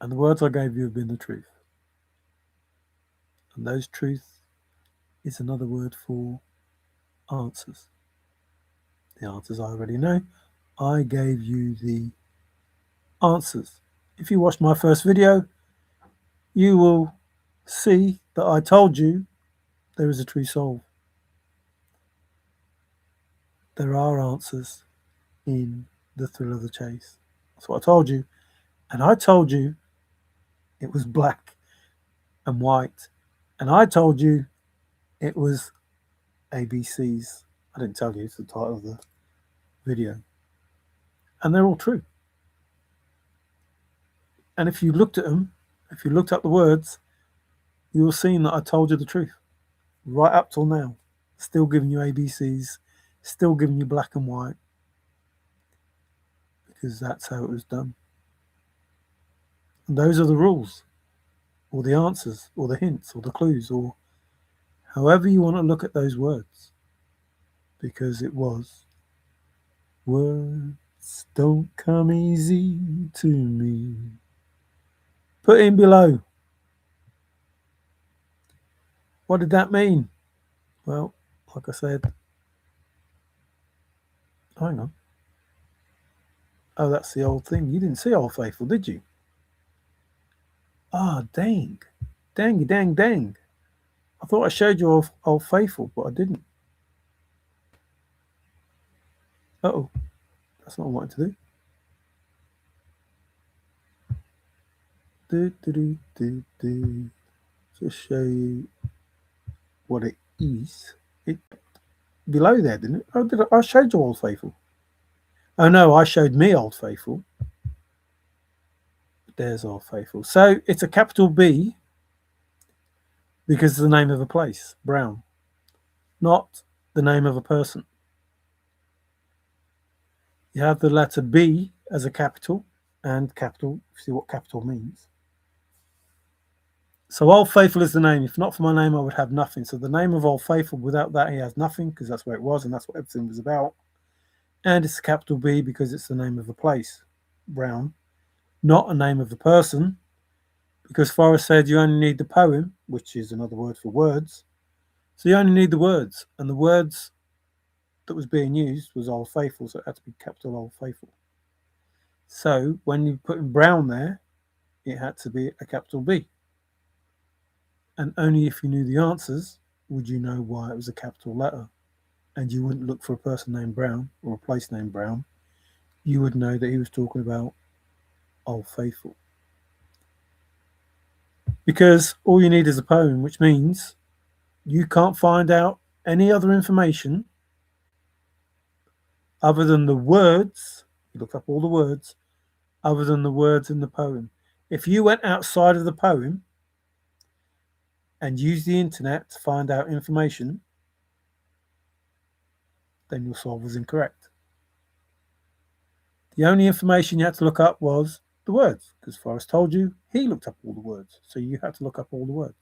And the words I gave you have been the truth. And those truth is another word for answers. The answers I already know. I gave you the answers. If you watched my first video, you will see that I told you there is a true soul. There are answers in the thrill of the chase. That's what I told you. And I told you it was black and white. And I told you it was ABCs. I didn't tell you, it's the title of the video. And they're all true. And if you looked at them, if you looked up the words, you will see that I told you the truth. Right up till now. Still giving you ABCs, still giving you black and white. Because that's how it was done. And those are the rules, or the answers, or the hints, or the clues, or however you want to look at those words. Because it was words don't come easy to me. Put in below. What did that mean? Well, like I said, hang on. Oh, that's the old thing. You didn't see Old Faithful, did you? Ah, dang. Dangy, dang, dang. I thought I showed you Old Faithful, but I didn't. Uh-oh. That's not what I wanted to do. Just show you what it is. It below there, didn't it? Oh, did I showed you Old Faithful. Oh no, I showed me Old Faithful. There's Old Faithful. So it's a capital B because it's the name of a place, Brown, not the name of a person. You have the letter B as a capital, and capital, see what capital means. So Old Faithful is the name. If not for my name, I would have nothing. So the name of Old Faithful, without that, he has nothing because that's where it was and that's what everything was about. And it's a capital B because it's the name of a place, Brown, not a name of a person, because Forrest said you only need the poem, which is another word for words. So you only need the words, and the words that was being used was Old Faithful, so it had to be capital Old Faithful. So when you put in Brown there, it had to be a capital B. And only if you knew the answers would you know why it was a capital letter. And you wouldn't look for a person named Brown or a place named Brown. You would know that he was talking about Old Faithful. Because all you need is a poem, which means you can't find out any other information other than the words. You look up all the words other than the words in the poem. If you went outside of the poem and used the internet to find out information, then your solve was incorrect. The only information you had to look up was the words, because Forrest told you he looked up all the words, so you had to look up all the words.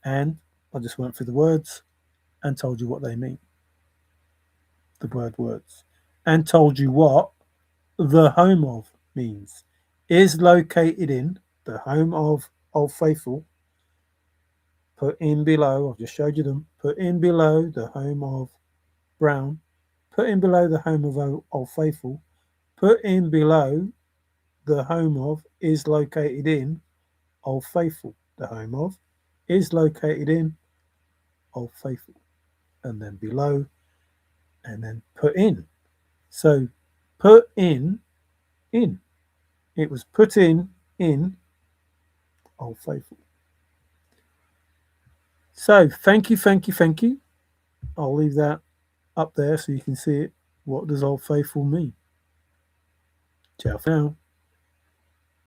And I just went through the words and told you what they mean. The word words. And told you what the home of means. Is located in the home of Old Faithful. Put in below, I've just showed you them. Put in below the home of Brown. Put in below the home of Old Faithful. Put in below the home of is located in Old Faithful. The home of is located in Old Faithful. And then below, and then put in. So put in. It was put in Old Faithful. So thank you. I'll leave that up there so you can see it. What does Old Faithful mean? Ciao for now.